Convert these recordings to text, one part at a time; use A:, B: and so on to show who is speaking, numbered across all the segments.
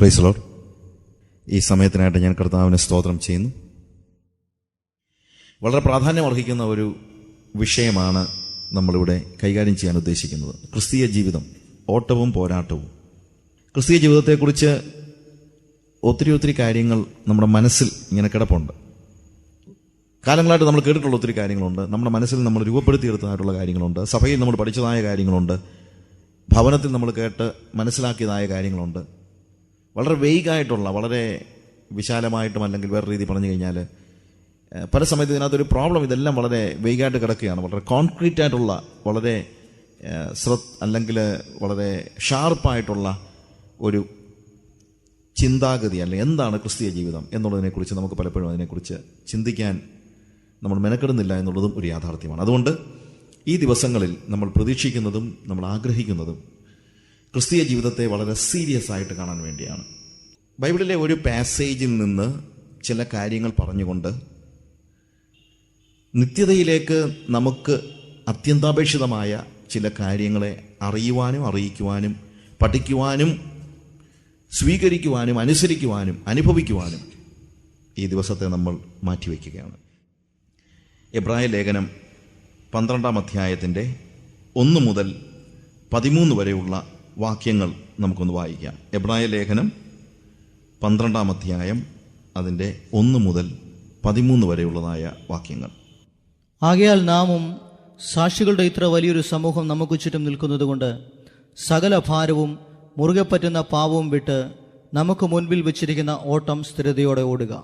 A: Praise the Lord. ഈ സമയത്തിനായിട്ട് ഞാൻ കർത്താവിനെ സ്തോത്രം ചെയ്യുന്നു. വളരെ പ്രാധാന്യം അർഹിക്കുന്ന ഒരു വിഷയമാണ് നമ്മളിവിടെ കൈകാര്യം ചെയ്യാൻ ഉദ്ദേശിക്കുന്നത്. ക്രിസ്തീയ ജീവിതം, ഓട്ടവും പോരാട്ടവും. ക്രിസ്തീയ ജീവിതത്തെക്കുറിച്ച് ഒത്തിരി കാര്യങ്ങൾ നമ്മുടെ മനസ്സിൽ ഇങ്ങനെ കിടപ്പുണ്ട്. കാലങ്ങളായിട്ട് നമ്മൾ കേട്ടിട്ടുള്ള ഒത്തിരി കാര്യങ്ങളുണ്ട്. നമ്മുടെ മനസ്സിൽ നമ്മൾ രൂപപ്പെടുത്തിയെടുത്തതായിട്ടുള്ള കാര്യങ്ങളുണ്ട്. സഭയിൽ നമ്മൾ പഠിച്ചതായ കാര്യങ്ങളുണ്ട്. ഭവനത്തിൽ നമ്മൾ കേട്ട് മനസ്സിലാക്കിയതായ കാര്യങ്ങളുണ്ട്. വളരെ വെയ്ഗായിട്ടുള്ള, വളരെ വിശാലമായിട്ടും അല്ലെങ്കിൽ വേറെ രീതി പറഞ്ഞു കഴിഞ്ഞാൽ പല സമയത്ത് ഇതിനകത്തൊരു പ്രോബ്ലം, ഇതെല്ലാം വളരെ വെയ്ഗായിട്ട് കിടക്കുകയാണ്. വളരെ കോൺക്രീറ്റ് ആയിട്ടുള്ള, വളരെ അല്ലെങ്കിൽ വളരെ ഷാർപ്പായിട്ടുള്ള ഒരു ചിന്താഗതി, അല്ലെങ്കിൽ എന്താണ് ക്രിസ്തീയ ജീവിതം എന്നുള്ളതിനെക്കുറിച്ച് നമുക്ക് പലപ്പോഴും അതിനെക്കുറിച്ച് ചിന്തിക്കാൻ നമ്മൾ മെനക്കെടുന്നില്ല എന്നുള്ളതും ഒരു യാഥാർത്ഥ്യമാണ്. അതുകൊണ്ട് ഈ ദിവസങ്ങളിൽ നമ്മൾ പ്രതീക്ഷിക്കുന്നതും നമ്മൾ ആഗ്രഹിക്കുന്നതും ക്രിസ്തീയ ജീവിതത്തെ വളരെ സീരിയസ് ആയിട്ട് കാണാൻ വേണ്ടിയാണ്. ബൈബിളിലെ ഒരു പാസേജിൽ നിന്ന് ചില കാര്യങ്ങൾ പറഞ്ഞുകൊണ്ട് നിത്യതയിലേക്ക് നമുക്ക് അത്യന്താപേക്ഷിതമായ ചില കാര്യങ്ങളെ അറിയുവാനും അറിയിക്കുവാനും പഠിക്കുവാനും സ്വീകരിക്കുവാനും അനുസരിക്കുവാനും അനുഭവിക്കുവാനും ഈ ദിവസത്തെ നമ്മൾ മാറ്റിവെക്കുകയാണ്. എബ്രായ ലേഖനം 12-ാം അധ്യായത്തിൻ്റെ 1 മുതൽ 13 വരെയുള്ള വാക്യങ്ങൾ നമുക്കൊന്ന് വായിക്കാം. എബ്രായ ലേഖനം 12-ാം അധ്യായം അതിൻ്റെ 1 മുതൽ 13 വരെയുള്ളതായ വാക്യങ്ങൾ.
B: ആകയാൽ നാമും സാക്ഷികളുടെ ഇത്ര വലിയൊരു സമൂഹം നമുക്ക് ചുറ്റും നിൽക്കുന്നതുകൊണ്ട് സകല ഭാരവും മുറുകെ പറ്റുന്ന പാവവും വിട്ട് നമുക്ക് മുൻപിൽ വെച്ചിരിക്കുന്ന ഓട്ടം സ്ഥിരതയോടെ ഓടുക.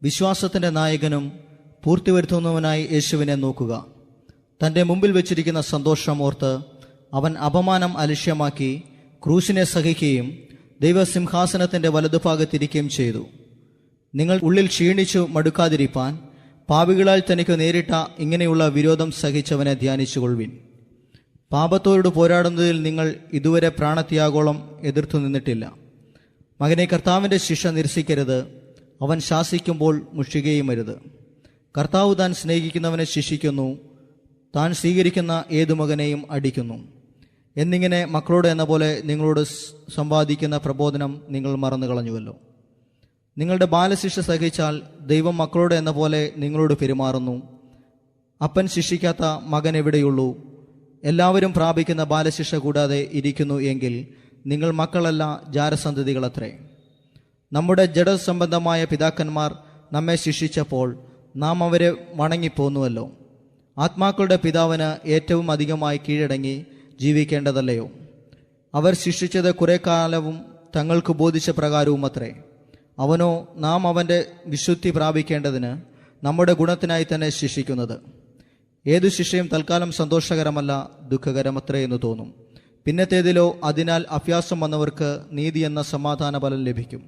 B: വിശ്വാസത്തിൻ്റെ നായകനും പൂർത്തി വരുത്തുന്നവനായി യേശുവിനെ നോക്കുക. തൻ്റെ മുമ്പിൽ വെച്ചിരിക്കുന്ന സന്തോഷം ഓർത്ത് അവൻ അപമാനം അലക്ഷ്യമാക്കി ക്രൂശിനെ സഹിക്കുകയും ദൈവസിംഹാസനത്തിൻ്റെ വലതുഭാഗത്തിരിക്കുകയും ചെയ്തു. നിങ്ങൾ ഉള്ളിൽ ക്ഷീണിച്ചു മടുക്കാതിരിപ്പാൻ പാപികളാൽ തനിക്ക് നേരിട്ട ഇങ്ങനെയുള്ള വിരോധം സഹിച്ചവനെ ധ്യാനിച്ചുകൊള്ളുവിൻ. പാപത്തോട് പോരാടുന്നതിൽ നിങ്ങൾ ഇതുവരെ പ്രാണത്യാഗോളം എതിർത്തു നിന്നിട്ടില്ല. മകനെ, കർത്താവിൻ്റെ ശിക്ഷ നിരസിക്കരുത്. അവൻ ശാസിക്കുമ്പോൾ മുഷികയും അരുത്. കർത്താവ് താൻ സ്നേഹിക്കുന്നവനെ ശിക്ഷിക്കുന്നു, താൻ സ്വീകരിക്കുന്ന ഏതു മകനെയും അടിക്കുന്നു എന്നിങ്ങനെ മക്കളോട് എന്ന പോലെ നിങ്ങളോട് സമ്പാദിക്കുന്ന പ്രബോധനം നിങ്ങൾ മറന്നു കളഞ്ഞുവല്ലോ. നിങ്ങളുടെ ബാലശിക്ഷ സഹിച്ചാൽ ദൈവം മക്കളോട് എന്ന പോലെ നിങ്ങളോട് പെരുമാറുന്നു. അപ്പൻ ശിക്ഷിക്കാത്ത മകൻ എവിടെയുള്ളൂ? എല്ലാവരും പ്രാപിക്കുന്ന ബാലശിക്ഷ കൂടാതെ ഇരിക്കുന്നു എങ്കിൽ നിങ്ങൾ മക്കളല്ല, ജാരസന്തതികളത്രേ. നമ്മുടെ ജഡസംബന്ധമായ പിതാക്കന്മാർ നമ്മെ ശിക്ഷിച്ചപ്പോൾ നാം അവരെ വണങ്ങിപ്പോന്നുവല്ലോ. ആത്മാക്കളുടെ പിതാവിന് ഏറ്റവും അധികമായി കീഴടങ്ങി ജീവിക്കേണ്ടതല്ലയോ? അവർ ശിക്ഷിച്ചത് കുറെ കാലവും തങ്ങൾക്ക് ബോധിച്ച പ്രകാരവും അത്രേ. അവനോ നാം അവൻ്റെ വിശുദ്ധി പ്രാപിക്കേണ്ടതിന് നമ്മുടെ ഗുണത്തിനായി തന്നെ ശിക്ഷിക്കുന്നത്. ഏതു ശിക്ഷയും തൽക്കാലം സന്തോഷകരമല്ല, ദുഃഖകരമത്രേ എന്ന് തോന്നും. പിന്നത്തേതിലോ അതിനാൽ അഭ്യാസം വന്നവർക്ക് നീതി എന്ന സമാധാന ഫലം ലഭിക്കും.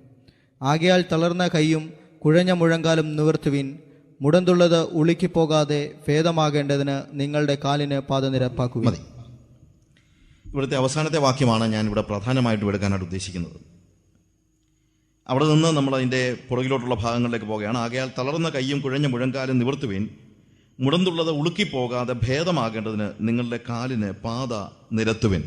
B: ആകയാൽ തളർന്ന കൈയും കുഴഞ്ഞ മുഴങ്കാലും നിവർത്തുവിൻ. മുടന്തുള്ളത് ഉളുക്കിപ്പോകാതെ ഭേദമാകേണ്ടതിന് നിങ്ങളുടെ കാലിന് പാദനിരപ്പാക്കുക.
A: ഇവിടുത്തെ അവസാനത്തെ വാക്യമാണ് ഞാൻ ഇവിടെ പ്രധാനമായിട്ടും എടുക്കാനായിട്ട് ഉദ്ദേശിക്കുന്നത്. അവിടെ നിന്ന് നമ്മൾ അതിൻ്റെ പുറകിലോട്ടുള്ള ഭാഗങ്ങളിലേക്ക് പോവുകയാണ്. ആകയാൽ തളർന്ന കൈയും കുഴഞ്ഞ മുഴങ്കാലും നിവർത്തുവിൻ. മുടന്തുള്ളത് ഉളുക്കിപ്പോകാതെ ഭേദമാകേണ്ടതിന് നിങ്ങളുടെ കാലിന് പാത നിരത്തുവിൻ.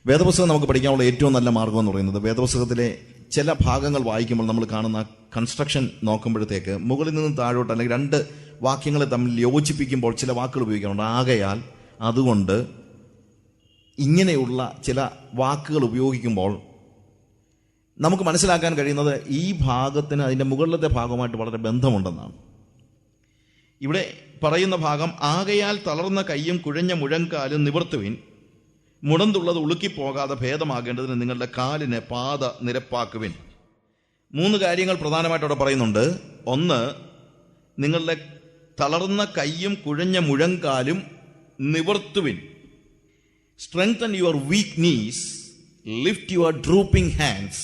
A: വേദപുസ്തകം നമുക്ക് പഠിക്കാനുള്ള ഏറ്റവും നല്ല മാർഗം എന്ന് പറയുന്നത്, വേദപുസ്തകത്തിലെ ചില ഭാഗങ്ങൾ വായിക്കുമ്പോൾ നമ്മൾ കാണുന്ന കൺസ്ട്രക്ഷൻ നോക്കുമ്പോഴത്തേക്ക് മുകളിൽ നിന്ന് താഴോട്ട് അല്ലെങ്കിൽ 2 വാക്യങ്ങളെ തമ്മിൽ യോജിപ്പിക്കുമ്പോൾ ചില വാക്കുകൾ ഉപയോഗിക്കാറുണ്ട്. ആകയാൽ, അതുകൊണ്ട്, ഇങ്ങനെയുള്ള ചില വാക്കുകൾ ഉപയോഗിക്കുമ്പോൾ നമുക്ക് മനസ്സിലാക്കാൻ കഴിയുന്നത് ഈ ഭാഗത്തിന് അതിൻ്റെ മുകളിലത്തെ ഭാഗവുമായിട്ട് വളരെ ബന്ധമുണ്ടെന്നാണ്. ഇവിടെ പറയുന്ന ഭാഗം, ആകയാൽ തളർന്ന കൈയും കുഴഞ്ഞ മുഴങ്കാലും നിവർത്തുവിൻ. മുടന്തുള്ളത് ഉളുക്കിപ്പോകാതെ ഭേദമാകേണ്ടതിന് നിങ്ങളുടെ കാലിന് പാത നിരപ്പാക്കുവിൻ. 3 കാര്യങ്ങൾ പ്രധാനമായിട്ട് അവിടെ പറയുന്നുണ്ട്. 1, നിങ്ങളുടെ തളർന്ന കൈയും കുഴഞ്ഞ മുഴങ്കാലും നിവർത്തുവിൻ. Strengthen your weak knees, lift your drooping hands.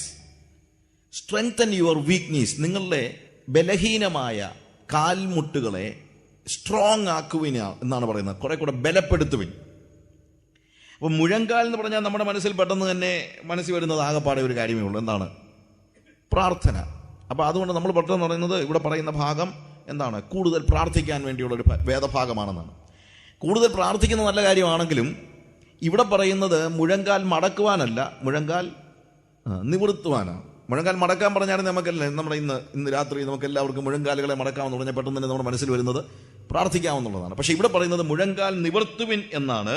A: Strengthen your weak knees. നിങ്ങളുടെ ബലഹീനമായ കാൽമുട്ടുകളെ സ്ട്രോങ് ആക്കുവിൻ എന്നാണ് പറയുന്നത്. കുറെ കൂടെ ബലപ്പെടുത്തുവിൻ. അപ്പോൾ മുഴങ്കാൽ എന്ന് പറഞ്ഞാൽ നമ്മുടെ മനസ്സിൽ പെട്ടെന്ന് തന്നെ മനസ്സിൽ വരുന്നത് ആകെപ്പാടെ ഒരു കാര്യമേ ഉള്ളൂ, എന്താണ്? പ്രാർത്ഥന. അപ്പോൾ അതുകൊണ്ട് നമ്മൾ പെട്ടെന്ന് പറയുന്നത്, ഇവിടെ പറയുന്ന ഭാഗം എന്താണ്? കൂടുതൽ പ്രാർത്ഥിക്കാൻ വേണ്ടിയുള്ളൊരു വേദഭാഗമാണെന്നാണ്. കൂടുതൽ പ്രാർത്ഥിക്കുന്ന നല്ല കാര്യമാണെങ്കിലും ഇവിടെ പറയുന്നത് മുഴങ്കാൽ മടക്കുവാനല്ല, മുഴങ്കാൽ നിവൃത്തുവാനാണ്. മുഴങ്കാൽ മടക്കാൻ പറഞ്ഞാൽ നമുക്കല്ലേ നമ്മുടെ ഇന്ന് രാത്രി നമുക്ക് എല്ലാവർക്കും മുഴങ്കാലുകളെ മടക്കാമെന്ന് പറഞ്ഞാൽ പെട്ടെന്ന് തന്നെ നമ്മുടെ മനസ്സിൽ വരുന്നത് പ്രാർത്ഥിക്കാമെന്നുള്ളതാണ്. പക്ഷെ ഇവിടെ പറയുന്നത് മുഴങ്കാൽ നിവർത്തുവിൻ എന്നാണ്.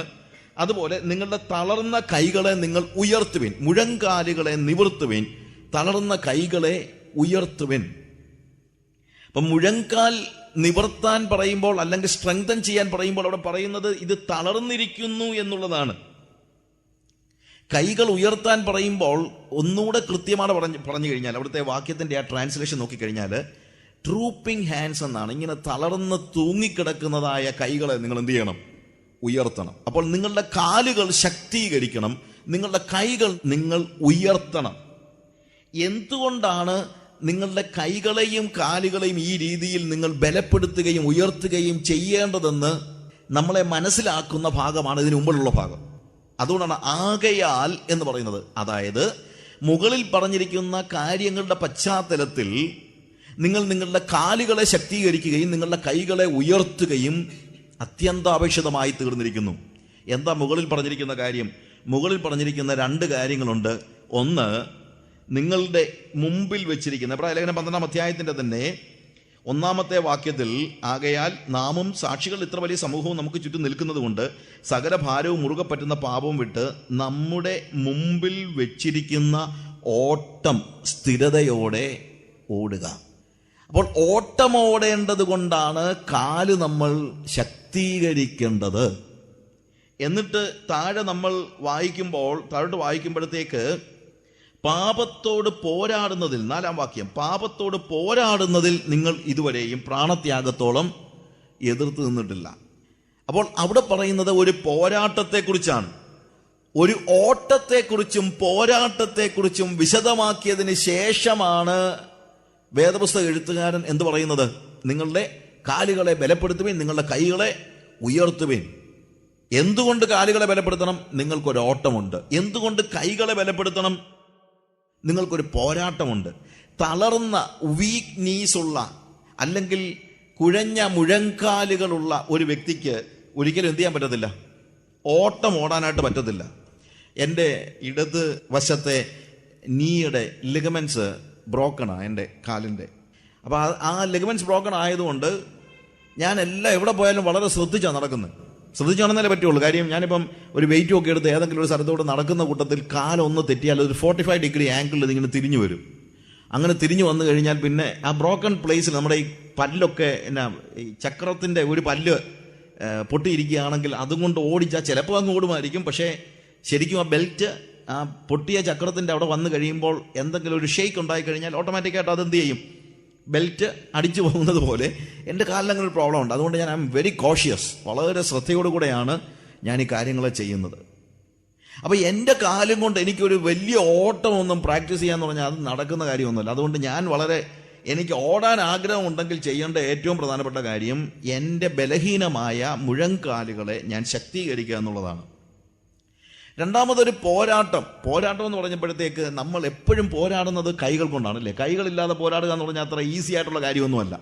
A: അതുപോലെ നിങ്ങളുടെ തളർന്ന കൈകളെ നിങ്ങൾ ഉയർത്തുവിൻ. മുഴങ്കാലുകളെ നിവർത്തുവിൻ, തളർന്ന കൈകളെ ഉയർത്തുവിൻ. അപ്പം മുഴങ്കാൽ നിവർത്താൻ പറയുമ്പോൾ അല്ലെങ്കിൽ സ്ട്രെങ്തൻ ചെയ്യാൻ പറയുമ്പോൾ അവിടെ പറയുന്നത് ഇത് തളർന്നിരിക്കുന്നു എന്നുള്ളതാണ്. കൈകൾ ഉയർത്താൻ പറയുമ്പോൾ ഒന്നുകൂടെ കൃത്യമാണ് പറഞ്ഞു കഴിഞ്ഞാൽ അവിടുത്തെ വാക്യത്തിന്റെ ആ ട്രാൻസ്ലേഷൻ നോക്കിക്കഴിഞ്ഞാൽ ട്രൂപ്പിംഗ് ഹാൻഡ്സ് എന്നാണ്. ഇങ്ങനെ തളർന്ന് തൂങ്ങിക്കിടക്കുന്നതായ കൈകളെ നിങ്ങൾ എന്ത് ചെയ്യണം? ഉയർത്തണം. അപ്പോൾ നിങ്ങളുടെ കാലുകൾ ശക്തീകരിക്കണം, നിങ്ങളുടെ കൈകൾ നിങ്ങൾ ഉയർത്തണം. എന്തുകൊണ്ടാണ് നിങ്ങളുടെ കൈകളെയും കാലുകളെയും ഈ രീതിയിൽ നിങ്ങൾ ബലപ്പെടുത്തുകയും ഉയർത്തുകയും ചെയ്യേണ്ടതെന്ന് നമ്മളെ മനസ്സിലാക്കുന്ന ഭാഗമാണ് ഇതിനു മുമ്പിലുള്ള ഭാഗം. അതുകൊണ്ടാണ് ആകയാൽ എന്ന് പറയുന്നത്. അതായത് മുകളിൽ പറഞ്ഞിരിക്കുന്ന കാര്യങ്ങളുടെ പശ്ചാത്തലത്തിൽ നിങ്ങൾ നിങ്ങളുടെ കാലുകളെ ശക്തീകരിക്കുകയും നിങ്ങളുടെ കൈകളെ ഉയർത്തുകയും അത്യന്താപേക്ഷിതമായി തീർന്നിരിക്കുന്നു. എന്താ മുകളിൽ പറഞ്ഞിരിക്കുന്ന കാര്യം? മുകളിൽ പറഞ്ഞിരിക്കുന്ന 2 കാര്യങ്ങളുണ്ട്. ഒന്ന്, നിങ്ങളുടെ മുമ്പിൽ വെച്ചിരിക്കുന്ന എബ്രായലേഖനം 12-ാം അധ്യായത്തിന്റെ തന്നെ 1-ാമത്തെ വാക്യത്തിൽ, ആകയാൽ നാമും സാക്ഷികൾ ഇത്ര വലിയ സമൂഹവും നമുക്ക് ചുറ്റും നിൽക്കുന്നത് കൊണ്ട് സകല ഭാരവും മുറുകെ പറ്റുന്ന പാപവും വിട്ട് നമ്മുടെ മുമ്പിൽ വെച്ചിരിക്കുന്ന ഓട്ടം സ്ഥിരതയോടെ ഓടുക. അപ്പോൾ ഓട്ടം ഓടേണ്ടത് കൊണ്ടാണ് കാല് നമ്മൾ ശക്തീകരിക്കേണ്ടത്. എന്നിട്ട് താഴോട്ട് വായിക്കുമ്പോഴത്തേക്ക് പാപത്തോട് പോരാടുന്നതിൽ, 4-ാം വാക്യം, പാപത്തോട് പോരാടുന്നതിൽ നിങ്ങൾ ഇതുവരെയും പ്രാണത്യാഗത്തോളം എതിർത്ത് നിന്നിട്ടില്ല. അപ്പോൾ അവിടെ പറയുന്നത് ഒരു പോരാട്ടത്തെക്കുറിച്ചാണ്. ഒരു ഓട്ടത്തെക്കുറിച്ചും പോരാട്ടത്തെക്കുറിച്ചും വിശദമാക്കിയതിന് ശേഷമാണ് വേദപുസ്തക എഴുത്തുകാരൻ എന്ത് പറയുന്നത്? നിങ്ങളുടെ കാലുകളെ ബലപ്പെടുത്തുവിൻ, നിങ്ങളുടെ കൈകളെ ഉയർത്തുവിൻ. എന്തുകൊണ്ട് കാലുകളെ ബലപ്പെടുത്തണം? നിങ്ങൾക്കൊരു ഓട്ടമുണ്ട്. എന്തുകൊണ്ട് കൈകളെ ബലപ്പെടുത്തണം? നിങ്ങൾക്കൊരു പോരാട്ടമുണ്ട്. തളർന്ന വീക്ക് നീസുള്ള അല്ലെങ്കിൽ കുഴഞ്ഞ മുഴങ്കാലുകളുള്ള ഒരു വ്യക്തിക്ക് ഒരിക്കലും എന്ത് ചെയ്യാൻ പറ്റത്തില്ല? ഓട്ടം ഓടാനായിട്ട് പറ്റത്തില്ല. എൻ്റെ ഇടത് വശത്തെ നീയുടെ ലിഗമെന്റ്സ് ബ്രോക്കണാണ്, എൻ്റെ കാലിൻ്റെ. അപ്പോൾ ആ ലിഗമെന്റ്സ് ബ്രോക്കൺ ആയതുകൊണ്ട് ഞാൻ എവിടെ പോയാലും വളരെ ശ്രദ്ധിച്ചാണ് നടക്കുന്നത്. ശ്രദ്ധിച്ചാണെന്നല്ലേ പറ്റുള്ളൂ. കാര്യം ഞാനിപ്പം ഒരു വെയിറ്റ് ഒക്കെ എടുത്ത് ഏതെങ്കിലും ഒരു സ്ഥലത്തോട് നടക്കുന്ന കൂട്ടത്തിൽ കാലൊന്ന് തെറ്റിയാൽ ഒരു 45 ഡിഗ്രി ആംഗിളിൽ ഇതിങ്ങനെ തിരിഞ്ഞു വരും. അങ്ങനെ തിരിഞ്ഞു വന്നു കഴിഞ്ഞാൽ പിന്നെ ആ ബ്രോക്കൺ പ്ലേസിൽ നമ്മുടെ ഈ പല്ലൊക്കെ ഈ ചക്രത്തിൻ്റെ ഒരു പല്ല് പൊട്ടിയിരിക്കുകയാണെങ്കിൽ അതുകൊണ്ട് ഓടിച്ചാൽ ചിലപ്പോൾ അങ്ങ് ഓടുമായിരിക്കും. പക്ഷേ ശരിക്കും ആ ബെൽറ്റ് ആ പൊട്ടിയ ചക്രത്തിൻ്റെ അവിടെ വന്നു കഴിയുമ്പോൾ എന്തെങ്കിലും ഒരു ഷെയ്ക്ക് ഉണ്ടായി കഴിഞ്ഞാൽ ഓട്ടോമാറ്റിക്കായിട്ട് അതെന്ത് ചെയ്യും? ബെൽറ്റ് അടിച്ചു പോകുന്നത് പോലെ എൻ്റെ കാലിലങ്ങനെ ഒരു പ്രോബ്ലം ഉണ്ട്. അതുകൊണ്ട് ഞാൻ ഐ എം വെരി കോഷ്യസ്, വളരെ ശ്രദ്ധയോടുകൂടെയാണ് ഞാൻ ഈ കാര്യങ്ങൾ ചെയ്യുന്നത്. അപ്പോൾ എൻ്റെ കാലും കൊണ്ട് എനിക്കൊരു വലിയ ഓട്ടമൊന്നും പ്രാക്ടീസ് ചെയ്യാന്ന് പറഞ്ഞാൽ അത് നടക്കുന്ന കാര്യമൊന്നുമില്ല. അതുകൊണ്ട് ഞാൻ എനിക്ക് ഓടാൻ ആഗ്രഹമുണ്ടെങ്കിൽ ചെയ്യേണ്ട ഏറ്റവും പ്രധാനപ്പെട്ട കാര്യം എൻ്റെ ബലഹീനമായ മുഴങ്കാലുകളെ ഞാൻ ശക്തീകരിക്കുക എന്നുള്ളതാണ്. രണ്ടാമതൊരു പോരാട്ടം എന്ന് പറഞ്ഞപ്പോഴത്തേക്ക് നമ്മൾ എപ്പോഴും പോരാടുന്നത് കൈകൾ കൊണ്ടാണ്, അല്ലേ? കൈകളില്ലാതെ പോരാടുക എന്ന് പറഞ്ഞാൽ അത്ര ഈസി ആയിട്ടുള്ള കാര്യമൊന്നുമല്ല.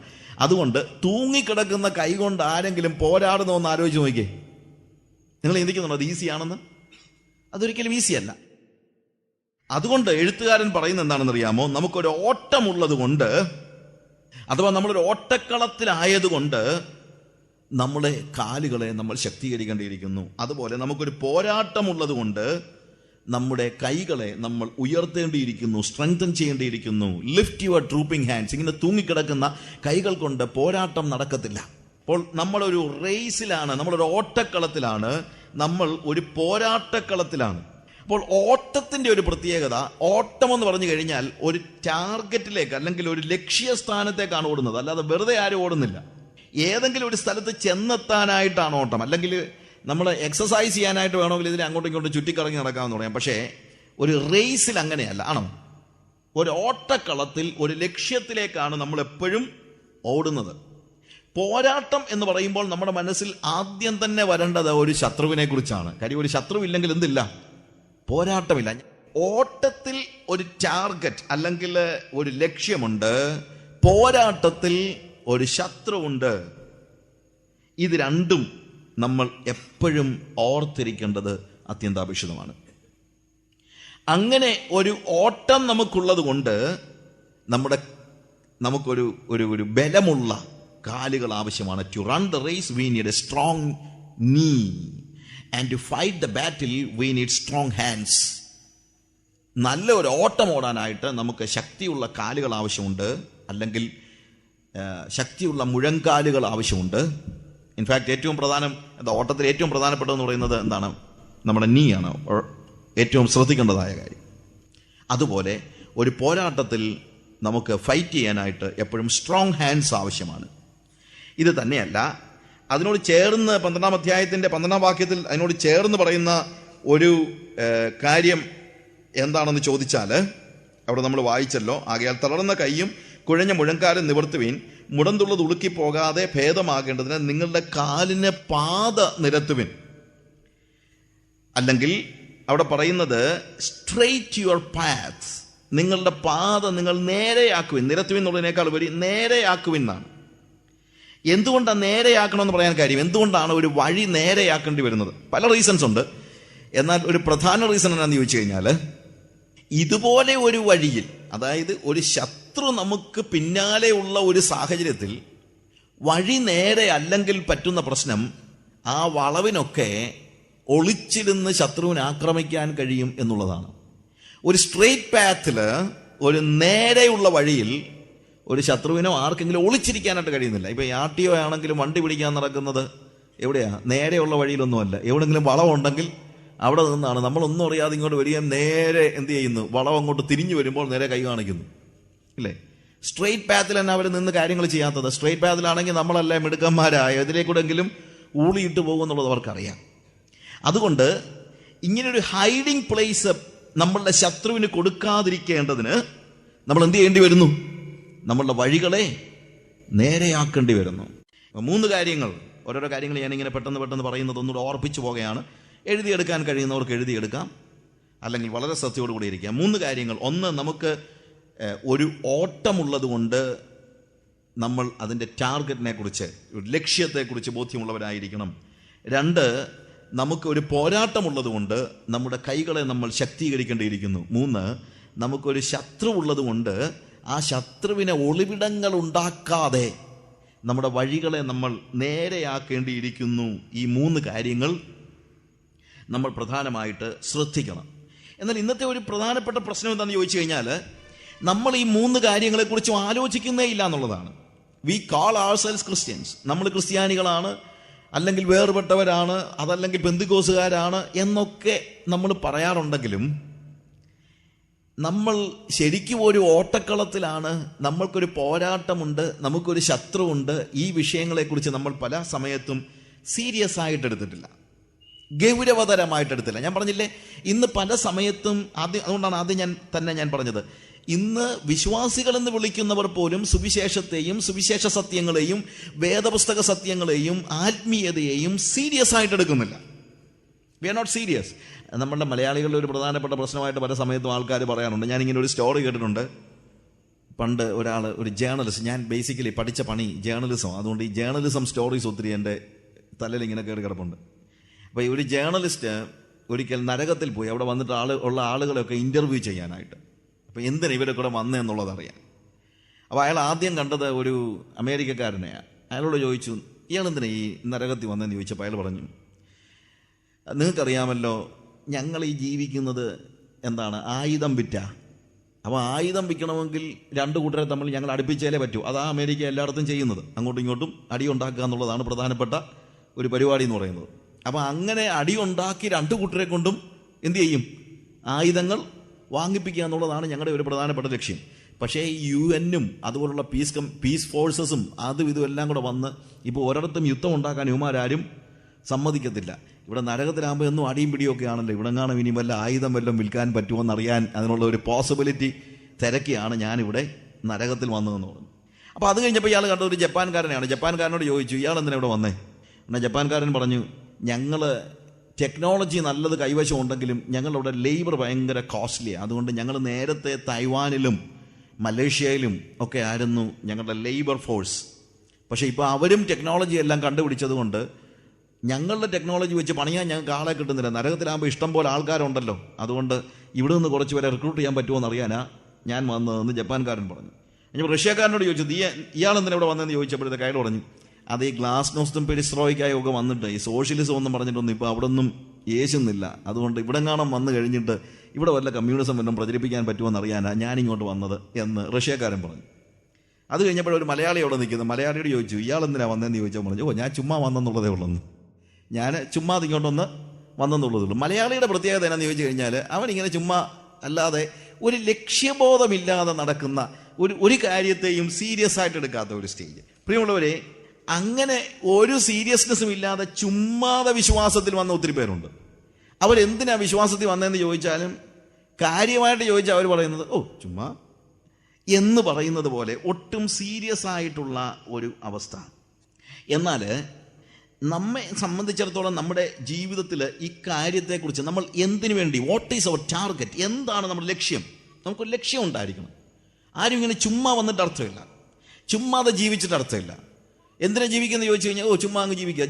A: അതുകൊണ്ട് തൂങ്ങിക്കിടക്കുന്ന കൈ കൊണ്ട് ആരെങ്കിലും പോരാടുന്നതെന്ന് ആലോചിച്ച് നോക്കിയേ. നിങ്ങൾ ചിന്തിക്കുന്നുണ്ടോ അത് ഈസിയാണെന്ന്? അതൊരിക്കലും ഈസിയല്ല. അതുകൊണ്ട് എഴുത്തുകാരൻ പറയുന്നത് എന്താണെന്നറിയാമോ? നമുക്കൊരു ഓട്ടമുള്ളത് കൊണ്ട്, അഥവാ നമ്മളൊരു ഓട്ടക്കളത്തിലായതുകൊണ്ട് നമ്മുടെ കാലുകളെ നമ്മൾ ശക്തീകരിക്കേണ്ടിയിരിക്കുന്നു. അതുപോലെ നമുക്കൊരു പോരാട്ടമുള്ളത് കൊണ്ട് നമ്മുടെ കൈകളെ നമ്മൾ ഉയർത്തേണ്ടിയിരിക്കുന്നു, സ്ട്രെങ്തൻ ചെയ്യേണ്ടിയിരിക്കുന്നു. Lift your drooping hands. ഇങ്ങനെ തൂങ്ങിക്കിടക്കുന്ന കൈകൾ കൊണ്ട് പോരാട്ടം നടക്കത്തില്ല. അപ്പോൾ നമ്മളൊരു റേസിലാണ്, നമ്മളൊരു ഓട്ടക്കളത്തിലാണ്, നമ്മൾ ഒരു പോരാട്ടക്കളത്തിലാണ്. അപ്പോൾ ഓട്ടത്തിന്റെ ഒരു പ്രത്യേകത, ഓട്ടം എന്ന് പറഞ്ഞു കഴിഞ്ഞാൽ ഒരു ടാർഗറ്റിലേക്ക് അല്ലെങ്കിൽ ഒരു ലക്ഷ്യസ്ഥാനത്തേക്കാണ് ഓടുന്നത്, അല്ലാതെ വെറുതെ ആരും ഓടുന്നില്ല. ഏതെങ്കിലും ഒരു സ്ഥലത്ത് ചെന്നെത്താനായിട്ടാണ് ഓട്ടം. അല്ലെങ്കിൽ നമ്മൾ എക്സസൈസ് ചെയ്യാനായിട്ട് വേണമെങ്കിൽ ഇതിനെ അങ്ങോട്ടും ഇങ്ങോട്ടും ചുറ്റിക്കറങ്ങി നടക്കാമെന്ന് പറയാം. പക്ഷേ ഒരു റേസിൽ അങ്ങനെയല്ല, ആണോ? ഒരു ഓട്ടക്കളത്തിൽ ഒരു ലക്ഷ്യത്തിലേക്കാണ് നമ്മൾ എപ്പോഴും ഓടുന്നത്. പോരാട്ടം എന്ന് പറയുമ്പോൾ നമ്മുടെ മനസ്സിൽ ആദ്യം തന്നെ വരേണ്ടത് ഒരു ശത്രുവിനെ കുറിച്ചാണ്. കാര്യം ഒരു ശത്രു ഇല്ലെങ്കിൽ എന്തില്ല? പോരാട്ടമില്ല. ഓട്ടത്തിൽ ഒരു ടാർഗറ്റ് അല്ലെങ്കിൽ ഒരു ലക്ഷ്യമുണ്ട്, പോരാട്ടത്തിൽ ഒരു ശത്രുവുണ്ട്. ഇത് രണ്ടും നമ്മൾ എപ്പോഴും ഓർത്തിരിക്കേണ്ടത് അത്യന്താപേക്ഷിതമാണ്. അങ്ങനെ ഒരു ഓട്ടം നമുക്കുള്ളത് കൊണ്ട് നമുക്കൊരു ഒരു ബലമുള്ള കാലുകൾ ആവശ്യമാണ്. To run the race we need a strong knee, and to fight the battle we need strong hands. നല്ല ഒരു ഓട്ടം ഓടാനായിട്ട് നമുക്ക് ശക്തിയുള്ള കാലുകൾ ആവശ്യമുണ്ട്, അല്ലെങ്കിൽ ശക്തിയുള്ള മുഴങ്കാലുകൾ ആവശ്യമുണ്ട്. ഇൻഫാക്ട് ഏറ്റവും ഓട്ടത്തിൽ ഏറ്റവും പ്രധാനപ്പെട്ടതെന്ന് പറയുന്നത് എന്താണ്? നമ്മുടെ നീ ആണ് ഏറ്റവും ശ്രദ്ധിക്കേണ്ടതായ കാര്യം. അതുപോലെ ഒരു പോരാട്ടത്തിൽ നമുക്ക് ഫൈറ്റ് ചെയ്യാനായിട്ട് എപ്പോഴും സ്ട്രോങ് ഹാൻഡ്സ് ആവശ്യമാണ്. ഇത് തന്നെയല്ല, അതിനോട് ചേർന്ന് 12-ാം അധ്യായത്തിൻ്റെ 12-ാം വാക്യത്തിൽ അതിനോട് ചേർന്ന് പറയുന്ന ഒരു കാര്യം എന്താണെന്ന് ചോദിച്ചാൽ, അവിടെ നമ്മൾ വായിച്ചല്ലോ, ആകയാൽ തളർന്ന കൈയും കുഴഞ്ഞ മുഴങ്കാലും നിവർത്തുവീൻ, മുടന്തുള്ളത് ഉളുക്കിപ്പോകാതെ ഭേദമാകേണ്ടതിന് നിങ്ങളുടെ കാലിന് പാത നിരത്തുവിൻ. അല്ലെങ്കിൽ അവിടെ പറയുന്നത് സ്ട്രെയിറ്റ് യുവർ പാത്ത്, നിങ്ങളുടെ പാത നിങ്ങൾ നേരെയാക്കുവിൻ. നിരത്തുവിൻ എന്നുള്ളതിനേക്കാൾ ഉപരി നേരെയാക്കുവിൻ എന്നാണ്. എന്തുകൊണ്ടാണ് നേരെയാക്കണമെന്ന് പറയാൻ കാര്യം? എന്തുകൊണ്ടാണ് ഒരു വഴി നേരെയാക്കേണ്ടി വരുന്നത്? പല റീസൺസ് ഉണ്ട്. എന്നാൽ ഒരു പ്രധാന റീസൺ എന്നാന്ന് ചോദിച്ചു കഴിഞ്ഞാൽ, ഇതുപോലെ ഒരു വഴിയിൽ, അതായത് ഒരു ശത്രു നമുക്ക് പിന്നാലെ ഉള്ള ഒരു സാഹചര്യത്തിൽ വഴി നേരെ അല്ലെങ്കിൽ പറ്റുന്ന പ്രശ്നം, ആ വളവിനൊക്കെ ഒളിച്ചിരുന്ന് ശത്രുവിനെ ആക്രമിക്കാൻ കഴിയും എന്നുള്ളതാണ്. ഒരു സ്ട്രെയിറ്റ് പാത്തിൽ, ഒരു നേരെയുള്ള വഴിയിൽ ഒരു ശത്രുവിനോ ആർക്കെങ്കിലും ഒളിച്ചിരിക്കാനായിട്ട് കഴിയുന്നില്ല. ഇപ്പൊ ആർടിഒ ആണെങ്കിലും വണ്ടി പിടിക്കാൻ നടക്കുന്നത് എവിടെയാ? നേരെയുള്ള വഴിയിലൊന്നുമല്ല. എവിടെങ്കിലും വളവുണ്ടെങ്കിൽ അവിടെ നിന്നാണ് നമ്മളൊന്നും അറിയാതെ ഇങ്ങോട്ട് വരികയും നേരെ എന്ത് ചെയ്യുന്നു? വളവ് അങ്ങോട്ട് തിരിഞ്ഞു വരുമ്പോൾ നേരെ കൈ കാണിക്കുന്നു, ഇല്ലേ? സ്ട്രെയിറ്റ് പാത്തിൽ തന്നെ അവർ നിന്ന് കാര്യങ്ങൾ ചെയ്യാത്തത്. സ്ട്രെയിറ്റ് പാത്തിലാണെങ്കിൽ നമ്മളല്ലേ മിടുക്കന്മാരായ, ഇതിലേക്കൂടെങ്കിലും ഊളിയിട്ട് പോകുമെന്നുള്ളത് അവർക്കറിയാം. അതുകൊണ്ട് ഇങ്ങനൊരു ഹൈഡിങ് പ്ലേസ് നമ്മളുടെ ശത്രുവിന് കൊടുക്കാതിരിക്കേണ്ടതിന് നമ്മൾ എന്ത് ചെയ്യേണ്ടി വരുന്നു? നമ്മളുടെ വഴികളെ നേരെയാക്കേണ്ടി വരുന്നു. 3 കാര്യങ്ങൾ, ഓരോരോ കാര്യങ്ങൾ ഞാനിങ്ങനെ പെട്ടെന്ന് പറയുന്നത് ഒന്നുകൂടെ ഓർപ്പിച്ചു പോകുകയാണ്. എഴുതിയെടുക്കാൻ കഴിയുന്നവർക്ക് എഴുതിയെടുക്കാം, അല്ലെങ്കിൽ വളരെ ശ്രദ്ധയോടുകൂടി ഇരിക്കാം. 3 കാര്യങ്ങൾ. 1, നമുക്ക് ഒരു ഓട്ടമുള്ളത് കൊണ്ട് നമ്മൾ അതിൻ്റെ ടാർഗറ്റിനെ കുറിച്ച്, ഒരു ലക്ഷ്യത്തെക്കുറിച്ച് ബോധ്യമുള്ളവരായിരിക്കണം. 2, നമുക്ക് ഒരു പോരാട്ടമുള്ളത് കൊണ്ട് നമ്മുടെ കൈകളെ നമ്മൾ ശക്തീകരിക്കേണ്ടിയിരിക്കുന്നു. 3, നമുക്കൊരു ശത്രു ഉള്ളത് കൊണ്ട് ആ ശത്രുവിനെ ഒളിവിടങ്ങൾ ഉണ്ടാക്കാതെ നമ്മുടെ വഴികളെ നമ്മൾ നേരെയാക്കേണ്ടിയിരിക്കുന്നു. ഈ 3 കാര്യങ്ങൾ നമ്മൾ പ്രധാനമായിട്ട് ശ്രദ്ധിക്കണം. എന്നാൽ ഇന്നത്തെ ഒരു പ്രധാനപ്പെട്ട പ്രശ്നം എന്താണെന്ന് ചോദിച്ചു കഴിഞ്ഞാൽ, നമ്മൾ ഈ 3 കാര്യങ്ങളെക്കുറിച്ചും ആലോചിക്കുന്നേ ഇല്ല എന്നുള്ളതാണ്. വി കാൾ ourselves ക്രിസ്ത്യൻസ്, നമ്മൾ ക്രിസ്ത്യാനികളാണ്, അല്ലെങ്കിൽ വേർപെട്ടവരാണ്, അതല്ലെങ്കിൽ പെന്തിക്കോസുകാരാണ് എന്നൊക്കെ നമ്മൾ പറയാറുണ്ടെങ്കിലും, നമ്മൾ ശരിക്കും ഒരു ഓട്ടക്കളത്തിലാണ്, നമ്മൾക്കൊരു പോരാട്ടമുണ്ട്, നമുക്കൊരു ശത്രുവുണ്ട്. ഈ വിഷയങ്ങളെക്കുറിച്ച് നമ്മൾ പല സമയത്തും സീരിയസ് ആയിട്ട് എടുത്തിട്ടില്ല, ഗൗരവതരമായിട്ട് ഞാൻ പറഞ്ഞില്ലേ, ഇന്ന് പല സമയത്തും അതുകൊണ്ടാണ് ആദ്യം ഞാൻ പറഞ്ഞത്, ഇന്ന് വിശ്വാസികളെന്ന് വിളിക്കുന്നവർ പോലും സുവിശേഷത്തെയും സുവിശേഷ സത്യങ്ങളെയും വേദപുസ്തക സത്യങ്ങളെയും ആത്മീയതയെയും സീരിയസ് ആയിട്ട് എടുക്കുന്നില്ല. We are not serious. നമ്മുടെ മലയാളികളുടെ ഒരു പ്രധാനപ്പെട്ട പ്രശ്നമായിട്ട് പല സമയത്തും ആൾക്കാർ പറയാറുണ്ട്. ഞാനിങ്ങനെ ഒരു സ്റ്റോറി കേട്ടിട്ടുണ്ട്. പണ്ട് ഒരു ജേർണലിസ്റ്റ്, ഞാൻ ബേസിക്കലി പഠിച്ച പണി ജേർണലിസം, അതുകൊണ്ട് ഈ ജേർണലിസം സ്റ്റോറീസ് ഒത്തിരി എൻ്റെ തലയിൽ ഇങ്ങനെ കയറി കിടപ്പുണ്ട്. അപ്പോൾ ഈ ഒരു ജേർണലിസ്റ്റ് ഒരിക്കൽ നരകത്തിൽ പോയി. അവിടെ വന്നിട്ട് ഉള്ള ആളുകളെയൊക്കെ ഇൻ്റർവ്യൂ ചെയ്യാനായിട്ട്. അപ്പോൾ എന്തിനാ ഇവരെ കൂടെ വന്നതെന്നുള്ളത് അറിയാം. അപ്പോൾ അയാൾ ആദ്യം കണ്ടത് ഒരു അമേരിക്കക്കാരനെയാണ്. അയാളോട് ചോദിച്ചു, ഇയാൾ എന്തിനാ ഈ നരകത്തിൽ വന്നതെന്ന് ചോദിച്ചപ്പോൾ അയാൾ പറഞ്ഞു, നിങ്ങൾക്കറിയാമല്ലോ ഞങ്ങൾ ഈ ജീവിക്കുന്നത് എന്താണ്, ആയുധം വിറ്റാ. അപ്പോൾ ആയുധം വിൽക്കണമെങ്കിൽ 2 കൂട്ടരെ തമ്മിൽ ഞങ്ങൾ അടുപ്പിച്ചാലേ പറ്റൂ. അതാ അമേരിക്ക എല്ലായിടത്തും ചെയ്യുന്നത്. അങ്ങോട്ടും ഇങ്ങോട്ടും അടി ഉണ്ടാക്കുക എന്നുള്ളതാണ് പ്രധാനപ്പെട്ട ഒരു പരിപാടി എന്ന് പറയുന്നത്. അപ്പോൾ അങ്ങനെ അടി ഉണ്ടാക്കി 2 കൂട്ടരെ കൊണ്ടും എന്ത് ചെയ്യും? ആയുധങ്ങൾ വാങ്ങിപ്പിക്കുക എന്നുള്ളതാണ് ഞങ്ങളുടെ ഒരു പ്രധാനപ്പെട്ട ലക്ഷ്യം. പക്ഷേ UN-ഉം അതുപോലുള്ള പീസ് ഫോഴ്സസും അതും ഇതും എല്ലാം കൂടെ വന്ന് ഇപ്പോൾ ഒരിടത്തും യുദ്ധം ഉണ്ടാക്കാൻ ഇവന്മാരാരും സമ്മതിക്കത്തില്ല. ഇവിടെ നരകത്തിലാകുമ്പോൾ എന്നും അടിയും പിടിയൊക്കെ ആണല്ലോ. ഇവിടെ കാണും ഇനി വല്ല ആയുധം വല്ലതും വിൽക്കാൻ പറ്റുമോയെന്നറിയാൻ അതിനുള്ള ഒരു പോസിബിലിറ്റി തിരക്കിയാണ് ഞാനിവിടെ നരകത്തിൽ വന്നതെന്ന് പറഞ്ഞു. അപ്പോൾ അത് കഴിഞ്ഞപ്പോൾ ഇയാൾ കണ്ടത് ഒരു ജപ്പാൻകാരനെയാണ്. ജപ്പാൻകാരനോട് ചോദിച്ചു, ഇയാൾ എന്തിനാ ഇവിടെ വന്നേ? എന്നാൽ ജപ്പാൻകാരൻ പറഞ്ഞു, ഞങ്ങൾ ടെക്നോളജി നല്ലത് കൈവശം ഉണ്ടെങ്കിലും ഞങ്ങളിവിടെ ലേബർ ഭയങ്കര കോസ്റ്റ്ലിയാണ്. അതുകൊണ്ട് ഞങ്ങൾ നേരത്തെ തൈവാനിലും മലേഷ്യയിലും ഒക്കെ ആയിരുന്നു ഞങ്ങളുടെ ലേബർ ഫോഴ്സ്. പക്ഷേ ഇപ്പോൾ അവരും ടെക്നോളജി എല്ലാം കണ്ടുപിടിച്ചത് കൊണ്ട് ഞങ്ങളുടെ ടെക്നോളജി വെച്ച് പണിയാൻ ഞങ്ങൾക്ക് ആളെ കിട്ടുന്നില്ല. നരകത്തിലാകുമ്പോൾ ഇഷ്ടം പോലെ ആൾക്കാരുണ്ടല്ലോ, അതുകൊണ്ട് ഇവിടെ നിന്ന് കുറച്ച് പേരെ റിക്രൂട്ട് ചെയ്യാൻ പറ്റുമോ എന്ന് അറിയാനാ ഞാൻ വന്നതെന്ന് ജപ്പാൻകാരൻ പറഞ്ഞു. ഞാൻ റഷ്യക്കാരനോട് ചോദിച്ചു, ഇയാൾ എന്തിനാ ഇവിടെ വന്നതെന്ന് ചോദിച്ചപ്പോഴത്തേക്ക് അയാൾ പറഞ്ഞു, അത് ഈ ഗ്ലാസ്നോസ്തും പെരിസ്ട്രോയിക്കായും ഒക്കെ വന്നിട്ട് ഈ സോഷ്യലിസം ഒന്നും പറഞ്ഞിട്ടൊന്നും ഇപ്പോൾ അവിടെ ഒന്നും യേശുന്നില്ല. അതുകൊണ്ട് ഇവിടെ കാണാൻ വന്നു കഴിഞ്ഞിട്ട് ഇവിടെ വല്ല കമ്മ്യൂണിസം വല്ലതും പ്രചരിപ്പിക്കാൻ പറ്റുമോ എന്നറിയാനാ ഞാനിങ്ങോട്ട് വന്നത് എന്ന് റഷ്യക്കാരൻ പറഞ്ഞു. അത് കഴിഞ്ഞപ്പോഴൊരു മലയാളി അവിടെ നിൽക്കുന്നത്, മലയാളിയോട് ചോദിച്ചു, ഇയാൾ എന്തിനാ വന്നതെന്ന് ചോദിച്ചാൽ പറഞ്ഞു, ഞാൻ ചുമ്മാ വന്നെന്നുള്ളതേ ഉള്ളെന്ന്, ഞാൻ ചുമ്മാ ഇങ്ങോട്ടൊന്ന് വന്നെന്നുള്ളതേ ഉള്ളൂ. മലയാളിയുടെ പ്രത്യേകത എന്നാന്ന് ചോദിച്ചു കഴിഞ്ഞാൽ അവനിങ്ങനെ ചുമ്മാ അല്ലാതെ ഒരു ലക്ഷ്യബോധമില്ലാതെ നടക്കുന്ന ഒരു കാര്യത്തെയും സീരിയസ് ആയിട്ട് എടുക്കാത്ത ഒരു സ്റ്റേജ്. പ്രിയമുള്ളവരെ, അങ്ങനെ ഒരു സീരിയസ്നെസ്സും ഇല്ലാതെ ചുമ്മാതെ വിശ്വാസത്തിൽ വന്ന ഒത്തിരി പേരുണ്ട്. അവരെന്തിനാ വിശ്വാസത്തിൽ വന്നതെന്ന് ചോദിച്ചാലും കാര്യമായിട്ട് ചോദിച്ചാൽ അവർ പറയുന്നത് ചുമ്മാ എന്ന് പറയുന്നത് പോലെ ഒട്ടും സീരിയസ് ആയിട്ടുള്ള ഒരു അവസ്ഥ. എന്നാൽ നമ്മെ സംബന്ധിച്ചിടത്തോളം നമ്മുടെ ജീവിതത്തിൽ ഈ കാര്യത്തെക്കുറിച്ച് നമ്മൾ എന്തിനു വേണ്ടി, വാട്ട് ഈസ് അവർ ടാർഗറ്റ്, എന്താണ് നമ്മുടെ ലക്ഷ്യം, നമുക്കൊരു ലക്ഷ്യം ഉണ്ടായിരിക്കണം. ആരും ഇങ്ങനെ ചുമ്മാ വന്നിട്ട് അർത്ഥമില്ല, ചുമ്മാതെ ജീവിച്ചിട്ട് അർത്ഥമില്ല. എന്തിനാ ജീവിക്കുന്നത് ചോദിച്ചു കഴിഞ്ഞാൽ ചുമ്മാ അങ്ങ് ജീവിക്കുക,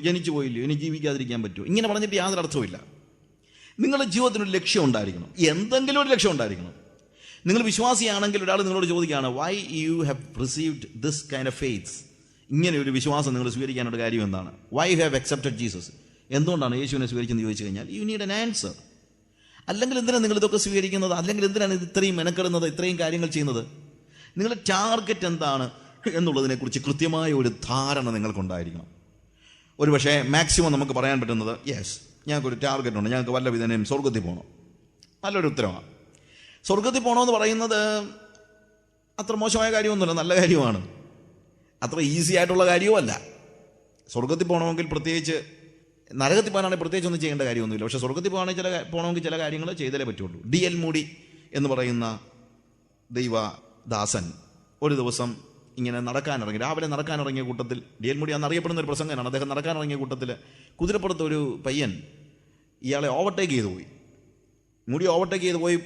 A: ജനിച്ചു പോയില്ലയോ, ഇനി ജീവിക്കാതിരിക്കാൻ പറ്റുമോ, ഇങ്ങനെ പറഞ്ഞിട്ട് യാതൊരു അർത്ഥമില്ല. നിങ്ങളുടെ ജീവിതത്തിനൊരു ലക്ഷ്യം ഉണ്ടായിരിക്കണം, എന്തെങ്കിലും ഒരു ലക്ഷ്യം ഉണ്ടായിരിക്കണം. നിങ്ങൾ വിശ്വാസിയാണെങ്കിൽ ഒരാൾ നിങ്ങളോട് ചോദിക്കുകയാണ്, why you have received this kind of faith, ഇങ്ങനെ ഒരു വിശ്വാസം നിങ്ങൾ സ്വീകരിക്കാനുള്ള കാര്യം എന്താണ്? Why you have accepted Jesus, എന്തുകൊണ്ടാണ് യേശുവിനെ സ്വീകരിച്ചെന്ന് ചോദിച്ചു കഴിഞ്ഞാൽ യു നീഡ് ആൻ ആൻസർ. അല്ലെങ്കിൽ എന്തിനാണ് നിങ്ങൾ ഇതൊക്കെ സ്വീകരിക്കുന്നത്, അല്ലെങ്കിൽ എന്തിനാണ് ഇത് ഇത്രയും മെനക്കെടുന്നത്, ഇത്രയും കാര്യങ്ങൾ ചെയ്യുന്നത്? നിങ്ങളുടെ ടാർഗറ്റ് എന്താണ് എന്നുള്ളതിനെക്കുറിച്ച് കൃത്യമായ ഒരു ധാരണ നിങ്ങൾക്കുണ്ടായിരിക്കണം. ഒരു പക്ഷേ മാക്സിമം നമുക്ക് പറയാൻ പറ്റുന്നത്, യെസ് ഞങ്ങൾക്കൊരു ടാർഗറ്റ് ഉണ്ട്, ഞങ്ങൾക്ക് വല്ല വിധേനയും സ്വർഗത്തിൽ പോകണം. നല്ലൊരു ഉത്തരവാണ്. സ്വർഗത്തിൽ പോകണമെന്ന് പറയുന്നത് അത്ര മോശമായ കാര്യമൊന്നുമില്ല, നല്ല കാര്യമാണ്. അത്ര ഈസി ആയിട്ടുള്ള കാര്യവുമല്ല. സ്വർഗത്തിൽ പോകണമെങ്കിൽ പ്രത്യേകിച്ച്, നരകത്തിൽ പോകാനാണെങ്കിൽ പ്രത്യേകിച്ച് ഒന്നും ചെയ്യേണ്ട കാര്യമൊന്നുമില്ല. പക്ഷേ സ്വർഗത്തിൽ പോകണമെങ്കിൽ ചില കാര്യങ്ങൾ ചെയ്തേ പറ്റുള്ളൂ. D.L. മൂഡി എന്ന് പറയുന്ന ദൈവദാസൻ ഒരു ദിവസം ഇങ്ങനെ നടക്കാനിറങ്ങി, രാവിലെ നടക്കാനിറങ്ങിയ കൂട്ടത്തിൽ, D.L. മൂഡി അന്ന് അറിയപ്പെടുന്ന ഒരു പ്രസംഗനാണ്, അദ്ദേഹം നടക്കാനിറങ്ങിയ കൂട്ടത്തിൽ കുതിരപ്പുറത്ത് ഒരു പയ്യൻ ഇയാളെ ഓവർടേക്ക് ചെയ്തു പോയി. മൂടി ഓവർടേക്ക് ചെയ്ത് പോയി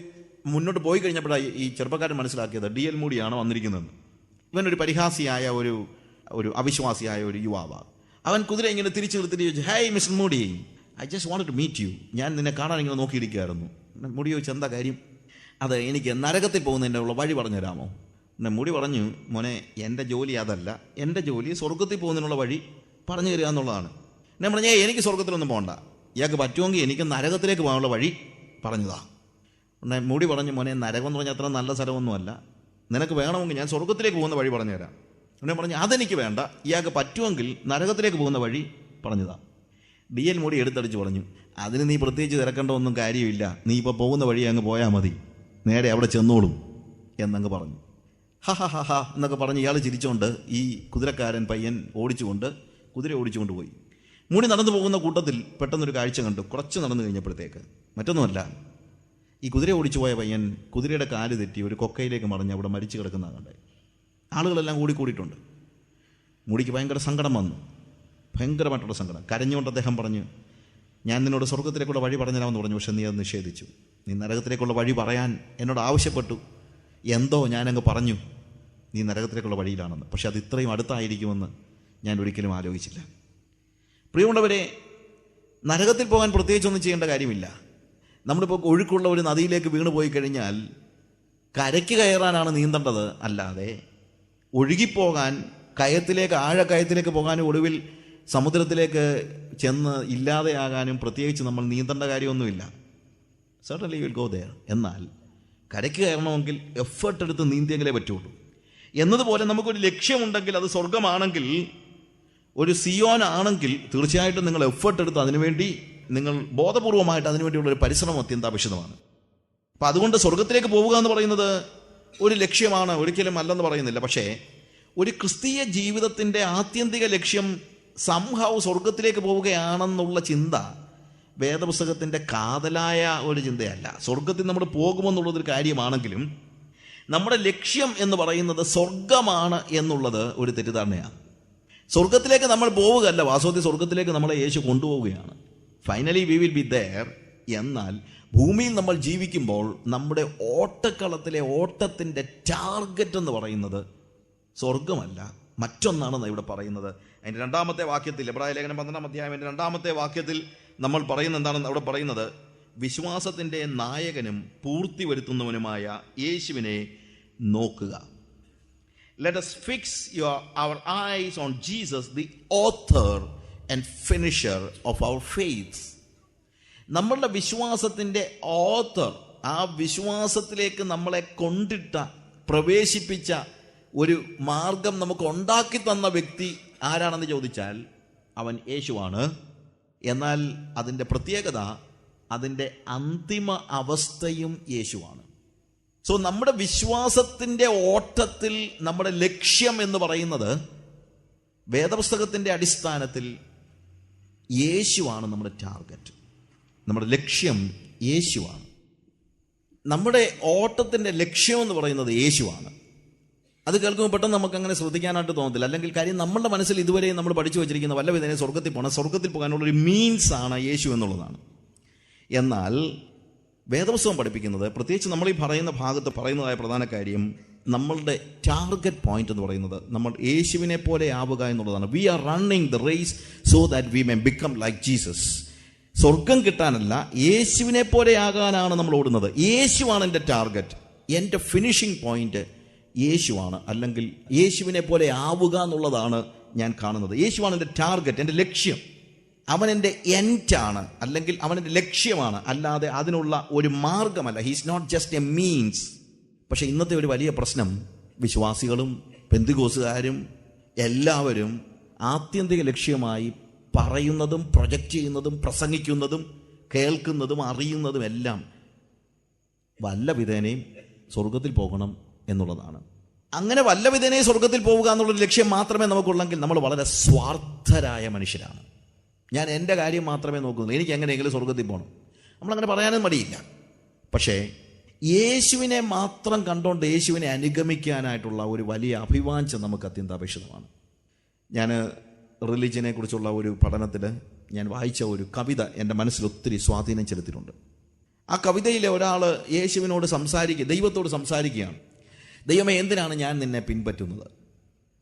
A: മുന്നോട്ട് പോയി കഴിഞ്ഞപ്പോഴാണ് ഈ ചെറുപ്പക്കാരൻ മനസ്സിലാക്കിയത് D.L. മൂഡിയാണ് വന്നിരിക്കുന്നത്. ഇവനൊരു പരിഹാസിയായ ഒരു അവിശ്വാസിയായ ഒരു യുവാവാണ്. അവൻ കുതിര ഇങ്ങനെ തിരിച്ചു നിർത്തിയിട്ട് ചോദിച്ചു, hey mister Moody, I just wanted to meet you, ഞാൻ നിന്നെ കാണാൻ ഇങ്ങനെ നോക്കിയിരിക്കുകയായിരുന്നു. മൂടി ചോദിച്ചു, എന്താ കാര്യം? അത് എനിക്ക് നരകത്തിൽ പോകുന്നതിൻ്റെ ഉള്ള വഴി പറഞ്ഞു തരാമോ? മൂടി പറഞ്ഞു, മോനെ എൻ്റെ ജോലി അതല്ല, എൻ്റെ ജോലി സ്വർഗത്തിൽ പോകുന്നതിനുള്ള വഴി പറഞ്ഞു തരിക എന്നുള്ളതാണ്. ഞാൻ പറഞ്ഞു, എനിക്ക് സ്വർഗത്തിലൊന്നും പോകണ്ട, ഇയാൾക്ക് പറ്റുമെങ്കിൽ എനിക്ക് നരകത്തിലേക്ക് പോകാനുള്ള വഴി പറഞ്ഞതാ. മൂടി പറഞ്ഞു, മോനെ നരകം എന്ന് പറഞ്ഞാൽ അത്ര നല്ല സ്ഥലമൊന്നുമല്ല, നിനക്ക് വേണമെങ്കിൽ ഞാൻ സ്വർഗത്തിലേക്ക് പോകുന്ന വഴി പറഞ്ഞു തരാം. എന്നെ പറഞ്ഞു, അതെനിക്ക് വേണ്ട, ഇയാൾക്ക് പറ്റുമെങ്കിൽ നരകത്തിലേക്ക് പോകുന്ന വഴി പറഞ്ഞതാ. D.L. മൂടി എടുത്തടിച്ച് പറഞ്ഞു, അതിന് നീ പ്രത്യേകിച്ച് തിരക്കേണ്ട ഒന്നും കാര്യമില്ല, നീ ഇപ്പോൾ പോകുന്ന വഴി അങ്ങ് പോയാൽ മതി, നേരെ അവിടെ ചെന്നോളും എന്നങ്ങ് പറഞ്ഞു. ഹ എന്നൊക്കെ പറഞ്ഞ് ഇയാൾ ചിരിച്ചുകൊണ്ട് ഈ കുതിരക്കാരൻ പയ്യൻ കുതിര ഓടിച്ചുകൊണ്ട് പോയി. മൂടി നടന്നു പോകുന്ന കൂട്ടത്തിൽ പെട്ടെന്നൊരു കാഴ്ച കണ്ടു. കുറച്ച് നടന്നു കഴിഞ്ഞപ്പോഴത്തേക്ക്, മറ്റൊന്നുമല്ല, ഈ കുതിര ഓടിച്ചു പോയ പയ്യൻ കുതിരയുടെ കാല് തെറ്റി ഒരു കൊക്കയിലേക്ക് മറിഞ്ഞ് അവിടെ മരിച്ചു കിടക്കുന്ന കണ്ടേ. ആളുകളെല്ലാം കൂടിയിട്ടുണ്ട്. മൂടിക്ക് ഭയങ്കര സങ്കടം വന്നു, ഭയങ്കരമായിട്ടുള്ള സങ്കടം. കരഞ്ഞുകൊണ്ട് അദ്ദേഹം പറഞ്ഞു, ഞാൻ നിന്നോട് സ്വർഗത്തിലേക്കുള്ള വഴി പറഞ്ഞുതരാമെന്ന് പറഞ്ഞു, പക്ഷെ നീ അത് നിഷേധിച്ചു. നീ നരകത്തിലേക്കുള്ള വഴി പറയാൻ എന്നോട് ആവശ്യപ്പെട്ടു, എന്തോ ഞാനങ്ങ് പറഞ്ഞു നീ നരകത്തിലേക്കുള്ള വഴിയിലാണെന്ന്. പക്ഷെ അത് ഇത്രയും അടുത്തായിരിക്കുമെന്ന് ഞാൻ ഒരിക്കലും ആലോചിച്ചില്ല. പ്രിയമുള്ളവരെ, നരകത്തിൽ പോകാൻ പ്രത്യേകിച്ചൊന്നും ചെയ്യേണ്ട കാര്യമില്ല. നമ്മളിപ്പോൾ ഒഴുക്കുള്ള ഒരു നദിയിലേക്ക് വീണ് പോയി കഴിഞ്ഞാൽ കരയ്ക്ക് കയറാനാണ് നീന്തേണ്ടത്, അല്ലാതെ ഒഴുകിപ്പോകാൻ, ആഴക്കയത്തിലേക്ക് പോകാനും ഒടുവിൽ സമുദ്രത്തിലേക്ക് ചെന്ന് ഇല്ലാതെയാകാനും പ്രത്യേകിച്ച് നമ്മൾ നീന്തേണ്ട കാര്യമൊന്നുമില്ല. Certainly will go there. എന്നാൽ കരയ്ക്ക് കയറണമെങ്കിൽ എഫേർട്ട് എടുത്ത് നീന്തിയെങ്കിലേ പറ്റുള്ളൂ. എന്നതുപോലെ നമുക്കൊരു ലക്ഷ്യമുണ്ടെങ്കിൽ, അത് സ്വർഗമാണെങ്കിൽ, ഒരു സിയോൻ ആണെങ്കിൽ, തീർച്ചയായിട്ടും നിങ്ങൾ എഫേർട്ട് എടുത്ത് അതിനുവേണ്ടി, നിങ്ങൾ ബോധപൂർവമായിട്ട് അതിനുവേണ്ടിയുള്ളൊരു പരിശ്രമം അത്യന്താപേക്ഷിതമാണ്. അപ്പം അതുകൊണ്ട് സ്വർഗത്തിലേക്ക് പോവുക എന്ന് പറയുന്നത് ഒരു ലക്ഷ്യമാണ്, ഒരിക്കലും അല്ലെന്ന് പറയുന്നില്ല. പക്ഷേ ഒരു ക്രിസ്തീയ ജീവിതത്തിൻ്റെ ആത്യന്തിക ലക്ഷ്യം സംഭവം സ്വർഗത്തിലേക്ക് പോവുകയാണെന്നുള്ള ചിന്ത വേദപുസ്തകത്തിൻ്റെ കാതലായ ഒരു ചിന്തയല്ല. സ്വർഗത്തിൽ നമ്മൾ പോകുമെന്നുള്ളതൊരു കാര്യമാണെങ്കിലും നമ്മുടെ ലക്ഷ്യം എന്ന് പറയുന്നത് സ്വർഗമാണ് എന്നുള്ളത് ഒരു തെറ്റിദ്ധാരണയാണ്. സ്വർഗത്തിലേക്ക് നമ്മൾ പോവുകയല്ല, വാസ്തവത്തിൽ സ്വർഗത്തിലേക്ക് നമ്മളെ യേശു കൊണ്ടുപോവുകയാണ്. Finally we will be there. എന്നാൽ ഭൂമിയിൽ നമ്മൾ ജീവിക്കുമ്പോൾ നമ്മുടെ ഓട്ടക്കളത്തിലെ ഓട്ടത്തിൻ്റെ ടാർഗറ്റ് എന്ന് പറയുന്നത് സ്വർഗമല്ല, മറ്റൊന്നാണെന്ന് ഇവിടെ പറയുന്നത്. അതിൻ്റെ 2-ാമത്തെ വാക്യത്തിൽ, എബ്രായ ലേഖനം 12-ാം അധ്യായം 2-ാമത്തെ വാക്യത്തിൽ നമ്മൾ പറയുന്ന എന്താണെന്ന് അവിടെ പറയുന്നത്, വിശ്വാസത്തിൻ്റെ നായകനും പൂർത്തി വരുത്തുന്നവനുമായ യേശുവിനെ നോക്കുക. Let us fix our eyes on Jesus, the author and finisher of our faith. നമ്മളുടെ വിശ്വാസത്തിൻ്റെ ഓഥർ, ആ വിശ്വാസത്തിലേക്ക് നമ്മളെ കൊണ്ടിട്ട പ്രവേശിപ്പിച്ച ഒരു മാർഗം നമുക്ക് ഉണ്ടാക്കി തന്ന വ്യക്തി ആരാണെന്ന് ചോദിച്ചാൽ അവൻ യേശുവാണ്. എന്നാൽ അതിൻ്റെ പ്രത്യേകത, അതിൻ്റെ അന്തിമ അവസ്ഥയും യേശുവാണ്. സോ നമ്മുടെ വിശ്വാസത്തിൻ്റെ ഓട്ടത്തിൽ നമ്മുടെ ലക്ഷ്യം എന്ന് പറയുന്നത് വേദപുസ്തകത്തിൻ്റെ അടിസ്ഥാനത്തിൽ യേശുവാണ് നമ്മുടെ ടാർഗറ്റ്. നമ്മുടെ ലക്ഷ്യം യേശുവാണ്. നമ്മുടെ ഓട്ടത്തിൻ്റെ ലക്ഷ്യം എന്ന് പറയുന്നത് യേശുവാണ്. അത് കേൾക്കുമ്പോൾ പെട്ടെന്ന് നമുക്ക് അങ്ങനെ ശ്രദ്ധിക്കാനായിട്ട് തോന്നത്തില്ല. അല്ലെങ്കിൽ കാര്യം നമ്മളുടെ മനസ്സിൽ ഇതുവരെ നമ്മൾ പഠിച്ചു വെച്ചിരിക്കുന്ന വല്ല വിധേനെ സ്വർഗത്തിൽ പോകാനുള്ളൊരു മീൻസ് ആണ് യേശു എന്നുള്ളതാണ്. എന്നാൽ വേദപുസ്തകം പഠിപ്പിക്കുന്നത്, പ്രത്യേകിച്ച് നമ്മൾ ഈ പറയുന്ന ഭാഗത്ത് പറയുന്നതായ പ്രധാന കാര്യം, നമ്മളുടെ ടാർഗറ്റ് പോയിന്റ് എന്ന് പറയുന്നത് നമ്മൾ യേശുവിനെ പോലെ ആവുക എന്നുള്ളതാണ്. We are running the race so that we may become like Jesus. സ്വർഗം കിട്ടാനല്ല, യേശുവിനെ പോലെ ആകാനാണ് നമ്മൾ ഓടുന്നത്. യേശുവാണ് എൻ്റെ ടാർഗറ്റ്. എൻ്റെ ഫിനിഷിംഗ് പോയിന്റ് യേശുവാണ്, അല്ലെങ്കിൽ യേശുവിനെ പോലെ ആവുക എന്നുള്ളതാണ് ഞാൻ കാണുന്നത്. യേശുവാണ് എൻ്റെ ടാർഗറ്റ്, എൻ്റെ ലക്ഷ്യം. അവൻ എൻ്റെ എൻഡാണ്, അല്ലെങ്കിൽ അവനെൻ്റെ ലക്ഷ്യമാണ്, അല്ലാതെ അതിനുള്ള ഒരു മാർഗമല്ല. He's not just a means. പക്ഷെ ഇന്നത്തെ ഒരു വലിയ പ്രശ്നം, വിശ്വാസികളും പെന്തിക്കോസുകാരും എല്ലാവരും ആത്യന്തിക ലക്ഷ്യമായി പറയുന്നതും പ്രൊജക്റ്റ് ചെയ്യുന്നതും പ്രസംഗിക്കുന്നതും കേൾക്കുന്നതും അറിയുന്നതും എല്ലാം വല്ല വിധേനയും സ്വർഗത്തിൽ പോകണം എന്നുള്ളതാണ്. അങ്ങനെ വല്ല വിധേനയും സ്വർഗത്തിൽ പോവുക എന്നുള്ളൊരു ലക്ഷ്യം മാത്രമേ നമുക്കുള്ളെങ്കിൽ നമ്മൾ വളരെ സ്വാർത്ഥരായ മനുഷ്യരാണ്. ഞാൻ എൻ്റെ കാര്യം മാത്രമേ നോക്കുന്നുള്ളൂ, എനിക്ക് എങ്ങനെയെങ്കിലും സ്വർഗത്തിൽ പോകണം. നമ്മളങ്ങനെ പറയാനും മടിയില്ല. പക്ഷേ യേശുവിനെ മാത്രം കണ്ടുകൊണ്ട് യേശുവിനെ അനുഗമിക്കാനായിട്ടുള്ള ഒരു വലിയ അഭിവാഞ്ച നമുക്ക് അത്യന്താപേക്ഷിതമാണ്. ഞാൻ റിലീജിയനെ കുറിച്ചുള്ള ഒരു പഠനത്തിൽ ഞാൻ വായിച്ച ഒരു കവിത എൻ്റെ മനസ്സിൽ ഒത്തിരി സ്വാധീനം ചെലുത്തിയിട്ടുണ്ട്. ആ കവിതയിലെ ഒരാൾ യേശുവിനോട് ദൈവത്തോട് സംസാരിക്കുകയാണ്. ദൈവമേ, എന്തിനാണ് ഞാൻ നിന്നെ പിൻപറ്റുന്നത്?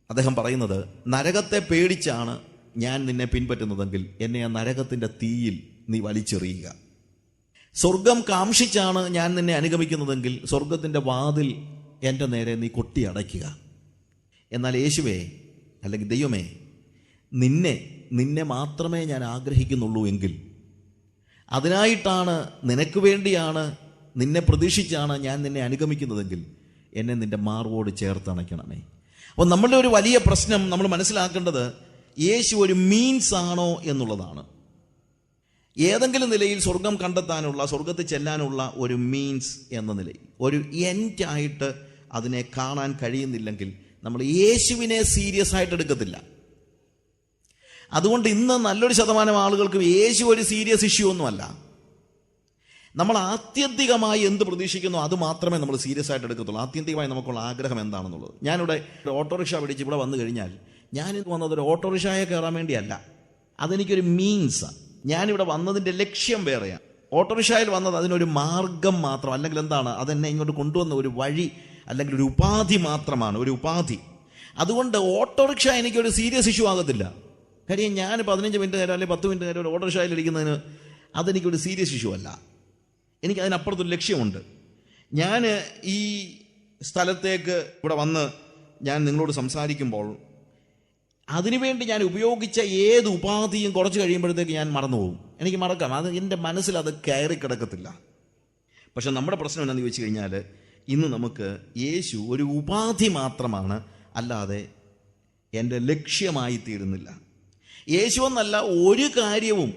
A: അദ്ദേഹം പറയുന്നത്, നരകത്തെ പേടിച്ചാണ് ഞാൻ നിന്നെ പിൻപറ്റുന്നതെങ്കിൽ എന്നെ ആ നരകത്തിൻ്റെ തീയിൽ നീ വലിച്ചെറിയുക. സ്വർഗം കാംക്ഷിച്ചാണ് ഞാൻ നിന്നെ അനുഗമിക്കുന്നതെങ്കിൽ സ്വർഗത്തിൻ്റെ വാതിൽ എൻ്റെ നേരെ നീ കൊട്ടി അടയ്ക്കുക. എന്നാൽ യേശുവേ, അല്ലെങ്കിൽ ദൈവമേ, നിന്നെ മാത്രമേ ഞാൻ ആഗ്രഹിക്കുന്നുള്ളൂ എങ്കിൽ, അതിനായിട്ടാണ്, നിനക്ക് വേണ്ടിയാണ്, നിന്നെ പ്രതീക്ഷിച്ചാണ് ഞാൻ നിന്നെ അനുഗമിക്കുന്നതെങ്കിൽ എന്നെ നിന്റെ മാർവോട് ചേർത്തണയ്ക്കണമേ. അപ്പോൾ നമ്മളുടെ ഒരു വലിയ പ്രശ്നം നമ്മൾ മനസ്സിലാക്കേണ്ടത് യേശു ഒരു മീൻസ് ആണോ എന്നുള്ളതാണ്. ഏതെങ്കിലും നിലയിൽ സ്വർഗം കണ്ടെത്താനുള്ള, സ്വർഗത്തിൽ ചെല്ലാനുള്ള ഒരു മീൻസ് എന്ന നിലയിൽ, ഒരു എൻഡായിട്ട് അതിനെ കാണാൻ കഴിയുന്നില്ലെങ്കിൽ നമ്മൾ യേശുവിനെ സീരിയസ് ആയിട്ട് എടുക്കത്തില്ല. അതുകൊണ്ട് ഇന്ന് നല്ലൊരു ശതമാനം ആളുകൾക്ക് യേശു ഒരു സീരിയസ് ഇഷ്യൂ ഒന്നുമല്ല. നമ്മൾ ആത്യന്തികമായി എന്ത് പ്രതീക്ഷിക്കുന്നു അത് മാത്രമേ നമ്മൾ സീരിയസ് ആയിട്ട് എടുക്കത്തുള്ളൂ. ആത്യന്തികമായി നമുക്കുള്ള ആഗ്രഹം എന്താണെന്നുള്ളത്. ഞാനിവിടെ ഓട്ടോറിക്ഷ പിടിച്ച് ഇവിടെ വന്നു കഴിഞ്ഞാൽ ഞാനിത് വന്നത് ഒരു ഓട്ടോറിക്ഷയെ കയറാൻ വേണ്ടിയല്ല, അതെനിക്കൊരു മീൻസാണ്. ഞാനിവിടെ വന്നതിൻ്റെ ലക്ഷ്യം വേറെയാണ്. ഓട്ടോറിക്ഷയിൽ വന്നത് അതിനൊരു മാർഗം മാത്രം, അല്ലെങ്കിൽ എന്താണ്, അതെന്നെ ഇങ്ങോട്ട് കൊണ്ടുവന്ന ഒരു വഴി, അല്ലെങ്കിൽ ഒരു ഉപാധി മാത്രമാണ്, ഒരു ഉപാധി. അതുകൊണ്ട് ഓട്ടോറിക്ഷ എനിക്കൊരു സീരിയസ് ഇഷ്യൂ ആകത്തില്ല. കാര്യം ഞാൻ 15 മിനിറ്റ് നേരം അല്ലെങ്കിൽ 10 മിനിറ്റ് നേരം ഒരു ഓട്ടോറിക്ഷയിൽ ഇരിക്കുന്നതിന് അതെനിക്കൊരു സീരിയസ് ഇഷ്യൂ അല്ല. എനിക്ക് അതിനപ്പുറത്തൊരു ലക്ഷ്യമുണ്ട്. ഞാൻ ഈ സ്ഥലത്തേക്ക് ഇവിടെ വന്ന് ഞാൻ നിങ്ങളോട് സംസാരിക്കുമ്പോൾ അതിനുവേണ്ടി ഞാൻ ഉപയോഗിച്ച ഏത് ഉപാധിയും കുറച്ച് കഴിയുമ്പോഴത്തേക്ക് ഞാൻ മറന്നുപോകും. എനിക്ക് മറക്കാം, അത് എൻ്റെ മനസ്സിൽ അത് കയറി കിടക്കത്തില്ല. പക്ഷെ നമ്മുടെ പ്രശ്നം എന്താണെന്ന് ചോദിച്ചു കഴിഞ്ഞാൽ, ഇന്ന് നമുക്ക് യേശു ഒരു ഉപാധി മാത്രമാണ്, അല്ലാതെ എൻ്റെ ലക്ഷ്യമായി തീരുന്നില്ല. യേശു എന്നല്ല ഒരു കാര്യവും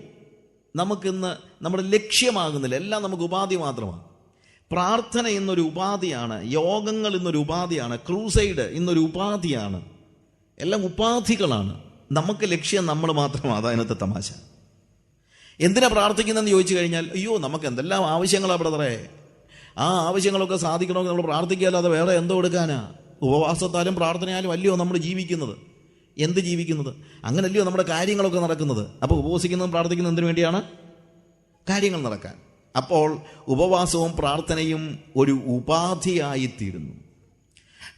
A: നമുക്കിന്ന് നമ്മുടെ ലക്ഷ്യമാകുന്നില്ല. എല്ലാം നമുക്ക് ഉപാധി മാത്രമാണ്. പ്രാർത്ഥന ഇന്നൊരു ഉപാധിയാണ്, യോഗങ്ങൾ ഇന്നൊരു ഉപാധിയാണ്, ക്രൂസൈഡ് ഇന്നൊരു ഉപാധിയാണ്. എല്ലാം ഉപാധികളാണ്. നമുക്ക് ലക്ഷ്യം നമ്മൾ മാത്രമാണ്. അതായത് തമാശ. എന്തിനാ പ്രാർത്ഥിക്കുന്നതെന്ന് ചോദിച്ചു കഴിഞ്ഞാൽ, അയ്യോ നമുക്ക് എന്തെല്ലാം ആവശ്യങ്ങളാണ് ബ്രദറെ, ആ ആവശ്യങ്ങളൊക്കെ സാധിക്കണമെങ്കിൽ നമ്മൾ പ്രാർത്ഥിക്കാല്ലാതെ വേറെ എന്തോ എടുക്കാനാ? ഉപവാസത്താലും പ്രാർത്ഥനയാലും അല്ലയോ നമ്മൾ ജീവിക്കുന്നത്? എന്ത് ജീവിക്കുന്നത്? അങ്ങനല്ലയോ നമ്മുടെ കാര്യങ്ങളൊക്കെ നടക്കുന്നത്. അപ്പോൾ ഉപവസിക്കുന്നതും പ്രാർത്ഥിക്കുന്നതും എന്തിനു വേണ്ടിയാണ്? കാര്യങ്ങൾ നടക്കാൻ. അപ്പോൾ ഉപവാസവും പ്രാർത്ഥനയും ഒരു ഉപാധിയായിത്തീരുന്നു.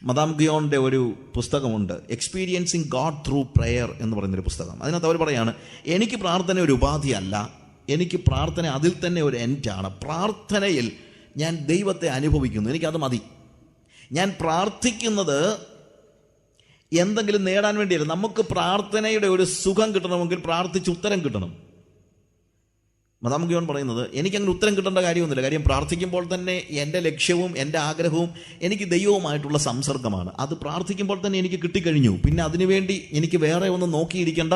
A: മദാം ഗിയോണിൻ്റെ ഒരു പുസ്തകമുണ്ട്, എക്സ്പീരിയൻസിങ് ഗോഡ് ത്രൂ പ്രെയർ എന്ന് പറയുന്നൊരു പുസ്തകം. അതിനകത്ത് അവർ പറയാണ്, എനിക്ക് പ്രാർത്ഥന ഒരു ഉപാധിയല്ല,
C: എനിക്ക് പ്രാർത്ഥന അതിൽ തന്നെ ഒരു എൻഡാണ്. പ്രാർത്ഥനയിൽ ഞാൻ ദൈവത്തെ അനുഭവിക്കുന്നു, എനിക്കത് മതി. ഞാൻ പ്രാർത്ഥിക്കുന്നത് എന്തെങ്കിലും നേടാൻ വേണ്ടിയല്ല. നമുക്ക് പ്രാർത്ഥനയുടെ ഒരു സുഖം കിട്ടണമെങ്കിൽ പ്രാർത്ഥിച്ച് ഉത്തരം കിട്ടണം. മതാമുഖ്യവൻ പറയുന്നത് എനിക്കങ്ങനെ ഉത്തരം കിട്ടേണ്ട കാര്യമൊന്നുമില്ല. കാര്യം പ്രാർത്ഥിക്കുമ്പോൾ തന്നെ എൻ്റെ ലക്ഷ്യവും എൻ്റെ ആഗ്രഹവും എനിക്ക് ദൈവവുമായിട്ടുള്ള സംസർഗമാണ്. അത് പ്രാർത്ഥിക്കുമ്പോൾ തന്നെ എനിക്ക് കിട്ടിക്കഴിഞ്ഞു. പിന്നെ അതിനുവേണ്ടി എനിക്ക് വേറെ ഒന്നും നോക്കിയിരിക്കേണ്ട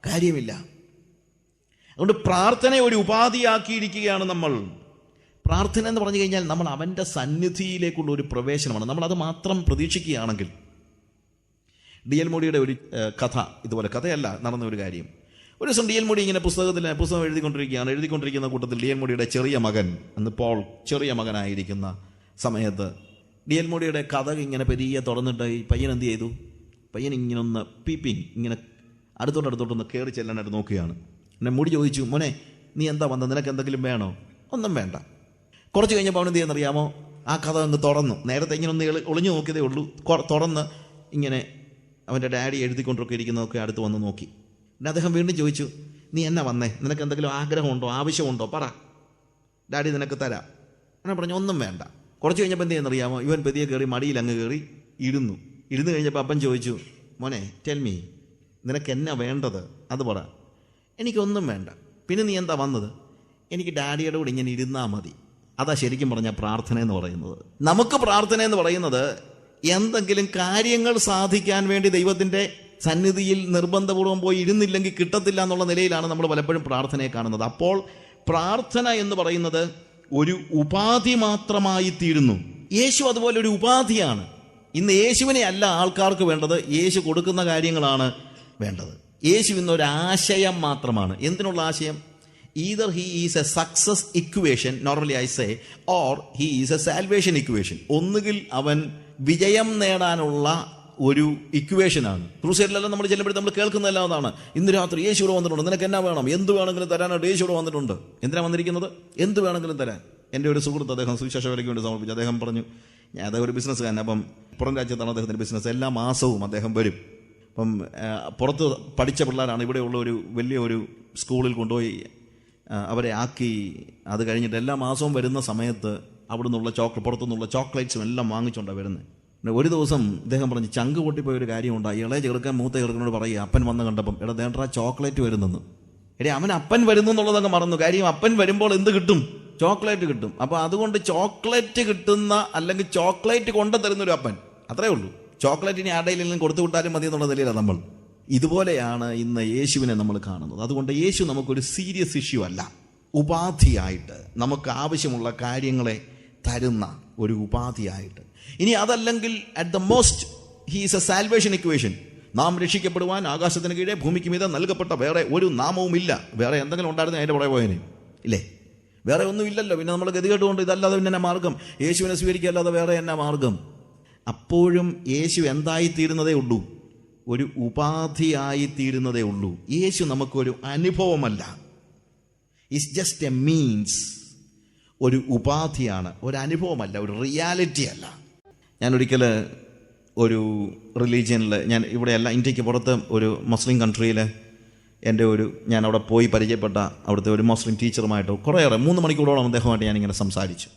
C: കാര്യമില്ല. അതുകൊണ്ട് പ്രാർത്ഥനയെ ഒരു ഉപാധിയാക്കിയിരിക്കുകയാണ് നമ്മൾ. പ്രാർത്ഥന എന്ന് പറഞ്ഞു കഴിഞ്ഞാൽ നമ്മൾ അവൻ്റെ സന്നിധിയിലേക്കുള്ള ഒരു പ്രവേശനമാണ്. നമ്മളത് മാത്രം പ്രതീക്ഷിക്കുകയാണെങ്കിൽ. D.L. മോഡിയുടെ ഒരു കഥ, ഇതുപോലെ കഥയല്ല, നടന്ന ഒരു കാര്യം. ഒരു ദിവസം D.L. മോഡി ഇങ്ങനെ പുസ്തകം എഴുതിക്കൊണ്ടിരിക്കുന്ന കൂട്ടത്തിൽ D.L. മോഡിയുടെ ചെറിയ മകൻ, അന്ന് പോൾ ചെറിയ മകനായിരിക്കുന്ന സമയത്ത് D.L. മോഡിയുടെ കഥ ഇങ്ങനെ പെരിയെ തുറന്നിട്ട് ഈ പയ്യൻ എന്ത് ചെയ്തു? പയ്യൻ ഇങ്ങനെ ഒന്ന് പീപ്പിങ് ഇങ്ങനെ അടുത്തോട്ടൊന്ന് കയറി ചെല്ലാനായിട്ട് നോക്കുകയാണ്. എന്നെ മോഡി ചോദിച്ചു, മോനെ നീ എന്താ വന്നത്, നിനക്ക് എന്തെങ്കിലും വേണോ? ഒന്നും വേണ്ട. കുറച്ച് കഴിഞ്ഞപ്പോൾ അവൻ എന്ത് ചെയ്യുന്നറിയാമോ? ആ കഥ അങ്ങ് തുറന്നു. നേരത്തെ ഇങ്ങനെ ഒന്ന് ഒളിഞ്ഞു നോക്കിയതേ ഉള്ളൂ. തുറന്ന് ഇങ്ങനെ അവൻ്റെ ഡാഡി എഴുതിക്കൊണ്ടൊക്കെ ഇരിക്കുന്നതൊക്കെ അടുത്ത് വന്ന് നോക്കി. പിന്നെ അദ്ദേഹം വീണ്ടും ചോദിച്ചു, നീ എന്നാ വന്നേ, നിനക്ക് എന്തെങ്കിലും ആഗ്രഹമുണ്ടോ, ആവശ്യമുണ്ടോ, പറ, ഡാഡി നിനക്ക് തരാം. അങ്ങനെ പറഞ്ഞു ഒന്നും വേണ്ട. കുറച്ച് കഴിഞ്ഞപ്പോൾ എന്ത് ചെയ്യുന്നറിയാമോ? ഇവൻ പെതിയെ കയറി മടിയിൽ അങ്ങ് കയറി ഇരുന്നു കഴിഞ്ഞപ്പോൾ അപ്പൻ ചോദിച്ചു, മോനെ ടെൽ മീ, നിനക്ക് എന്നാ വേണ്ടത്, അത് പറ. എനിക്കൊന്നും വേണ്ട. പിന്നെ നീ എന്താ വന്നത്? എനിക്ക് ഡാഡിയുടെ കൂടെ ഇങ്ങനെ ഇരുന്നാൽ മതി. അതാ ശരിക്കും പറഞ്ഞാൽ പ്രാർത്ഥന എന്ന് പറയുന്നത്. നമുക്ക് പ്രാർത്ഥന എന്ന് പറയുന്നത് എന്തെങ്കിലും കാര്യങ്ങൾ സാധിക്കാൻ വേണ്ടി ദൈവത്തിൻ്റെ സന്നിധിയിൽ നിർബന്ധപൂർവ്വം പോയി ഇരുന്നില്ലെങ്കിൽ കിട്ടത്തില്ല എന്നുള്ള നിലയിലാണ് നമ്മൾ പലപ്പോഴും പ്രാർത്ഥനയെ കാണുന്നത്. അപ്പോൾ പ്രാർത്ഥന എന്ന് പറയുന്നത് ഒരു ഉപാധി മാത്രമായി തീരുന്നു. യേശു അതുപോലെ ഒരു ഉപാധിയാണ്. ഇന്ന് യേശുവിനെ അല്ല ആൾക്കാർക്ക് വേണ്ടത്, യേശു കൊടുക്കുന്ന കാര്യങ്ങളാണ് വേണ്ടത്. യേശു ഇന്നൊരു ആശയം മാത്രമാണ്. എന്തിനുള്ള ആശയം? Either he is a success equation, normally I say, or he is a salvation equation. ഒന്നുകിൽ അവൻ വിജയം നേടാനുള്ള ഒരു ഇക്വേഷനാണ്. ക്രൂസൈഡിലെല്ലാം നമ്മൾ ചെല്ലുമ്പോഴേ നമ്മൾ കേൾക്കുന്നതെല്ലാം അതാണ്. ഇന്ന് രാത്രി യേശു ഇവിടെ വന്നിട്ടുണ്ട്, നിനക്ക് എന്നാ വേണം, എന്ത് വേണമെങ്കിലും തരാനായിട്ട് യേശു ഇവിടെ വന്നിട്ടുണ്ട്. എന്തിനാണ് വന്നിരിക്കുന്നത്? എന്ത് വേണമെങ്കിലും തരാൻ. എൻ്റെ ഒരു സുഹൃത്ത്, അദ്ദേഹം സുവിശേഷ വേലയ്ക്ക് വേണ്ടി സമർപ്പിച്ചു. അദ്ദേഹം പറഞ്ഞു, അദ്ദേഹം ഒരു ബിസിനസ്സുകാരൻ, അപ്പം പുറം രാജ്യത്താണ് അദ്ദേഹത്തിൻ്റെ ബിസിനസ്. എല്ലാ മാസവും അദ്ദേഹം വരും. അപ്പം പുറത്ത് പഠിച്ച പിള്ളേരാണ്, ഇവിടെയുള്ള ഒരു വലിയൊരു സ്കൂളിൽ കൊണ്ടുപോയി അവരെ ആക്കി. അത് കഴിഞ്ഞിട്ട് എല്ലാ മാസവും വരുന്ന സമയത്ത് അവിടെ നിന്നുള്ള പുറത്തുനിന്നുള്ള ചോക്ലേറ്റ്സും എല്ലാം വാങ്ങിച്ചുകൊണ്ടാണ് വരുന്നത്. പിന്നെ ഒരു ദിവസം ഇദ്ദേഹം പറഞ്ഞു, ചങ്ക് പൊട്ടിപ്പോയ ഒരു കാര്യമുണ്ടായി. ഇളയ ചെറുക്കൻ മൂത്ത ചെറുക്കനോട് പറയുക, അപ്പൻ വന്ന് കണ്ടപ്പം, എടാ ദേണ്ടാ ചോക്ലേറ്റ് വരുന്നെന്ന്. എടേ അവൻ അപ്പൻ വരുന്നു എന്നുള്ളതൊക്കെ മറന്നു. കാര്യം അപ്പൻ വരുമ്പോൾ എന്ത് കിട്ടും? ചോക്ലേറ്റ് കിട്ടും. അപ്പോൾ അതുകൊണ്ട് ചോക്ലേറ്റ് കിട്ടുന്ന, അല്ലെങ്കിൽ ചോക്ലേറ്റ് കൊണ്ടു തരുന്നൊരു അപ്പൻ, അത്രേ ഉള്ളൂ. ചോക്ലേറ്റിനെ ആരുടെയിൽ നിന്നും കൊടുത്തു വിട്ടാലും മതി എന്നുള്ള നിലയിലാണ് നമ്മൾ. ഇതുപോലെയാണ് ഇന്ന് യേശുവിനെ നമ്മൾ കാണുന്നത്. അതുകൊണ്ട് യേശു നമുക്കൊരു സീരിയസ് ഇഷ്യൂ അല്ല, ഉപാധിയായിട്ട് നമുക്ക് ആവശ്യമുള്ള കാര്യങ്ങളെ തരുന്ന ഒരു ഉപാധിയായിട്ട്. ഇനി അതല്ലെങ്കിൽ at the most he is A salvation equation. നാം രക്ഷിക്കപ്പെടുവാൻ ആകാശത്തിന് കീഴെ ഭൂമിക്ക് മീതെ നൽകപ്പെട്ട വേറെ ഒരു നാമവും ഇല്ല. വേറെ എന്തെങ്കിലും ഉണ്ടായിരുന്നു അതിൻ്റെ പുറകെ പോയതിന് ഇല്ലേ? വേറെ ഒന്നും ഇല്ലല്ലോ. പിന്നെ നമ്മൾ ഗതികേട്ടുകൊണ്ട് ഇതല്ലാതെ പിന്നെ എന്നാ മാർഗം? യേശുവിനെ സ്വീകരിക്കുകയല്ലാതെ വേറെ എന്നാ മാർഗം? അപ്പോഴും യേശു എന്തായിത്തീരുന്നതേ ഉള്ളൂ? ഒരു ഉപാധിയായിത്തീരുന്നതേ ഉള്ളൂ. യേശു നമുക്കൊരു അനുഭവമല്ല, ഇറ്റ്സ് ജസ്റ്റ് എ മീൻസ്. ഒരു ഉപാധിയാണ്, ഒരു അനുഭവമല്ല, ഒരു റിയാലിറ്റി അല്ല. ഞാനൊരിക്കൽ ഒരു റിലീജിയനിൽ, ഞാൻ ഇവിടെയല്ല, ഇന്ത്യക്ക് പുറത്ത് ഒരു മുസ്ലിം കൺട്രിയിൽ ഞാൻ അവിടെ പോയി പരിചയപ്പെട്ട അവിടുത്തെ ഒരു മുസ്ലിം ടീച്ചറുമായിട്ട് കുറേയേറെ 3 മണിക്കൂറോളം അദ്ദേഹമായിട്ട് ഞാനിങ്ങനെ സംസാരിച്ചു.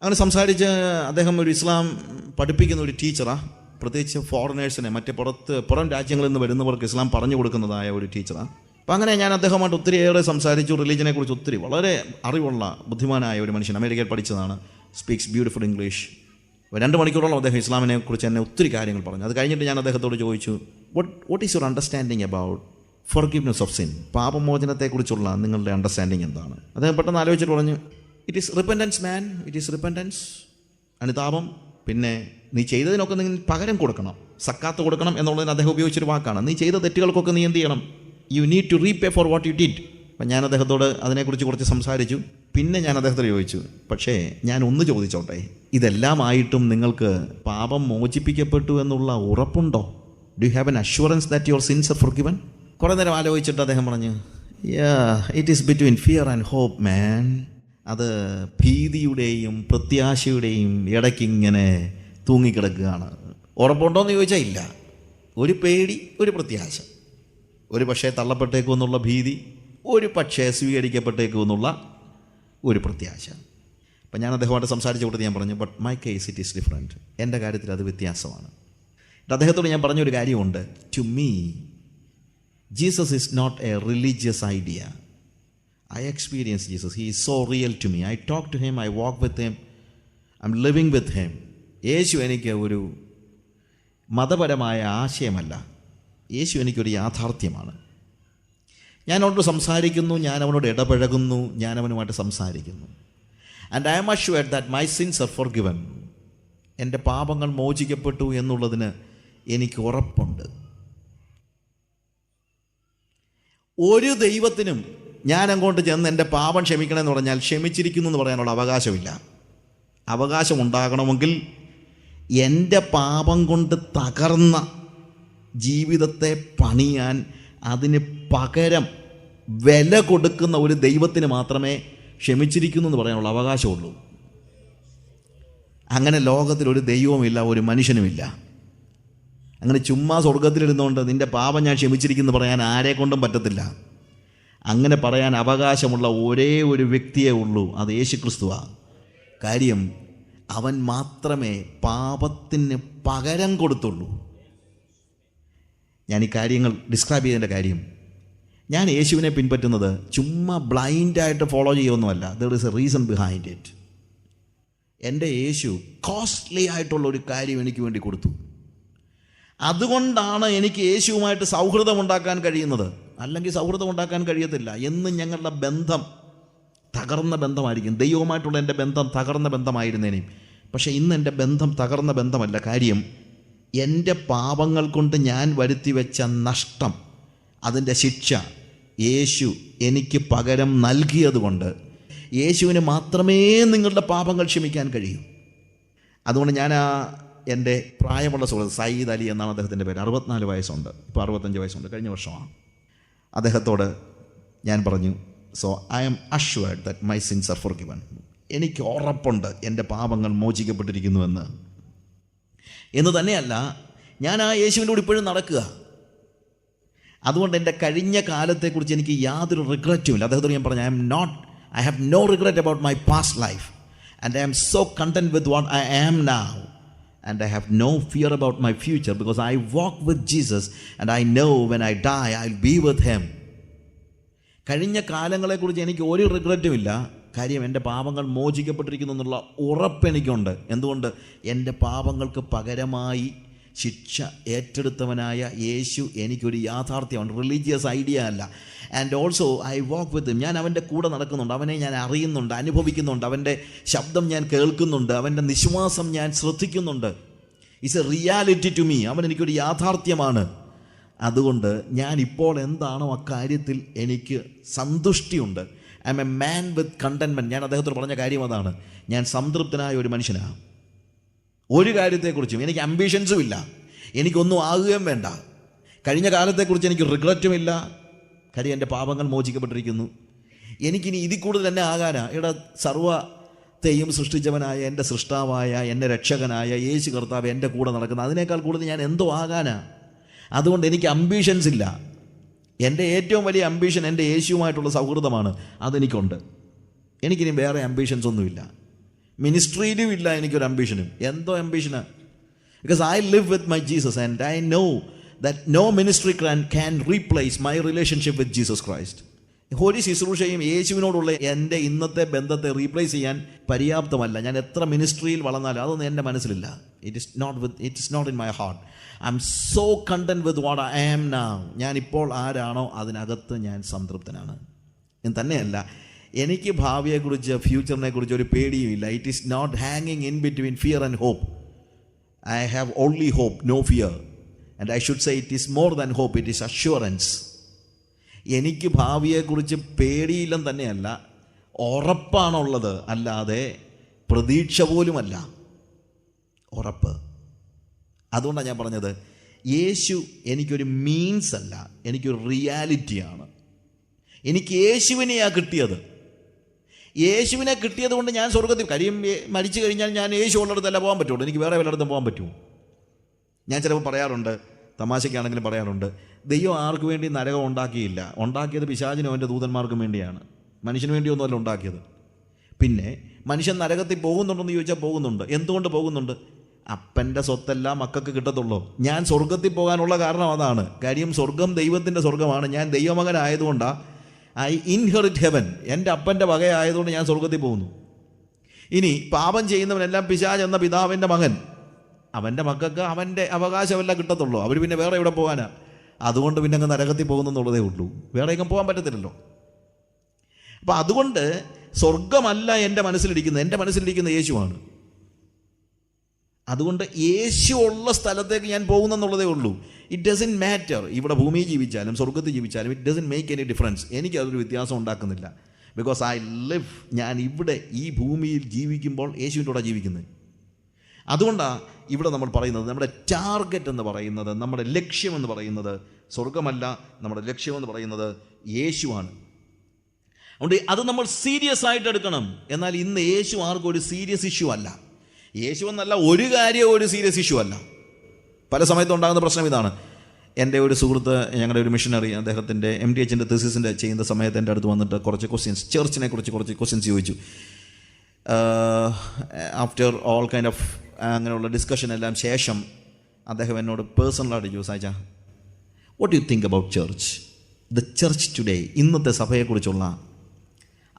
C: അങ്ങനെ സംസാരിച്ച് അദ്ദേഹം ഒരു ഇസ്ലാം പഠിപ്പിക്കുന്ന ഒരു ടീച്ചറാണ്. പ്രത്യേകിച്ച് ഫോറിനേഴ്സിനെ, മറ്റേ പുറം രാജ്യങ്ങളിൽ നിന്ന് വരുന്നവർക്ക് ഇസ്ലാം പറഞ്ഞു കൊടുക്കുന്നതായ ഒരു ടീച്ചറാണ്. അപ്പം അങ്ങനെ ഞാൻ അദ്ദേഹമായിട്ട് ഒത്തിരിയേറെ സംസാരിച്ചു. റിലീജിയനെ കുറിച്ച് ഒത്തിരി, വളരെ അറിവുള്ള ബുദ്ധിമാനായ ഒരു മനുഷ്യൻ, അമേരിക്കയിൽ പഠിച്ചതാണ്, സ്പീക്സ് ബ്യൂട്ടിഫുൾ ഇംഗ്ലീഷ്. 2 മണിക്കൂറോളം അദ്ദേഹം ഇസ്ലാമിനെ കുറിച്ച് എന്നെ ഒത്തിരി കാര്യങ്ങൾ പറഞ്ഞു. അത് കഴിഞ്ഞിട്ട് ഞാൻ അദ്ദേഹത്തോട് ചോദിച്ചു, what is your understanding about forgiveness of sin? പാപമോചനത്തെക്കുറിച്ചുള്ള നിങ്ങളുടെ അണ്ടർസ്റ്റാൻഡിങ് എന്താണ്? അദ്ദേഹം പെട്ടെന്ന് ആലോചിച്ചിട്ട് പറഞ്ഞു, it is repentance man, it is repentance, അനുതാപം. പിന്നെ നീ ചെയ്തതിനൊക്കെ നിങ്ങൾ പകരം കൊടുക്കണം, സക്കാത്ത് കൊടുക്കണം എന്നുള്ളതിന് അദ്ദേഹം ഉപയോഗിച്ചൊരു വാക്കാണ്. നീ ചെയ്ത തെറ്റുകൾക്കൊക്കെ നീ എന്ത് ചെയ്യണം? You need to repay for what you did. അപ്പം ഞാൻ അദ്ദേഹത്തോട് അതിനെക്കുറിച്ച് കുറച്ച് സംസാരിച്ചു. പിന്നെ ഞാൻ അദ്ദേഹത്തോട് ചോദിച്ചു, പക്ഷേ ഞാൻ ഒന്ന് ചോദിച്ചോട്ടെ, ഇതെല്ലാമായിട്ടും നിങ്ങൾക്ക് പാപം മോചിപ്പിക്കപ്പെട്ടു എന്നുള്ള ഉറപ്പുണ്ടോ? Do you have an assurance that your sins are forgiven? കുറേ നേരം ആലോചിച്ചിട്ട് അദ്ദേഹം പറഞ്ഞു, it is between fear and hope man. അത് ഭീതിയുടെയും പ്രത്യാശയുടെയും ഇടയ്ക്കിങ്ങനെ തൂങ്ങിക്കിടക്കുകയാണ്. ഉറപ്പുണ്ടോയെന്ന് ചോദിച്ചാൽ ഇല്ല. ഒരു പേടി, ഒരു പ്രത്യാശ, ഒരു പക്ഷേ തള്ളപ്പെട്ടേക്കുമെന്നുള്ള ഭീതി, ഒരു പക്ഷേ സ്വീകരിക്കപ്പെട്ടേക്കുമെന്നുള്ള ഒരു പ്രത്യാശ. അപ്പം ഞാൻ അദ്ദേഹമായിട്ട് സംസാരിച്ച കൂട്ടത്തിൽ ഞാൻ പറഞ്ഞു, but my case it is different. എൻ്റെ കാര്യത്തിൽ അത് വ്യത്യാസമാണ്. അദ്ദേഹത്തോട് ഞാൻ പറഞ്ഞൊരു കാര്യമുണ്ട്, to me Jesus is not a religious idea. I experience Jesus. He is so real to me. I talk to him, I walk with him, I'm living with him. യേശു എനിക്ക് ഒരു മതപരമായ ആശയമല്ല, യേശു എനിക്കൊരു യാഥാർത്ഥ്യമാണ്. ഞാൻ അവനോട് സംസാരിക്കുന്നു, ഞാൻ അവനോട് ഇടപഴകുന്നു, ഞാൻ അവനുമായിട്ട് സംസാരിക്കുന്നു. And I am assured that my sins are forgiven. എൻ്റെ പാപങ്ങൾ മോചിക്കപ്പെട്ടു എന്നുള്ളതിന് എനിക്ക് ഉറപ്പുണ്ട്. ഒരു ദൈവത്തിനും ഞാൻ അങ്ങോട്ട് ചെന്ന് എൻ്റെ പാപം ക്ഷമിക്കണമെന്ന് പറഞ്ഞാൽ ക്ഷമിച്ചിരിക്കുന്നു എന്ന് പറയാനുള്ള അവകാശമില്ല. അവകാശം ഉണ്ടാകണമെങ്കിൽ എൻ്റെ പാപം കൊണ്ട് തകർന്ന ജീവിതത്തെ പണിയാൻ അതിന് പകരം വില കൊടുക്കുന്ന ഒരു ദൈവത്തിന് മാത്രമേ ക്ഷമിച്ചിരിക്കുന്നു എന്ന് പറയാനുള്ള അവകാശമുള്ളൂ. അങ്ങനെ ലോകത്തിലൊരു ദൈവവുമില്ല, ഒരു മനുഷ്യനുമില്ല. അങ്ങനെ ചുമ്മാ സ്വർഗത്തിലിരുന്നുകൊണ്ട് നിൻ്റെ പാപം ഞാൻ ക്ഷമിച്ചിരിക്കുന്നു പറയാൻ ആരെ കൊണ്ടും പറ്റത്തില്ല. അങ്ങനെ പറയാൻ അവകാശമുള്ള ഒരേ ഒരു വ്യക്തിയേ ഉള്ളൂ, അത് യേശുക്രിസ്തുവാണ്. കാര്യം അവൻ മാത്രമേ പാപത്തിന് പകരം കൊടുത്തുള്ളൂ. ഞാൻ ഈ കാര്യങ്ങൾ ഡിസ്ക്രൈബ് ചെയ്തതിൻ്റെ കാര്യം, ഞാൻ യേശുവിനെ പിൻപറ്റുന്നത് ചുമ്മാ ബ്ലൈൻഡായിട്ട് ഫോളോ ചെയ്യുമൊന്നുമല്ല. There is a reason behind it. എൻ്റെ യേശു കോസ്റ്റ്ലി ആയിട്ടുള്ള ഒരു കാര്യം എനിക്ക് വേണ്ടി കൊടുത്തു. അതുകൊണ്ടാണ് എനിക്ക് യേശുവുമായിട്ട് സൗഹൃദം ഉണ്ടാക്കാൻ കഴിയുന്നത്. അല്ലെങ്കിൽ സൗഹൃദം ഉണ്ടാക്കാൻ കഴിയത്തില്ല. എന്നും ഞങ്ങളുടെ ബന്ധം തകർന്ന ബന്ധമായിരിക്കും. ദൈവവുമായിട്ടുള്ള എൻ്റെ ബന്ധം തകർന്ന ബന്ധമായിരുന്നേനെയും. പക്ഷേ ഇന്ന് എൻ്റെ ബന്ധം തകർന്ന ബന്ധമല്ല. കാര്യം എൻ്റെ പാപങ്ങൾ കൊണ്ട് ഞാൻ വരുത്തി വെച്ച നഷ്ടം, അതിൻ്റെ ശിക്ഷ യേശു എനിക്ക് പകരം നൽകിയതുകൊണ്ട് യേശുവിന് മാത്രമേ നിങ്ങളുടെ പാപങ്ങൾ ക്ഷമിക്കാൻ കഴിയൂ. അതുകൊണ്ട് ഞാൻ എൻ്റെ പ്രായമുള്ള സുഹൃത്ത് സയ്യിദ് അലി എന്നാണ് അദ്ദേഹത്തിൻ്റെ പേര്, 64 വയസ്സുണ്ട്, ഇപ്പോൾ 65 വയസ്സുണ്ട്, കഴിഞ്ഞ വർഷമാണ്. അദ്ദേഹത്തോട് ഞാൻ പറഞ്ഞു, so I am assured that my sins are forgiven. എനിക്ക് ഉറപ്പുണ്ട് എൻ്റെ പാപങ്ങൾ മോചിക്കപ്പെട്ടിരിക്കുന്നുവെന്ന്. എന്ന് തന്നെയല്ല, ഞാൻ ആ യേശുവിൻ്റെ കൂടെ ഇപ്പോഴും നടക്കുക. അതുകൊണ്ട് എൻ്റെ കഴിഞ്ഞ കാലത്തെക്കുറിച്ച് എനിക്ക് യാതൊരു റിഗ്രറ്റുമില്ല. അദ്ദേഹത്തോട് ഞാൻ പറഞ്ഞു, I have no regret about my past life, and I am so content with what I am now, and I have no fear about my future, because I walk with Jesus and I know when I die I'll be with him. കഴിഞ്ഞ കാലങ്ങളെക്കുറിച്ച് എനിക്ക് ഒരു റിഗ്രറ്റും ഇല്ല. കാര്യം എൻ്റെ പാപങ്ങൾ മോചിക്കപ്പെട്ടിരിക്കുന്നു എന്നുള്ള ഉറപ്പ് എനിക്കുണ്ട്. എന്തുകൊണ്ട്? എൻ്റെ പാപങ്ങൾക്ക് പകരമായി ശിക്ഷ ഏറ്റെടുത്തവനായ യേശു എനിക്കൊരു യാഥാർത്ഥ്യമാണ്, റിലീജിയസ് ഐഡിയ അല്ല. And also I walk with him. ഞാൻ അവൻ്റെ കൂടെ നടക്കുന്നുണ്ട്, അവനെ ഞാൻ അറിയുന്നുണ്ട്, അനുഭവിക്കുന്നുണ്ട്, അവൻ്റെ ശബ്ദം ഞാൻ കേൾക്കുന്നുണ്ട്, അവൻ്റെ നിശ്വാസം ഞാൻ ശ്രദ്ധിക്കുന്നുണ്ട്. It's a reality to me. അവൻ എനിക്കൊരു യാഥാർത്ഥ്യമാണ്. അതുകൊണ്ട് ഞാൻ ഇപ്പോൾ എന്താണോ അക്കാര്യത്തിൽ എനിക്ക് സന്തുഷ്ടിയുണ്ട്. I am a man with contentment. ഞാൻ അദ്ദേഹത്തോട് പറഞ്ഞ കാര്യം അതാണ്. ഞാൻ സംതൃപ്തനായ ഒരു മനുഷ്യനാണ്. ഒരു കാര്യത്തെക്കുറിച്ചും എനിക്ക് അംബിഷൻസും ഇല്ല, എനിക്കൊന്നും ആകുകയും വേണ്ട. കഴിഞ്ഞ കാലത്തെക്കുറിച്ച് എനിക്ക് റിഗ്രറ്റുമില്ല. കാര്യം എൻ്റെ പാപങ്ങൾ മോചിക്കപ്പെട്ടിരിക്കുന്നു. എനിക്കിനി ഇതിൽ കൂടുതൽ എന്നെ ആകാനാ. ഇവിടെ സർവ്വത്തെയും സൃഷ്ടിച്ചവനായ എൻ്റെ സൃഷ്ടാവായ എൻ്റെ രക്ഷകനായ യേശു കർത്താവ് എൻ്റെ കൂടെ നടക്കുന്ന, അതിനേക്കാൾ കൂടുതൽ ഞാൻ എന്തോ ആകാനാ. അതുകൊണ്ട് എനിക്ക് അംബിഷൻസ് ഇല്ല. എൻ്റെ ഏറ്റവും വലിയ അംബിഷൻ എൻ്റെ യേശുവുമായിട്ടുള്ള സൗഹൃദമാണ്. അതെനിക്കുണ്ട്. എനിക്കിനി വേറെ അംബിഷൻസ് ഒന്നുമില്ല. മിനിസ്ട്രിയിലും ഇല്ല എനിക്കൊരു അംബിഷനും. എന്തോ അംബിഷനാണ്. Because I live with my Jesus and I know that no ministry can replace my relationship with Jesus Christ. ഒരു ശുശ്രൂഷയും യേശുവിനോടുള്ള എൻ്റെ ഇന്നത്തെ ബന്ധത്തെ റീപ്ലേസ് ചെയ്യാൻ പര്യാപ്തമല്ല. ഞാൻ എത്ര മിനിസ്ട്രിയിൽ വളർന്നാലും അതൊന്നും എൻ്റെ മനസ്സിലില്ല. It is not in my heart. I am so content with what I am now. ഞാനിപ്പോൾ ആരാണോ അതിനകത്ത് ഞാൻ സംതൃപ്തനാണ്. എന്ന് തന്നെയല്ല, എനിക്ക് ഭാവിയെക്കുറിച്ച്, ഫ്യൂച്ചറിനെ കുറിച്ച് ഒരു പേടിയുമില്ല. ഇറ്റ് ഈസ് നോട്ട് ഹാങ്ങിങ് in between fear and hope. I have only hope, no fear. And I should say it is more than hope, it is assurance. എനിക്ക് ഭാവിയെക്കുറിച്ച് പേടിയില്ലെന്ന് തന്നെയല്ല, ഉറപ്പാണുള്ളത്. അല്ലാതെ പ്രതീക്ഷ പോലുമല്ല, ഉറപ്പ്. അതുകൊണ്ടാണ് ഞാൻ പറഞ്ഞത്, യേശു എനിക്കൊരു മീൻസ് അല്ല, എനിക്കൊരു റിയാലിറ്റിയാണ്. എനിക്ക് യേശുവിനെയാണ് കിട്ടിയത്. യേശുവിനെ കിട്ടിയത് കൊണ്ട് ഞാൻ സ്വർഗത്തിൽ, കാര്യം മരിച്ചു കഴിഞ്ഞാൽ ഞാൻ യേശു ഉള്ളിടത്തല്ല പോകാൻ പറ്റുള്ളൂ. എനിക്ക് വേറെ വല്ലയിടത്തും പോകാൻ പറ്റുമോ? ഞാൻ ചിലപ്പോൾ പറയാറുണ്ട്, തമാശയ്ക്കാണെങ്കിലും പറയാറുണ്ട്, ദൈവം ആർക്ക് വേണ്ടി നരകം ഉണ്ടാക്കിയില്ല. ഉണ്ടാക്കിയത് പിശാചിനും അവൻ്റെ ദൂതന്മാർക്കും വേണ്ടിയാണ്, മനുഷ്യന് വേണ്ടിയൊന്നുമല്ല ഉണ്ടാക്കിയത്. പിന്നെ മനുഷ്യൻ നരകത്തിൽ പോകുന്നുണ്ടെന്ന് ചോദിച്ചാൽ പോകുന്നുണ്ട്. എന്തുകൊണ്ട് പോകുന്നുണ്ട്? അപ്പൻ്റെ സ്വത്തെല്ലാം മക്കൾക്ക് കിട്ടത്തുള്ളൂ. ഞാൻ സ്വർഗത്തിൽ പോകാനുള്ള കാരണം അതാണ്. കാര്യം സ്വർഗം ദൈവത്തിൻ്റെ സ്വർഗമാണ്. ഞാൻ ദൈവമകനായതുകൊണ്ടാണ് ഐ ഇൻഹെറിറ്റ് ഹെവൻ. എൻ്റെ അപ്പൻ്റെ വകയായതുകൊണ്ട് ഞാൻ സ്വർഗത്തിൽ പോകുന്നു. ഇനി പാപം ചെയ്യുന്നവനെല്ലാം പിശാച് എന്ന പിതാവിൻ്റെ മകൻ, അവൻ്റെ മക്കൾക്ക് അവൻ്റെ അവകാശമെല്ലാം കിട്ടത്തുള്ളൂ. അവർ പിന്നെ വേറെ എവിടെ പോകാനാ? അതുകൊണ്ട് പിന്നെ അങ്ങ് നരകത്തിൽ പോകുന്നെന്നുള്ളതേ ഉള്ളൂ, വേറെ എങ്ങും പോകാൻ പറ്റത്തില്ലല്ലോ. അപ്പം അതുകൊണ്ട് സ്വർഗമല്ല എൻ്റെ മനസ്സിലിരിക്കുന്നത്, എൻ്റെ മനസ്സിലിരിക്കുന്ന യേശുവാണ്. അതുകൊണ്ട് യേശു ഉള്ള സ്ഥലത്തേക്ക് ഞാൻ പോകുന്നെന്നുള്ളതേ ഉള്ളൂ. ഇറ്റ് ഡസൻറ്റ് മാറ്റർ ഇവിടെ ഭൂമിയിൽ ജീവിച്ചാലും സ്വർഗത്തിൽ ജീവിച്ചാലും, it doesn't make any difference. എനിക്കതൊരു വ്യത്യാസം ഉണ്ടാക്കുന്നില്ല. ബിക്കോസ് ഐ ലിവ്, ഞാൻ ഇവിടെ ഈ ഭൂമിയിൽ ജീവിക്കുമ്പോൾ യേശുവിൻ്റെ കൂടെ ജീവിക്കുന്നത്. അതുകൊണ്ടാണ് ഇവിടെ നമ്മൾ പറയുന്നത്, നമ്മുടെ ടാർഗറ്റ് എന്ന് പറയുന്നത്, നമ്മുടെ ലക്ഷ്യമെന്ന് പറയുന്നത് സ്വർഗമല്ല, നമ്മുടെ ലക്ഷ്യമെന്ന് പറയുന്നത് യേശുവാണ്. അതുകൊണ്ട് അത് നമ്മൾ സീരിയസ് ആയിട്ട് എടുക്കണം. എന്നാൽ ഇന്ന് യേശു ആർക്കും ഒരു സീരിയസ് ഇഷ്യൂ അല്ല. യേശു എന്നല്ല ഒരു കാര്യവും ഒരു സീരിയസ് ഇഷ്യൂ അല്ല. പല സമയത്തും ഉണ്ടാകുന്ന പ്രശ്നം ഇതാണ്. എൻ്റെ ഒരു സുഹൃത്ത്, ഞങ്ങളുടെ ഒരു മിഷനറി, അദ്ദേഹത്തിൻ്റെ MDHൻ്റെ തീസിസിൻ്റെ ചെയ്യുന്ന സമയത്ത് എൻ്റെ അടുത്ത് വന്നിട്ട് കുറച്ച് ക്വസ്റ്റ്യൻസ്, ചർച്ചിനെ കുറിച്ച് കുറച്ച് ക്വസ്റ്റ്യൻസ് ചോദിച്ചു. ആഫ്റ്റർ ഓൾ കൈൻഡ് ഓഫ് അങ്ങനെയുള്ള ഡിസ്കഷൻ എല്ലാം ശേഷം അദ്ദേഹം എന്നോട് പേഴ്സണലായിട്ട് ചോദിച്ചാൽ, what you think about church, the church today, ഇന്നത്തെ സഭയെക്കുറിച്ചുള്ള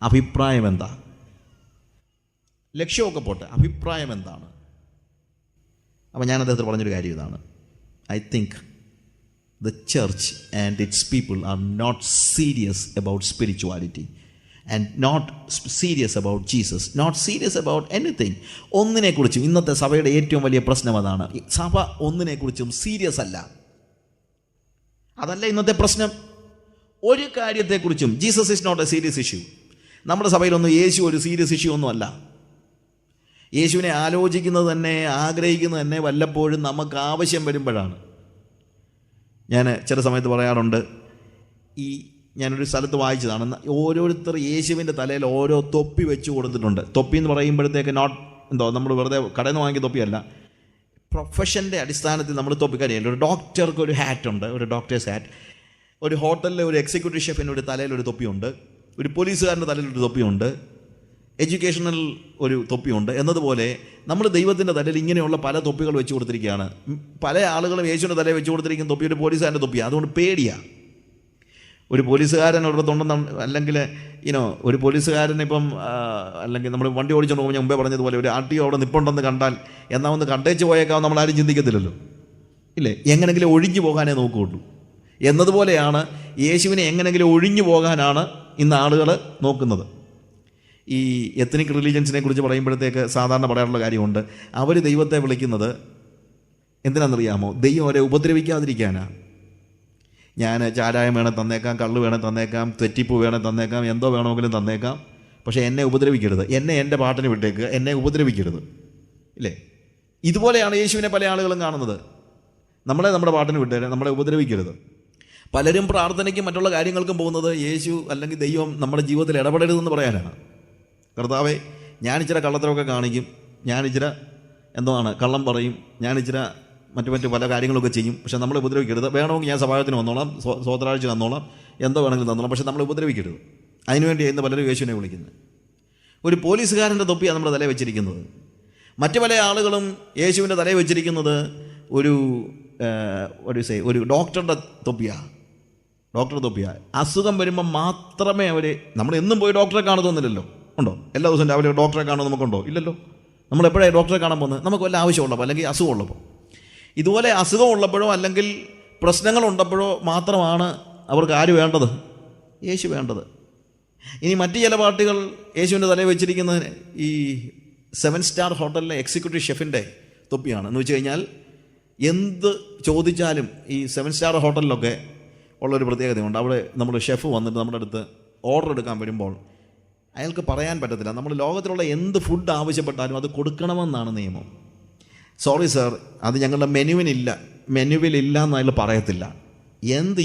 C: അഭിപ്രായം എന്താ? ലക്ഷ്യമൊക്കെ പോട്ടെ, അഭിപ്രായം എന്താണ്? അപ്പോൾ ഞാൻ അദ്ദേഹത്തിന് പറഞ്ഞൊരു കാര്യം ഇതാണ്. I think the church and its people are not serious about spirituality and not serious about Jesus, not serious about anything. ഒന്നിനെക്കുറിച്ചും ഇന്നത്തെ സഭയുടെ ഏറ്റവും വലിയ പ്രശ്നം അതാണ്. സഭ ഒന്നിനെക്കുറിച്ചും സീരിയസ് അല്ല. അതല്ല ഇന്നത്തെ പ്രശ്നം. ഒരു കാര്യത്തെക്കുറിച്ചും Jesus is not a serious issue. നമ്മുടെ സഭയിലൊന്നും യേശു ഒരു സീരിയസ് ഇഷ്യൂ ഒന്നുമല്ല. യേശുവിനെ ആലോചിക്കുന്നത് തന്നെ, ആഗ്രഹിക്കുന്നത് തന്നെ വല്ലപ്പോഴും നമുക്ക് ആവശ്യം വരുമ്പോഴാണ്. ഞാൻ ചില സമയത്ത് പറയാറുണ്ട്, ഞാനൊരു സ്ഥലത്ത് വായിച്ചതാണ്, ഓരോരുത്തർ യേശുവിൻ്റെ തലയിൽ ഓരോ തൊപ്പി വെച്ച് കൊടുത്തിട്ടുണ്ട്. തൊപ്പി എന്ന് പറയുമ്പോഴത്തേക്ക് നമ്മൾ വെറുതെ കടയിൽ നിന്ന് വാങ്ങിയ തൊപ്പിയല്ല, പ്രൊഫഷൻ്റെ അടിസ്ഥാനത്തിൽ നമ്മൾ തൊപ്പി കഴിയില്ല. ഒരു ഡോക്ടർക്ക് ഒരു ഹാറ്റ് ഉണ്ട്, ഒരു ഡോക്ടേഴ്സ് ഹാറ്റ്. ഒരു ഹോട്ടലിലെ ഒരു എക്സിക്യൂട്ടീവ് ഷെഫിൻ്റെ ഒരു തലയിലൊരു തൊപ്പിയുണ്ട്. ഒരു പോലീസുകാരൻ്റെ തലയിലൊരു തൊപ്പിയുണ്ട്. എഡ്യൂക്കേഷണൽ ഒരു തൊപ്പിയുണ്ട്. എന്നതുപോലെ നമ്മൾ ദൈവത്തിൻ്റെ തലയിൽ ഇങ്ങനെയുള്ള പല തൊപ്പികൾ വെച്ച് കൊടുത്തിരിക്കുകയാണ്. പല ആളുകളും യേശുവിൻ്റെ തലയിൽ വെച്ച് കൊടുത്തിരിക്കുന്ന തൊപ്പി ഒരു പോലീസുകാരൻ്റെ തൊപ്പിയാണ്. അതുകൊണ്ട് പേടിയാണ്. ഒരു പോലീസുകാരൻ ഉള്ളതുണ്ടെന്ന്, അല്ലെങ്കിൽ ഒരു പോലീസുകാരനിപ്പം, അല്ലെങ്കിൽ നമ്മൾ വണ്ടി ഓടിച്ചുകൊണ്ട് പോകുമ്പോൾ ഞാൻ മുമ്പേ പറഞ്ഞതുപോലെ ഒരു RTO അവിടെ നിൽപ്പുണ്ടെന്ന് കണ്ടാൽ എന്നാൽ ഒന്ന് കണ്ടേച്ച് പോയേക്കാവും നമ്മളാരും ചിന്തിക്കത്തില്ലല്ലോ, ഇല്ലേ? എങ്ങനെങ്കിലും ഒഴിഞ്ഞു പോകാനേ നോക്കുകയുള്ളൂ. എന്നതുപോലെയാണ് യേശുവിനെ എങ്ങനെങ്കിലും ഒഴിഞ്ഞു പോകാനാണ് ഇന്ന് ആളുകൾ നോക്കുന്നത്. ഈ എത്നിക് റിലീജിയൻസിനെ കുറിച്ച് പറയുമ്പോഴത്തേക്ക് സാധാരണ പറയാറുള്ള കാര്യമുണ്ട്, അവർ ദൈവത്തെ വിളിക്കുന്നത് എന്തിനാണെന്നറിയാമോ? ദൈവം അവരെ ഉപദ്രവിക്കാതിരിക്കാനാണ്. ഞാൻ ചാരായം വേണേൽ തന്നേക്കാം, കള്ള് വേണേൽ തന്നേക്കാം, തെറ്റിപ്പൂ വേണേൽ തന്നേക്കാം, എന്തോ വേണമെങ്കിലും തന്നേക്കാം, പക്ഷേ എന്നെ ഉപദ്രവിക്കരുത്, എന്നെ എൻ്റെ പാട്ടിന് വിട്ടേക്ക്, എന്നെ ഉപദ്രവിക്കരുത്, ഇല്ലേ? ഇതുപോലെയാണ് യേശുവിനെ പല ആളുകളും കാണുന്നത്. നമ്മളെ നമ്മുടെ പാട്ടിന് വിട്ടേരെ, നമ്മളെ ഉപദ്രവിക്കരുത്. പലരും പ്രാർത്ഥനയ്ക്കും മറ്റുള്ള കാര്യങ്ങൾക്കും പോകുന്നത് യേശു അല്ലെങ്കിൽ ദൈവം നമ്മുടെ ജീവിതത്തിൽ ഇടപെടരുതെന്ന് പറയാനാണ്. കർത്താവേ, ഞാനിച്ചിരി കള്ളത്തരമൊക്കെ കാണിക്കും, ഞാനിച്ചിരി കള്ളം പറയും, ഞാനിച്ചിരി മറ്റു പല കാര്യങ്ങളൊക്കെ ചെയ്യും, പക്ഷെ നമ്മളെ ഉപദ്രവിക്കരുത്. വേണമെങ്കിൽ ഞാൻ സഭായത്തിന് വന്നോളാം, സ്വോത്രാഴ്ച തന്നോളാം, എന്തോ വേണമെങ്കിലും തന്നോളാം, പക്ഷെ നമ്മളെ ഉപദ്രവിക്കരുത്. അതിനുവേണ്ടി ഇന്ന് പലരും യേശുവിനെ വിളിക്കുന്നത്. ഒരു പോലീസുകാരൻ്റെ തൊപ്പിയാണ് നമ്മുടെ തലയിൽ വെച്ചിരിക്കുന്നത്. മറ്റു പല ആളുകളും യേശുവിൻ്റെ തലയിൽ വെച്ചിരിക്കുന്നത് ഒരു ഡോക്ടറുടെ തൊപ്പിയാണ്. അസുഖം വരുമ്പോൾ മാത്രമേ നമ്മൾ എന്നും പോയി ഡോക്ടറെ കാണുന്നില്ലല്ലോ. ഉണ്ടോ? എല്ലാ ദിവസവും രാവിലെ ഡോക്ടറെ കാണുമോ? നമുക്കുണ്ടോ? ഇല്ലല്ലോ. നമ്മൾ എപ്പോഴാണ് ഡോക്ടറെ കാണാൻ പോകുന്നത്? നമുക്ക് വല്ല ആവശ്യമുള്ളപ്പോൾ അല്ലെങ്കിൽ അസുഖമുള്ളപ്പോൾ. ഇതുപോലെ അസുഖമുള്ളപ്പോഴോ അല്ലെങ്കിൽ പ്രശ്നങ്ങളുണ്ടപ്പോഴോ മാത്രമാണ് അവർക്ക് ആര് വേണ്ടത്? യേശു വേണ്ടത്. ഇനി മറ്റ് ചില പാർട്ടികൾ യേശുവിൻ്റെ തലയിൽ വെച്ചിരിക്കുന്നത് ഈ 7 സ്റ്റാർ ഹോട്ടലിലെ എക്സിക്യൂട്ടീവ് ഷെഫിൻ്റെ തൊപ്പിയാണ്. എന്ന് വെച്ച് കഴിഞ്ഞാൽ എന്ത് ചോദിച്ചാലും ഈ 7 സ്റ്റാർ ഹോട്ടലിലൊക്കെ ഉള്ളൊരു പ്രത്യേകതയുണ്ട്. അവിടെ നമ്മൾ ഷെഫ് വന്നിട്ട് നമ്മുടെ അടുത്ത് ഓർഡർ എടുക്കാൻ വരുമ്പോൾ അയാൾക്ക് പറയാൻ പറ്റത്തില്ല. നമ്മൾ ലോകത്തിലുള്ള എന്ത് ഫുഡ് ആവശ്യപ്പെട്ടാലും അത് കൊടുക്കണമെന്നാണ് നിയമം. സോറി സാർ, അത് ഞങ്ങളുടെ മെനുവിലില്ല എന്ന് അയാൾ പറയത്തില്ല.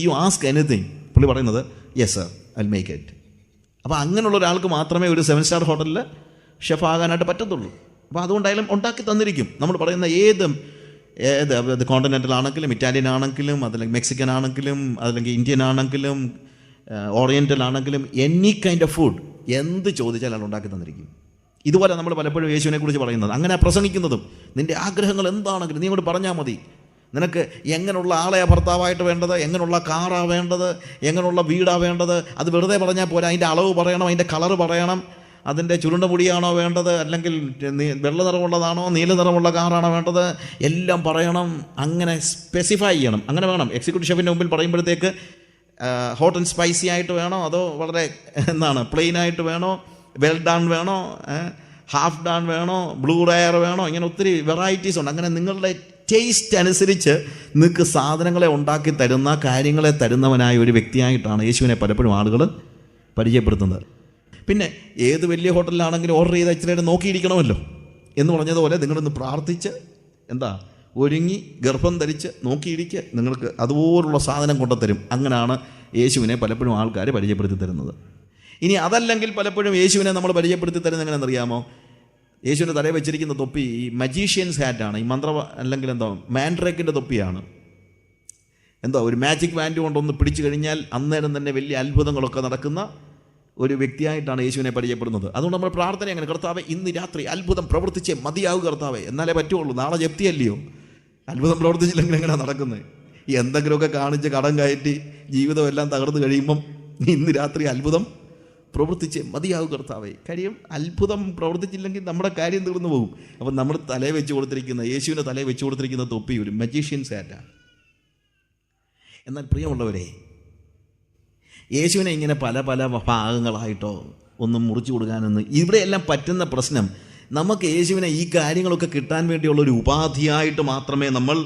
C: യു ആസ്ക് എനിത്തിങ്, പുള്ളി പറയുന്നത് yes sir, I will make it. അപ്പോൾ അങ്ങനെയുള്ള ഒരാൾക്ക് മാത്രമേ ഒരു 7 സ്റ്റാർ ഹോട്ടലിൽ ഷെഫ് ആകാനായിട്ട് പറ്റത്തുള്ളൂ. അപ്പോൾ അതുകൊണ്ടായാലും ഉണ്ടാക്കി തന്നിരിക്കും. നമ്മൾ പറയുന്ന ഏത് ഏത് കോണ്ടിനെൻ്റൽ ആണെങ്കിലും, ഇറ്റാലിയൻ ആണെങ്കിലും, അതല്ലെങ്കിൽ മെക്സിക്കൻ ആണെങ്കിലും, അതല്ലെങ്കിൽ ഇന്ത്യൻ ആണെങ്കിലും, ഓറിയൻ്റൽ ആണെങ്കിലും, എനി കൈൻഡ് ഓഫ് ഫുഡ് എന്ത് ചോദിച്ചാൽ അത് ഉണ്ടാക്കി തന്നിരിക്കും. ഇതുപോലെ നമ്മൾ പലപ്പോഴും യേശുവിനെ കുറിച്ച് പറയുന്നത്, അങ്ങനെ പ്രസംഗിക്കുന്നതും, നിൻ്റെ ആഗ്രഹങ്ങൾ എന്താണെങ്കിലും നീ ഇങ്ങോട്ട് പറഞ്ഞാൽ മതി. നിനക്ക് എങ്ങനെയുള്ള ആളെയാ ഭർത്താവായിട്ട് വേണ്ടത്, എങ്ങനെയുള്ള കാറാ വേണ്ടത്, എങ്ങനെയുള്ള വീടാ വേണ്ടത്, അത് വെറുതെ പറഞ്ഞാൽ പോരാ. അതിൻ്റെ അളവ് പറയണം, അതിൻ്റെ കളറ് പറയണം, അതിൻ്റെ ചുരുണ്ട മുടിയാണോ വേണ്ടത്, അല്ലെങ്കിൽ വെള്ള നിറമുള്ളതാണോ നീല നിറമുള്ള കാറാണോ വേണ്ടത്, എല്ലാം പറയണം. അങ്ങനെ സ്പെസിഫൈ ചെയ്യണം. അങ്ങനെ വേണം. എക്സിക്യൂട്ടീവ് ഷെഫിൻ്റെ മുമ്പിൽ പറയുമ്പോഴത്തേക്ക് ഹോട്ട് ആൻഡ് സ്പൈസി ആയിട്ട് വേണോ, അതോ വളരെ പ്ലെയിൻ ആയിട്ട് വേണോ, വെൽ ഡൺ വേണോ, ഹാഫ് ഡൺ വേണോ, ബ്ലൂ റയർ വേണോ, ഇങ്ങനെ ഒത്തിരി വെറൈറ്റീസ് ഉണ്ട്. അങ്ങനെ നിങ്ങളുടെ ടേസ്റ്റ് അനുസരിച്ച് നിങ്ങൾക്ക് സാധനങ്ങളെ ഉണ്ടാക്കി തരുന്ന, കാര്യങ്ങളെ തരുന്നവനായ ഒരു വ്യക്തിയായിട്ടാണ് യേശുവിനെ പലപ്പോഴും ആളുകൾ പരിചയപ്പെടുത്തുന്നത്. പിന്നെ ഏത് വലിയ ഹോട്ടലിലാണെങ്കിലും ഓർഡർ ചെയ്ത് ഇച്ചിരി നോക്കിയിരിക്കണമല്ലോ എന്ന് പറഞ്ഞതുപോലെ നിങ്ങളൊന്ന് പ്രാർത്ഥിച്ച് ഒരുങ്ങി ഗർഭം ധരിച്ച് നോക്കിയിരിക്കുക, നിങ്ങൾക്ക് അതുപോലുള്ള സാധനം കൊണ്ടുതരും. അങ്ങനെയാണ് യേശുവിനെ പലപ്പോഴും ആൾക്കാർ പരിചയപ്പെടുത്തി തരുന്നത്. ഇനി അതല്ലെങ്കിൽ പലപ്പോഴും യേശുവിനെ നമ്മൾ പരിചയപ്പെടുത്തി തരുന്നത് എങ്ങനെയെന്നറിയാമോ? യേശുവിൻ്റെ തലയിൽ വെച്ചിരിക്കുന്ന തൊപ്പി ഈ മജീഷ്യൻസ് ഹാറ്റാണ്, ഈ അല്ലെങ്കിൽ മാൻഡ്രേക്കിൻ്റെ തൊപ്പിയാണ്. ഒരു മാജിക് വാൻഡ് കൊണ്ടൊന്ന് പിടിച്ചു കഴിഞ്ഞാൽ അന്നേരം തന്നെ വലിയ അത്ഭുതങ്ങളൊക്കെ നടക്കുന്ന ഒരു വ്യക്തിയായിട്ടാണ് യേശുവിനെ പരിചയപ്പെടുന്നത്. അതുകൊണ്ട് നമ്മൾ പ്രാർത്ഥന അങ്ങനെ, കർത്താവേ ഇന്ന് രാത്രി അത്ഭുതം പ്രവർത്തിച്ചേ മതിയാവും കർത്താവേ, എന്നാലേ പറ്റുള്ളൂ. നാളെ ജപ്തിയല്ലയോ, അത്ഭുതം പ്രവർത്തിച്ചില്ലെങ്കിൽ എങ്ങനെയാണ് നടക്കുന്നത്? എന്തെങ്കിലുമൊക്കെ കാണിച്ച് കടം കയറ്റി ജീവിതമെല്ലാം തകർന്നു കഴിയുമ്പം ഇന്ന് രാത്രി അത്ഭുതം പ്രവർത്തിച്ചേ മതിയാവും കർത്താവേ. കാര്യം അത്ഭുതം പ്രവർത്തിച്ചില്ലെങ്കിൽ നമ്മുടെ കാര്യം തീർന്നു പോകും. അപ്പം നമ്മൾ തലയിൽ വെച്ച് കൊടുത്തിരിക്കുന്ന, യേശുവിൻ്റെ തലയിൽ വെച്ച് കൊടുത്തിരിക്കുന്ന തൊപ്പി ഒരു മജീഷ്യൻസ് ഹാറ്റാണ്. എന്നാൽ പ്രിയമുള്ളവരെ, യേശുവിനെ ഇങ്ങനെ പല പല ഭാഗങ്ങളായിട്ടോ ഒന്നും മുറിച്ചു കൊടുക്കാനൊന്നും ഇവിടെയെല്ലാം പറ്റുന്ന പ്രശ്നം, നമുക്ക് യേശുവിനെ ഈ കാര്യങ്ങളൊക്കെ കിട്ടാൻ വേണ്ടിയുള്ളൊരു ഉപാധിയായിട്ട് മാത്രമേ നമ്മൾ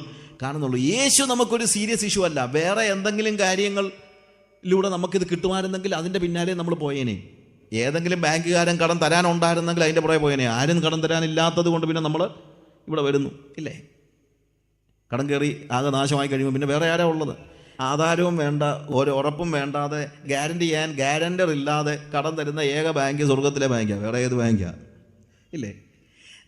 C: കാണുന്നുള്ളൂ. യേശു നമുക്കൊരു സീരിയസ് ഇഷ്യൂ അല്ല. വേറെ എന്തെങ്കിലും കാര്യങ്ങളിലൂടെ നമുക്കിത് കിട്ടുമായിരുന്നെങ്കിൽ അതിൻ്റെ പിന്നാലെ നമ്മൾ പോയേനെ. ഏതെങ്കിലും ബാങ്കുകാരൻ കടം തരാനുണ്ടായിരുന്നെങ്കിൽ അതിൻ്റെ പുറകെ പോയേനെ. ആരും കടം തരാനില്ലാത്തത് കൊണ്ട് പിന്നെ നമ്മൾ ഇവിടെ വരുന്നു, ഇല്ലേ? കടം കയറി ആകെ നാശമായി കഴിയുമ്പോൾ പിന്നെ വേറെ ആരാ ഉള്ളത്? ആധാരവും വേണ്ട, ഒരു ഉറപ്പും വേണ്ടാതെ, ഗ്യാരണ്ടി ചെയ്യാൻ ഗ്യാരണ്ടർ ഇല്ലാതെ കടം തരുന്ന ഏക ബാങ്ക് സ്വർഗത്തിലെ ബാങ്കാണ്. വേറെ ഏത് ബാങ്കാണ്? ഇല്ലേ?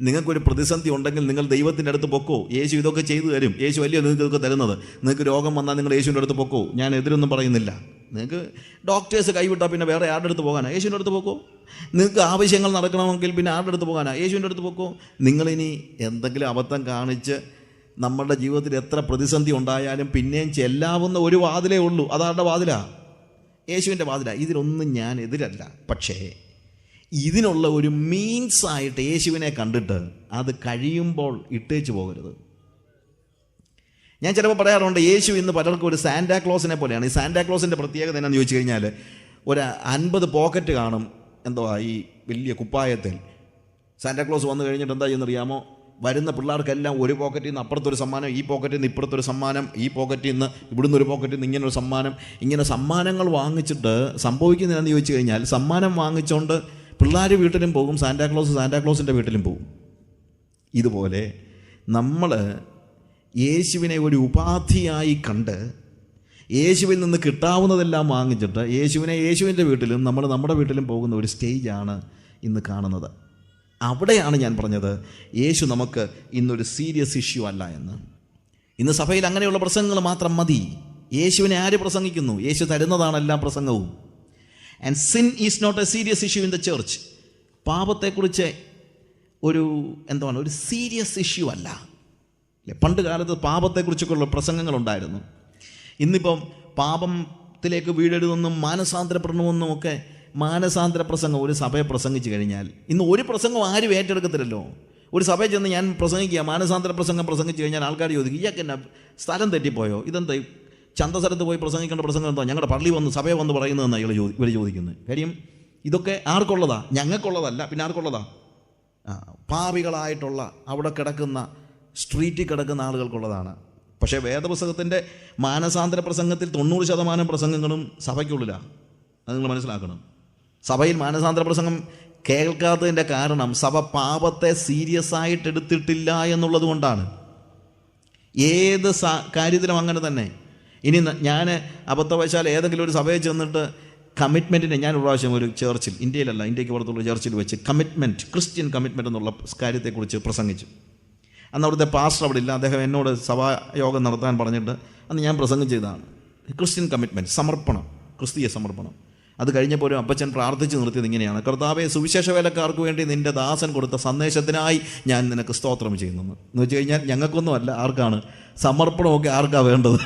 C: നിങ്ങൾക്കൊരു പ്രതിസന്ധി ഉണ്ടെങ്കിൽ നിങ്ങൾ ദൈവത്തിൻ്റെ അടുത്ത് പൊക്കോ. യേശു ഇതൊക്കെ ചെയ്തു തരും. യേശു വലിയ നിങ്ങൾക്ക് ഇതൊക്കെ തരുന്നത്. നിങ്ങൾക്ക് രോഗം വന്നാൽ നിങ്ങൾ യേശുവിൻ്റെ അടുത്ത് പൊക്കോ. ഞാൻ എതിരൊന്നും പറയുന്നില്ല. നിങ്ങൾക്ക് ഡോക്ടേഴ്സ് കൈവിട്ടാൽ പിന്നെ വേറെ ആരുടെ അടുത്ത് പോകാനാണ്? യേശുവിൻ്റെ അടുത്ത് പൊക്കോ. നിങ്ങൾക്ക് ആവശ്യങ്ങൾ നടക്കണമെങ്കിൽ പിന്നെ ആരുടെ അടുത്ത് പോകാനാണ്? യേശുവിൻ്റെ അടുത്ത് പൊക്കോ. നിങ്ങളിനി എന്തെങ്കിലും അബദ്ധം കാണിച്ച് നമ്മളുടെ ജീവിതത്തിൽ എത്ര പ്രതിസന്ധി ഉണ്ടായാലും പിന്നെയും ചെല്ലാവുന്ന ഒരു വാതിലേ ഉള്ളൂ. അതാരുടെ വാതിലാ? യേശുവിൻ്റെ വാതിലാ. ഇതിലൊന്നും ഞാൻ എതിരല്ല. പക്ഷേ ഇതിനുള്ള ഒരു മീൻസായിട്ട് യേശുവിനെ കണ്ടിട്ട് അത് കഴിയുമ്പോൾ ഇട്ടേച്ചു പോകരുത്. ഞാൻ ചിലപ്പോൾ പറയാറുണ്ട്, യേശു ഇന്ന് പലർക്കും ഒരു സാന്റാക്ലോസിനെ പോലെയാണ്. ഈ സാന്റാക്ലോസിൻ്റെ പ്രത്യേകത എന്നാന്ന് ചോദിച്ചു കഴിഞ്ഞാൽ, ഒരു 50 പോക്കറ്റ് കാണും ഈ വലിയ കുപ്പായത്തിൽ. സാന്റാക്ലോസ് വന്നു കഴിഞ്ഞിട്ട് എന്താ ചെയ്യുന്നറിയാമോ? വരുന്ന പിള്ളേർക്കെല്ലാം ഒരു പോക്കറ്റിൽ നിന്ന് അപ്പുറത്തൊരു സമ്മാനം, ഈ പോക്കറ്റിൽ നിന്ന് ഇപ്പുറത്തൊരു സമ്മാനം, ഈ പോക്കറ്റിൽ നിന്ന് ഇവിടുന്ന് ഒരു പോക്കറ്റിൽ നിന്ന് ഇങ്ങനൊരു സമ്മാനം, ഇങ്ങനെ സമ്മാനങ്ങൾ വാങ്ങിച്ചിട്ട് സംഭവിക്കുന്നതെന്ന് ചോദിച്ചു കഴിഞ്ഞാൽ, സമ്മാനം വാങ്ങിച്ചുകൊണ്ട് പിള്ളേർ വീട്ടിലും പോകും, സാന്റാക്ലോസിൻ്റെ വീട്ടിലും പോകും. ഇതുപോലെ നമ്മൾ യേശുവിനെ ഒരു ഉപാധിയായി കണ്ട് യേശുവിൽ നിന്ന് കിട്ടാവുന്നതെല്ലാം വാങ്ങിച്ചിട്ട് യേശുവിൻ്റെ വീട്ടിലും നമ്മൾ നമ്മുടെ വീട്ടിലും പോകുന്ന ഒരു സ്റ്റേജാണ് ഇന്ന് കാണുന്നത്. അവിടെയാണ് ഞാൻ പറഞ്ഞത്, യേശു നമുക്ക് ഇന്നൊരു സീരിയസ് ഇഷ്യൂ അല്ല എന്ന്. ഇന്ന് സഭയിൽ അങ്ങനെയുള്ള പ്രസംഗങ്ങൾ മാത്രം മതി. യേശുവിനെ ആര് പ്രസംഗിക്കുന്നു? യേശു തരുന്നതാണ് എല്ലാ പ്രസംഗവും. And sin is not a serious issue in the church. പാപത്തെക്കുറിച്ച് ഒരു സീരിയസ് ഇഷ്യൂ അല്ല. പണ്ട് കാലത്ത് പാപത്തെക്കുറിച്ചൊക്കെയുള്ള പ്രസംഗങ്ങളുണ്ടായിരുന്നു. ഇന്നിപ്പം പാപത്തിലേക്ക് വീഴരുതെന്നും മാനസാന്തരപ്പെടണമെന്നും ഒക്കെ മാനസാന്തര പ്രസംഗം ഒരു സഭയെ പ്രസംഗിച്ചു കഴിഞ്ഞാൽ, ഇന്ന് ഒരു പ്രസംഗം ആരും ഏറ്റെടുക്കത്തില്ലല്ലോ. ഒരു സഭയിൽ ചെന്ന് ഞാൻ പ്രസംഗിക്കുക, മാനസാന്തര പ്രസംഗം പ്രസംഗിച്ചു കഴിഞ്ഞാൽ ആൾക്കാർ ചോദിക്കും, ഇയാൾക്ക് എന്നാ സ്ഥലം തെറ്റിപ്പോയോ? ഇതെന്താ ചന്തസ്ഥലത്ത് പോയി പ്രസംഗിക്കേണ്ട പ്രസംഗം എന്താ ഞങ്ങളുടെ പള്ളി വന്ന് സഭയെ വന്ന് പറയുന്നതെന്നാണ് ഇവർ ചോദിക്കുന്നത്. കാര്യം ഇതൊക്കെ ആർക്കുള്ളതാ? ഞങ്ങൾക്കുള്ളതല്ല, പിന്നെ ആർക്കുള്ളതാ? പാപികളായിട്ടുള്ള അവിടെ കിടക്കുന്ന സ്ട്രീറ്റിൽ കിടക്കുന്ന ആളുകൾക്കുള്ളതാണ്. പക്ഷേ വേദപുസ്തകത്തിൻ്റെ മാനസാന്തര പ്രസംഗത്തിൽ 90% പ്രസംഗങ്ങളും സഭയ്ക്കുള്ളിലാണ്. അത് നിങ്ങൾ മനസ്സിലാക്കണം. സഭയിൽ മാനസാന്തര പ്രസംഗം കേൾക്കാത്തതിൻ്റെ കാരണം സഭ പാപത്തെ സീരിയസ് ആയിട്ട് എടുത്തിട്ടില്ല എന്നുള്ളത് കൊണ്ടാണ്. ഏത് കാര്യത്തിലും അങ്ങനെ തന്നെ. ഇനി ഞാൻ അബദ്ധവശാൽ ഏതെങ്കിലും ഒരു സഭയിൽ ചെന്നിട്ട് കമ്മിറ്റ്മെൻറ്റിനെ, ഞാൻ ഒരു പ്രാവശ്യം ഒരു ചർച്ചിൽ, ഇന്ത്യയിലല്ല ഇന്ത്യക്ക് പുറത്തുള്ള ചർച്ചിൽ വെച്ച് കമ്മിറ്റ്മെൻറ്റ്, ക്രിസ്ത്യൻ കമ്മിറ്റ്മെൻറ്റ് എന്നുള്ള കാര്യത്തെക്കുറിച്ച് പ്രസംഗിച്ചു. അന്ന് അവിടുത്തെ പാസ്റ്റർ അവിടെ ഇല്ല. അദ്ദേഹം എന്നോട് സഭായോഗം നടത്താൻ പറഞ്ഞിട്ട് അന്ന് ഞാൻ പ്രസംഗം ചെയ്തതാണ്. ക്രിസ്ത്യൻ കമ്മിറ്റ്മെൻറ്റ്, സമർപ്പണം, ക്രിസ്തീയ സമർപ്പണം. അത് കഴിഞ്ഞപ്പോൾ ഒരു അപ്പച്ചൻ പ്രാർത്ഥിച്ച് നിർത്തിയത് ഇങ്ങനെയാണ്: കർത്താവേ, സുവിശേഷ വേലക്കാർക്ക് വേണ്ടി നിൻ്റെ ദാസൻ കൊടുത്ത സന്ദേശത്തിനായി ഞാൻ നിനക്ക് സ്തോത്രം ചെയ്യുന്നു. എന്ന് വെച്ച് കഴിഞ്ഞാൽ ഞങ്ങൾക്കൊന്നും അല്ല, ആർക്കാണ് സമർപ്പണമൊക്കെ? ആർക്കാണ് വേണ്ടത്?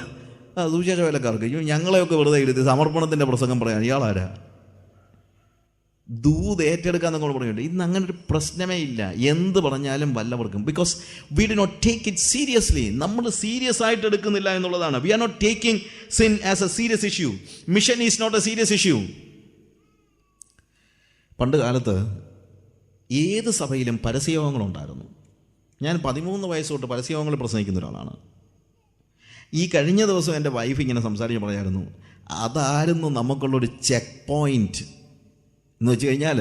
C: സുവിശേഷ വേലക്കാർക്ക്. ഞങ്ങളെയൊക്കെ വെറുതെ ഇരുത്തി സമർപ്പണത്തിൻ്റെ പ്രസംഗം പറയാൻ ഇയാളാരാ? ദൂത് ഏറ്റെടുക്കാന്നൊക്കെ പറയുന്നുണ്ട്. ഇന്ന് അങ്ങനെ ഒരു പ്രശ്നമേ ഇല്ല. എന്ത് പറഞ്ഞാലും വല്ലവർക്കും. Because we do not take it seriously. നമ്മൾ സീരിയസ് ആയിട്ട് എടുക്കുന്നില്ല എന്നുള്ളതാണ്. We are not taking sin as a serious issue. Mission is not a serious issue. പണ്ട് കാലത്ത് ഏത് സഭയിലും പരസ്യയോഗങ്ങളുണ്ടായിരുന്നു. ഞാൻ 13 വയസ്സ് തൊട്ട് പരസ്യയോഗങ്ങളിൽ പ്രസംഗിക്കുന്ന ഒരാളാണ്. ഈ കഴിഞ്ഞ ദിവസം എൻ്റെ വൈഫ് ഇങ്ങനെ സംസാരിച്ച് പറയായിരുന്നു, അതായിരുന്നു നമുക്കുള്ളൊരു ചെക്ക് പോയിൻറ്റ് എന്ന് വെച്ച് കഴിഞ്ഞാൽ,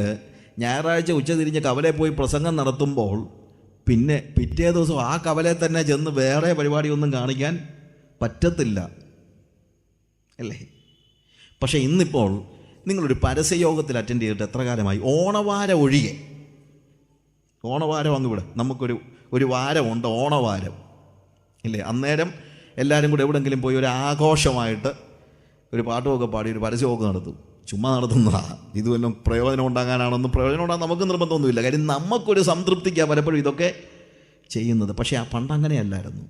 C: ഞായറാഴ്ച ഉച്ചതിരിഞ്ഞ് കവലയിൽ പോയി പ്രസംഗം നടത്തുമ്പോൾ പിന്നെ പിറ്റേ ദിവസം ആ കവലയിൽ തന്നെ ചെന്ന് വേറെ പരിപാടിയൊന്നും കാണിക്കാൻ പറ്റത്തില്ല, അല്ലേ? പക്ഷേ ഇന്നിപ്പോൾ നിങ്ങളൊരു പരസ്യയോഗത്തിൽ അറ്റൻഡ് ചെയ്തിട്ട് എത്ര കാലമായി? ഓണവാരം ഒഴികെ. ഓണവാരം അങ്ങ് ഇവിടെ നമുക്കൊരു വാരമുണ്ട്, ഓണവാരം, ഇല്ലേ? അന്നേരം എല്ലാവരും കൂടെ എവിടെയെങ്കിലും പോയി ഒരു ആഘോഷമായിട്ട് ഒരു പാട്ടുമൊക്കെ പാടി ഒരു പരസ്യമൊക്കെ നടത്തും. ചുമ്മാ നടത്തുന്നതാണ്. ഇത് വല്ലതും പ്രയോജനം ഉണ്ടാകാനാണെന്നും പ്രയോജനം ഉണ്ടാകാൻ നമുക്ക് നിർബന്ധമൊന്നുമില്ല. കാര്യം നമുക്കൊരു സംതൃപ്തിക്കാണ് പലപ്പോഴും ഇതൊക്കെ ചെയ്യുന്നത്. പക്ഷേ ആ പണ്ട് അങ്ങനെയല്ലായിരുന്നു.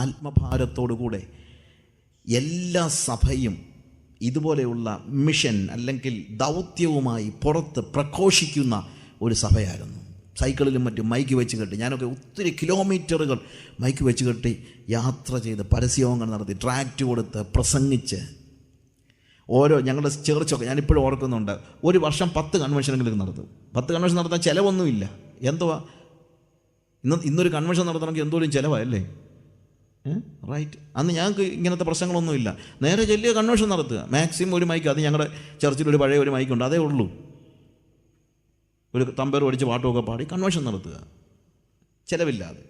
C: ആത്മഭാരത്തോടു കൂടെ എല്ലാ സഭയും ഇതുപോലെയുള്ള മിഷൻ അല്ലെങ്കിൽ ദൗത്യവുമായി പുറത്ത് പ്രഘോഷിക്കുന്ന ഒരു സഭയായിരുന്നു. സൈക്കിളിലും മറ്റും മൈക്ക് വെച്ച് കെട്ടി, ഞാനൊക്കെ ഒത്തിരി കിലോമീറ്ററുകൾ മൈക്ക് വെച്ച് കെട്ടി യാത്ര ചെയ്ത് പരസ്യങ്ങൾ നടത്തി, ട്രാക്റ്റ് കൊടുത്ത് പ്രസംഗിച്ച്, ഞങ്ങളുടെ ചേർച്ചൊക്കെ ഞാനിപ്പോഴും ഓർക്കുന്നുണ്ട്. ഒരു വർഷം 10 കൺവെൻഷനെങ്കിലും നടത്തും. 10 കൺവെൻഷൻ നടത്താൻ ചിലവൊന്നുമില്ല. എന്തുവാ ഇന്നൊരു കൺവെൻഷൻ നടത്തണമെങ്കിൽ എന്തോരം ചിലവല്ലേ? റൈറ്റ്. അന്ന് ഞങ്ങൾക്ക് ഇങ്ങനത്തെ പ്രശ്നങ്ങളൊന്നുമില്ല. നേരെ ചെല്ലിയ കൺവെൻഷൻ നടത്തുക. മാക്സിമം ഒരു മൈക്ക്, അത് ഞങ്ങളുടെ ചർച്ചിലൊരു പഴയ ഒരു മൈക്കുണ്ട്, അതേ ഉള്ളൂ. ഒരു തമ്പേർ അടിച്ച് പാട്ടുമൊക്കെ പാടി കൺവെൻഷൻ നടത്തുക, ചിലവില്ലാതെ.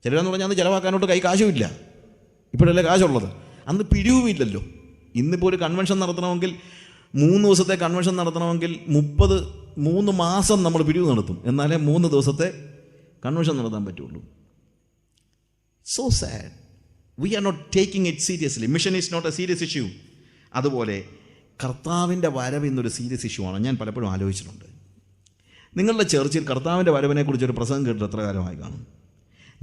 C: ചിലവെന്ന് പറഞ്ഞാൽ അന്ന് ചിലവാക്കാനോട്ട് കൈ കാശുമില്ല. ഇപ്പോഴല്ലേ കാശുള്ളത്. അന്ന് പിരിവുമില്ലല്ലോ. ഇന്നിപ്പോൾ ഒരു കൺവെൻഷൻ നടത്തണമെങ്കിൽ 3 ദിവസത്തെ കൺവെൻഷൻ നടത്തണമെങ്കിൽ 3 മാസം നമ്മൾ പിരിവ് നടത്തും, എന്നാലേ 3 ദിവസത്തെ കൺവെൻഷൻ നടത്താൻ പറ്റുള്ളൂ. So sad. We are not taking it seriously. Mission is not a serious issue. അതുപോലെ കർത്താവിൻ്റെ വരവ് ഇന്നൊരു സീരിയസ് ഇഷ്യൂ ആണ്. ഞാൻ പലപ്പോഴും ആലോചിച്ചിട്ടുണ്ട്. നിങ്ങളുടെ ചർച്ചിൽ കർത്താവിൻ്റെ വരവിനെക്കുറിച്ചൊരു പ്രസംഗം കേട്ടിട്ട് എത്ര കാലമായി കാണും?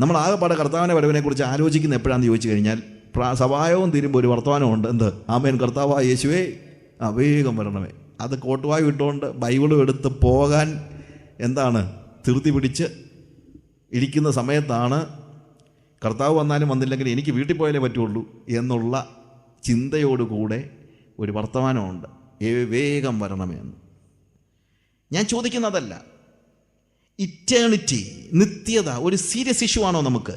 C: നമ്മൾ ആകെപ്പാടെ കർത്താവിൻ്റെ വരവിനെക്കുറിച്ച് ആലോചിക്കുന്ന എപ്പോഴാണെന്ന് ചോദിച്ചു കഴിഞ്ഞാൽ, സഭായവും തീരുമ്പോൾ ഒരു വർത്തമാനമുണ്ട്. എന്ത്? ആമേൻ, കർത്താവായ യേശുവേ വേഗം വരണമേ. അത് കോട്ടുവായി വിട്ടുകൊണ്ട് ബൈബിളും എടുത്ത് പോകാൻ ധൃതി പിടിച്ച് ഇരിക്കുന്ന സമയത്താണ് കർത്താവ് വന്നാലും വന്നില്ലെങ്കിൽ എനിക്ക് വീട്ടിൽ പോയാലേ പറ്റുള്ളൂ എന്നുള്ള ചിന്തയോടുകൂടെ ഒരു വർത്തമാനമുണ്ട്, വേഗം വരണമേ എന്ന്. ഞാൻ ചോദിക്കുന്നതല്ല. ഇറ്റേണിറ്റി, നിത്യത ഒരു സീരിയസ് ഇഷ്യൂ ആണോ നമുക്ക്?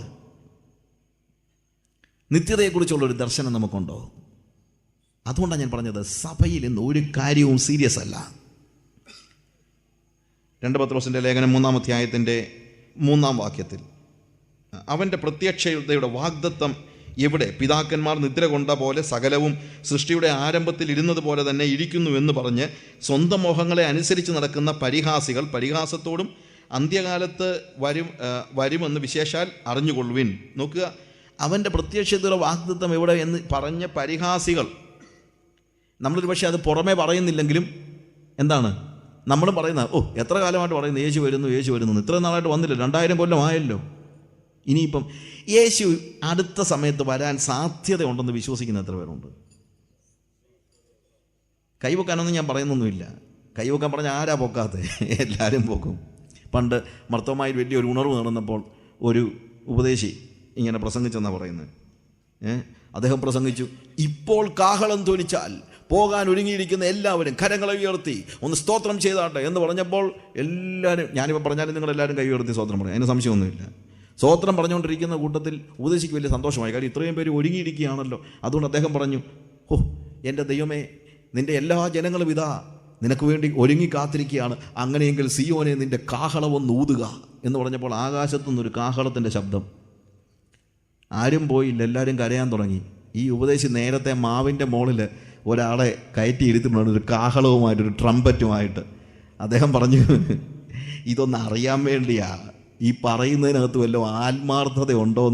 C: നിത്യതയെക്കുറിച്ചുള്ളൊരു ദർശനം നമുക്കുണ്ടോ? അതുകൊണ്ടാണ് ഞാൻ പറഞ്ഞത്, സഭയിൽ ഇന്ന് ഒരു കാര്യവും സീരിയസ് അല്ല. 2 പത്രോസിൻ്റെ ലേഖനം 3-ാം അധ്യായത്തിൻ്റെ 3-ാം വാക്യത്തിൽ, അവൻ്റെ പ്രത്യക്ഷതയുടെ വാഗ്ദത്തം എവിടെ? പിതാക്കന്മാർ നിദ്ര കൊണ്ട പോലെ സകലവും സൃഷ്ടിയുടെ ആരംഭത്തിൽ ഇരുന്നത് പോലെ തന്നെ ഇരിക്കുന്നു എന്ന് പറഞ്ഞ് സ്വന്തം മോഹങ്ങളെ അനുസരിച്ച് നടക്കുന്ന പരിഹാസികൾ പരിഹാസത്തോടും അന്ത്യകാലത്ത് വരുമെന്ന് വിശേഷാൽ അറിഞ്ഞുകൊള്ളുവിൻ. നോക്കുക, അവൻ്റെ പ്രത്യക്ഷതയുടെ വാഗ്ദത്തം എവിടെ എന്ന് പറഞ്ഞ പരിഹാസികൾ. നമ്മളൊരു പക്ഷേ അത് പുറമേ പറയുന്നില്ലെങ്കിലും നമ്മളും പറയുന്നത്, എത്ര കാലമായിട്ട് പറയുന്നത് യേശു വരുന്നു യേശു വരുന്നു. ഇത്ര നാളായിട്ട് വന്നില്ല, 2000 കൊല്ലം ആയല്ലോ. ഇനിയിപ്പം യേശു അടുത്ത സമയത്ത് വരാൻ സാധ്യതയുണ്ടെന്ന് വിശ്വസിക്കുന്ന എത്ര പേരുണ്ട്? കൈവെക്കാനൊന്നും ഞാൻ പറയുന്നൊന്നുമില്ല. കൈവെക്കാൻ പറഞ്ഞാൽ ആരാ പൊക്കാത്തെ? എല്ലാവരും പൊക്കും. പണ്ട് മർത്തോമായി വലിയൊരു ഉണർവ് നടന്നപ്പോൾ ഒരു ഉപദേശി ഇങ്ങനെ പ്രസംഗിച്ചെന്നാണ് പറയുന്നത്. അദ്ദേഹം പ്രസംഗിച്ചു, ഇപ്പോൾ കാഹളം ധ്വനിച്ചാൽ പോകാൻ ഒരുങ്ങിയിരിക്കുന്ന എല്ലാവരും കരങ്ങളെ ഉയർത്തി ഒന്ന് സ്തോത്രം ചെയ്താട്ടെ എന്ന് പറഞ്ഞപ്പോൾ എല്ലാവരും, ഞാനിപ്പോൾ പറഞ്ഞാലും നിങ്ങളെല്ലാവരും കൈ ഉയർത്തി സ്തോത്രം പറയും, അതിന് സംശയമൊന്നുമില്ല. സ്തോത്രം പറഞ്ഞുകൊണ്ടിരിക്കുന്ന കൂട്ടത്തിൽ ഉപദേശിക്ക് വലിയ സന്തോഷമായി. കാര്യം ഇത്രയും പേര് ഒരുങ്ങിയിരിക്കുകയാണല്ലോ. അതുകൊണ്ട് അദ്ദേഹം പറഞ്ഞു, എൻ്റെ ദൈവമേ, നിൻ്റെ എല്ലാ ജനങ്ങളും ഇതാ നിനക്ക് വേണ്ടി ഒരുങ്ങി കാത്തിരിക്കുകയാണ്. അങ്ങനെയെങ്കിൽ സിയോനെ നിൻ്റെ കാഹളമൊന്ന് ഊതുക എന്ന് പറഞ്ഞപ്പോൾ ആകാശത്തുനിന്നൊരു കാഹളത്തിൻ്റെ ശബ്ദം. ആരും പോയില്ല, എല്ലാവരും കരയാൻ തുടങ്ങി. ഈ ഉപദേശി നേരത്തെ മാവിൻ്റെ മുകളിൽ ഒരാളെ കയറ്റി ഇരുത്തിട്ടുണ്ട്, ഒരു കാഹളവുമായിട്ട്, ഒരു ട്രംപറ്റുമായിട്ട്. അദ്ദേഹം പറഞ്ഞു, ഇതൊന്ന് അറിയാൻ വേണ്ടിയാ ഈ പറയുന്നതിനകത്ത് വല്ല ആത്മാർത്ഥത ഉണ്ടോ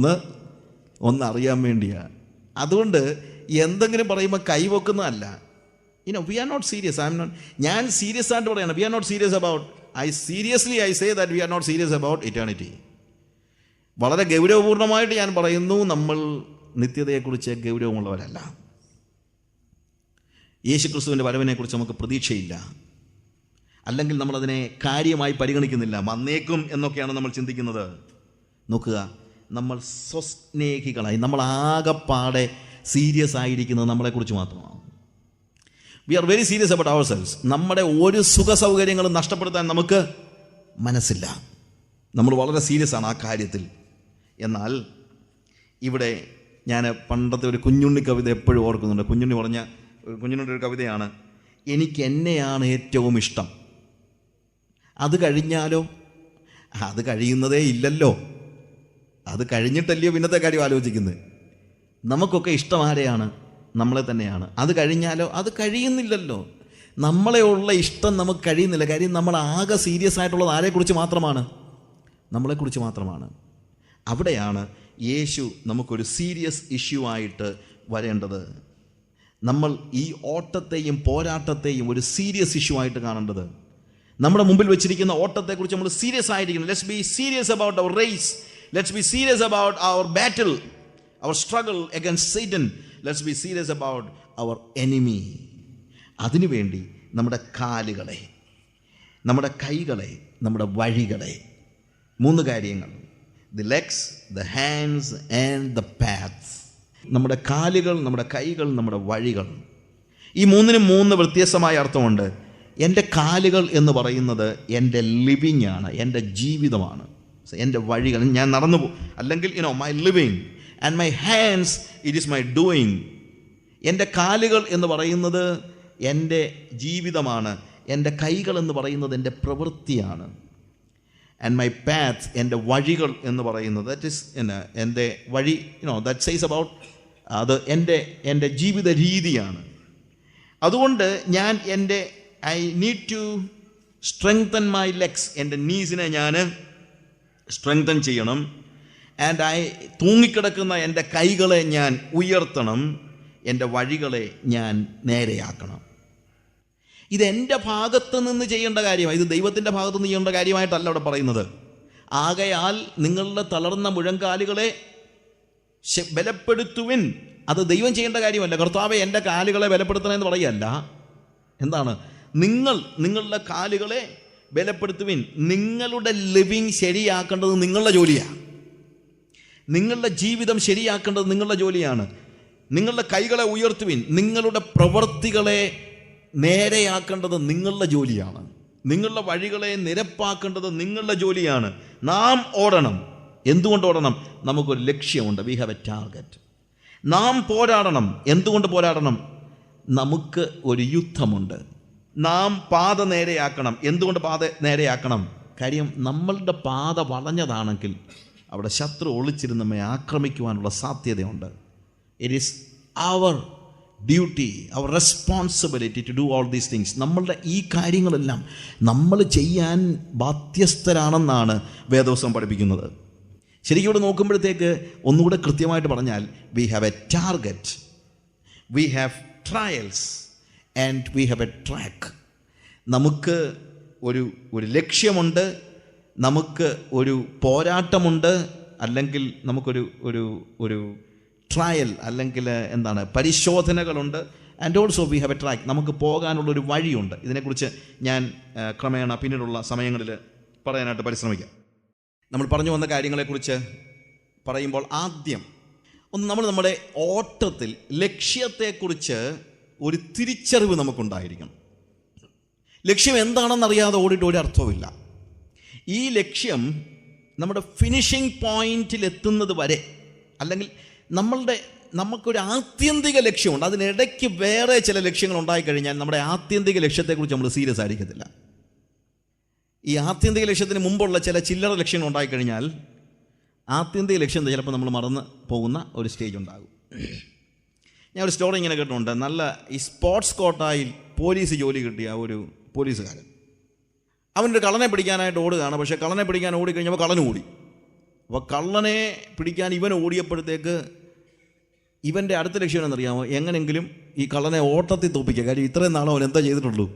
C: ഒന്നറിയാൻ വേണ്ടിയാണ്. അതുകൊണ്ട് എന്തെങ്കിലും പറയുമ്പോൾ കൈവെക്കുന്നതല്ല. We are not serious. ഞാൻ സീരിയസ് ആയിട്ട് പറയാണ്, we are not serious about I say that we are not serious about eternity. വളരെ ഗൗരവപൂർണ്ണമായിട്ട് ഞാൻ പറയുന്നു, നമ്മൾ നിത്യതയെക്കുറിച്ച് ഗൗരവമുള്ളവരല്ല. യേശുക്രിസ്തുവിൻ്റെ വരവിനെക്കുറിച്ച് നമുക്ക് പ്രതീക്ഷയില്ല, അല്ലെങ്കിൽ നമ്മളതിനെ കാര്യമായി പരിഗണിക്കുന്നില്ല. വന്നേക്കും എന്നൊക്കെയാണ് നമ്മൾ ചിന്തിക്കുന്നത്. നോക്കുക, നമ്മൾ സ്വസ്നേഹികളായി, നമ്മൾ ആകെപ്പാടെ സീരിയസ് ആയിരിക്കുന്നത് നമ്മളെക്കുറിച്ച് മാത്രമാണ്. We are very serious about ourselves. നമ്മുടെ ഒരു സുഖ സൗകര്യങ്ങളും നഷ്ടപ്പെടുത്താൻ നമുക്ക് മനസ്സില്ല. നമ്മൾ വളരെ സീരിയസ് ആണ് ആ കാര്യത്തിൽ. എന്നാൽ ഇവിടെ ഞാൻ പണ്ടത്തെ ഒരു കുഞ്ഞുണ്ണി കവിത എപ്പോഴും ഓർക്കുന്നുണ്ട്. കുഞ്ഞുണ്ണിയുടെ ഒരു കവിതയാണ്, എനിക്ക് എന്നെയാണ് ഏറ്റവും ഇഷ്ടം, അത് കഴിഞ്ഞാലോ, അത് കഴിയുന്നതേ ഇല്ലല്ലോ, അത് കഴിഞ്ഞിട്ടല്ലയോ പിന്നത്തെ കാര്യം ആലോചിക്കുന്നത്. നമുക്കൊക്കെ ഇഷ്ടം ആരെയാണ്? നമ്മളെ തന്നെയാണ്. അത് കഴിഞ്ഞാലോ, അത് കഴിയുന്നില്ലല്ലോ. നമ്മളെ ഉള്ള ഇഷ്ടം നമുക്ക് കഴിയുന്നില്ല. കാര്യം നമ്മൾ ആകെ സീരിയസ് ആയിട്ടുള്ളത് ആരെക്കുറിച്ച് മാത്രമാണ്? നമ്മളെക്കുറിച്ച് മാത്രമാണ്. അവിടെയാണ് യേശു നമുക്കൊരു സീരിയസ് ഇഷ്യൂ ആയിട്ട് വരേണ്ടത്. നമ്മൾ ഈ ഓട്ടത്തെയും പോരാട്ടത്തെയും ഒരു സീരിയസ് ഇഷ്യൂ ആയിട്ട് കാണേണ്ടത്. നമ്മുടെ മുമ്പിൽ വെച്ചിരിക്കുന്ന ഓട്ടത്തെക്കുറിച്ച് നമ്മൾ സീരിയസ് ആയിരിക്കണം. Let's be serious about our race. Let's be serious about our battle, our struggle against Satan. Let's be serious about our enemy. അതിനുവേണ്ടി നമ്മുടെ കാലുകളെ, നമ്മുടെ കൈകളെ, നമ്മുടെ വഴികളെ, 3 കാര്യങ്ങൾ, the legs, the hands and the paths. നമ്മുടെ കാലുകൾ, നമ്മുടെ കൈകൾ, നമ്മുടെ വഴികൾ, ഈ 3നും 3 വ്യത്യസ്തമായ അർത്ഥമുണ്ട്. എൻ്റെ കാലുകൾ എന്ന് പറയുന്നത് എൻ്റെ ലിവിങ് ആണ്, എൻ്റെ ജീവിതമാണ്, എൻ്റെ വഴികൾ, ഞാൻ നടന്നു അല്ലെങ്കിൽ my living. And my hands, it is my doing. എൻ്റെ കാലുകൾ എന്ന് പറയുന്നത് എൻ്റെ ജീവിതമാണ്, എൻ്റെ കൈകൾ എന്ന് പറയുന്നത് എൻ്റെ പ്രവൃത്തിയാണ്. ആൻഡ് മൈ പാത്ത്, എൻ്റെ വഴികൾ എന്ന് പറയുന്നത്, ദാറ്റ് ഈസ് എൻ്റെ വഴി, ദാറ്റ് സേസ് അബൌട്ട്, അത് എൻ്റെ ജീവിത രീതിയാണ്. അതുകൊണ്ട് ഞാൻ I need to strengthen my legs. എൻ്റെ നീസിനെ ഞാൻ സ്ട്രെങ്തൻ ചെയ്യണം. ആൻഡ് തൂങ്ങിക്കിടക്കുന്ന എൻ്റെ കൈകളെ ഞാൻ ഉയർത്തണം. എൻ്റെ വഴികളെ ഞാൻ നേരെയാക്കണം. ഇതെൻ്റെ ഭാഗത്ത് നിന്ന് ചെയ്യേണ്ട കാര്യമാണ്. ഇത് ദൈവത്തിൻ്റെ ഭാഗത്ത് നിന്ന് ചെയ്യേണ്ട കാര്യമായിട്ടല്ല അവിടെ പറയുന്നത്. ആകയാൽ നിങ്ങളുടെ തളർന്ന മുഴങ്കാലുകളെ ബലപ്പെടുത്തുവിൻ. അത് ദൈവം ചെയ്യേണ്ട കാര്യമല്ല. കർത്താവേ എൻ്റെ കാലുകളെ ബലപ്പെടുത്തണമെന്ന് പറയല്ല. എന്താണ്? നിങ്ങളുടെ കാലുകളെ ബലപ്പെടുത്തുവിൻ. നിങ്ങളുടെ ലിവിങ് ശരിയാക്കേണ്ടത് നിങ്ങളുടെ ജോലിയാണ്. നിങ്ങളുടെ ജീവിതം ശരിയാക്കേണ്ടത് നിങ്ങളുടെ ജോലിയാണ്. നിങ്ങളുടെ കൈകളെ ഉയർത്തുവിൻ. നിങ്ങളുടെ പ്രവൃത്തികളെ നേരെയാക്കേണ്ടത് നിങ്ങളുടെ ജോലിയാണ്. നിങ്ങളുടെ വഴികളെ നിരപ്പാക്കേണ്ടത് നിങ്ങളുടെ ജോലിയാണ്. നാം ഓടണം. എന്തുകൊണ്ട് ഓടണം? നമുക്കൊരു ലക്ഷ്യമുണ്ട്. We have a target. നാം പോരാടണം. എന്തുകൊണ്ട് പോരാടണം? നമുക്ക് ഒരു യുദ്ധമുണ്ട്. നാം പാത നേരെയാക്കണം. എന്തുകൊണ്ട് പാത നേരെയാക്കണം? കാര്യം നമ്മളുടെ പാത വളഞ്ഞതാണെങ്കിൽ അവിടെ ശത്രു ഒളിച്ചിരുന്ന് നമ്മെ ആക്രമിക്കുവാനുള്ള സാധ്യതയുണ്ട്. It is our duty, our responsibility to do all these things. നമ്മളുടെ ഈ കാര്യങ്ങളെല്ലാം നമ്മൾ ചെയ്യാൻ ബാധ്യസ്ഥരാണെന്നാണ് വേദവസം പഠിപ്പിക്കുന്നത്. ശരിക്കും ഇവിടെ നോക്കുമ്പോഴത്തേക്ക് ഒന്നുകൂടെ കൃത്യമായിട്ട് പറഞ്ഞാൽ, V have a target, we have trials and we have a track. നമുക്ക് ഒരു ലക്ഷ്യമുണ്ട്, നമുക്ക് ഒരു പോരാട്ടമുണ്ട്, അല്ലെങ്കിൽ നമുക്കൊരു ട്രയൽ, അല്ലെങ്കിൽ പരിശോധനകളുണ്ട്. And also we have a track. നമുക്ക് പോകാനുള്ളൊരു വഴിയുണ്ട്. ഇതിനെക്കുറിച്ച് ഞാൻ ക്രമേണ പിന്നീടുള്ള സമയങ്ങളിൽ പറയാനായിട്ട് പരിശ്രമിക്കാം. നമ്മൾ പറഞ്ഞു വന്ന കാര്യങ്ങളെക്കുറിച്ച് പറയുമ്പോൾ ആദ്യം നമ്മൾ നമ്മുടെ ഓട്ടത്തിൽ ലക്ഷ്യത്തെക്കുറിച്ച് ഒരു തിരിച്ചറിവ് നമുക്കുണ്ടായിരിക്കണം. ലക്ഷ്യം എന്താണെന്നറിയാതെ ഓടിയിട്ട് ഒരു അർത്ഥവുമില്ല. ഈ ലക്ഷ്യം നമ്മുടെ ഫിനിഷിംഗ് പോയിന്റിൽ എത്തുന്നത് വരെ, അല്ലെങ്കിൽ നമുക്കൊരു ആത്യന്തിക ലക്ഷ്യമുണ്ട്. അതിനിടയ്ക്ക് വേറെ ചില ലക്ഷ്യങ്ങൾ ഉണ്ടായിക്കഴിഞ്ഞാൽ നമ്മുടെ ആത്യന്തിക ലക്ഷ്യത്തെക്കുറിച്ച് നമ്മൾ സീരിയസ് ആയിരിക്കത്തില്ല. ഈ ആത്യന്തിക ലക്ഷ്യത്തിന് മുമ്പുള്ള ചില ചില്ലറ ലക്ഷ്യങ്ങൾ ഉണ്ടായിക്കഴിഞ്ഞാൽ ആത്യന്തിക ലക്ഷ്യം ചിലപ്പോൾ നമ്മൾ മറന്ന് പോകുന്ന ഒരു സ്റ്റേജ് ഉണ്ടാകും. ഞാൻ ഒരു സ്റ്റോറി ഇങ്ങനെ കേട്ടിട്ടുണ്ട്. നല്ല ഈ സ്പോർട്സ് കോട്ടായിൽ പോലീസ് ജോലി കിട്ടിയ ഒരു പോലീസുകാരൻ, അവനൊരു കള്ളനെ പിടിക്കാനായിട്ട് ഓടുകയാണ്. പക്ഷേ കള്ളനെ പിടിക്കാൻ ഓടിക്കഴിഞ്ഞപ്പോൾ കള്ളൻ ഓടി. അപ്പോൾ കള്ളനെ പിടിക്കാൻ ഇവൻ ഓടിയപ്പോഴത്തേക്ക് ഇവൻ്റെ അടുത്ത ലക്ഷ്യം എന്നറിയാമോ? എങ്ങനെങ്കിലും ഈ കള്ളനെ ഓട്ടത്തിൽ തോപ്പിക്കുക. കാര്യം ഇത്രയും നാളെ അവൻ എന്താ ചെയ്തിട്ടുള്ളൂ?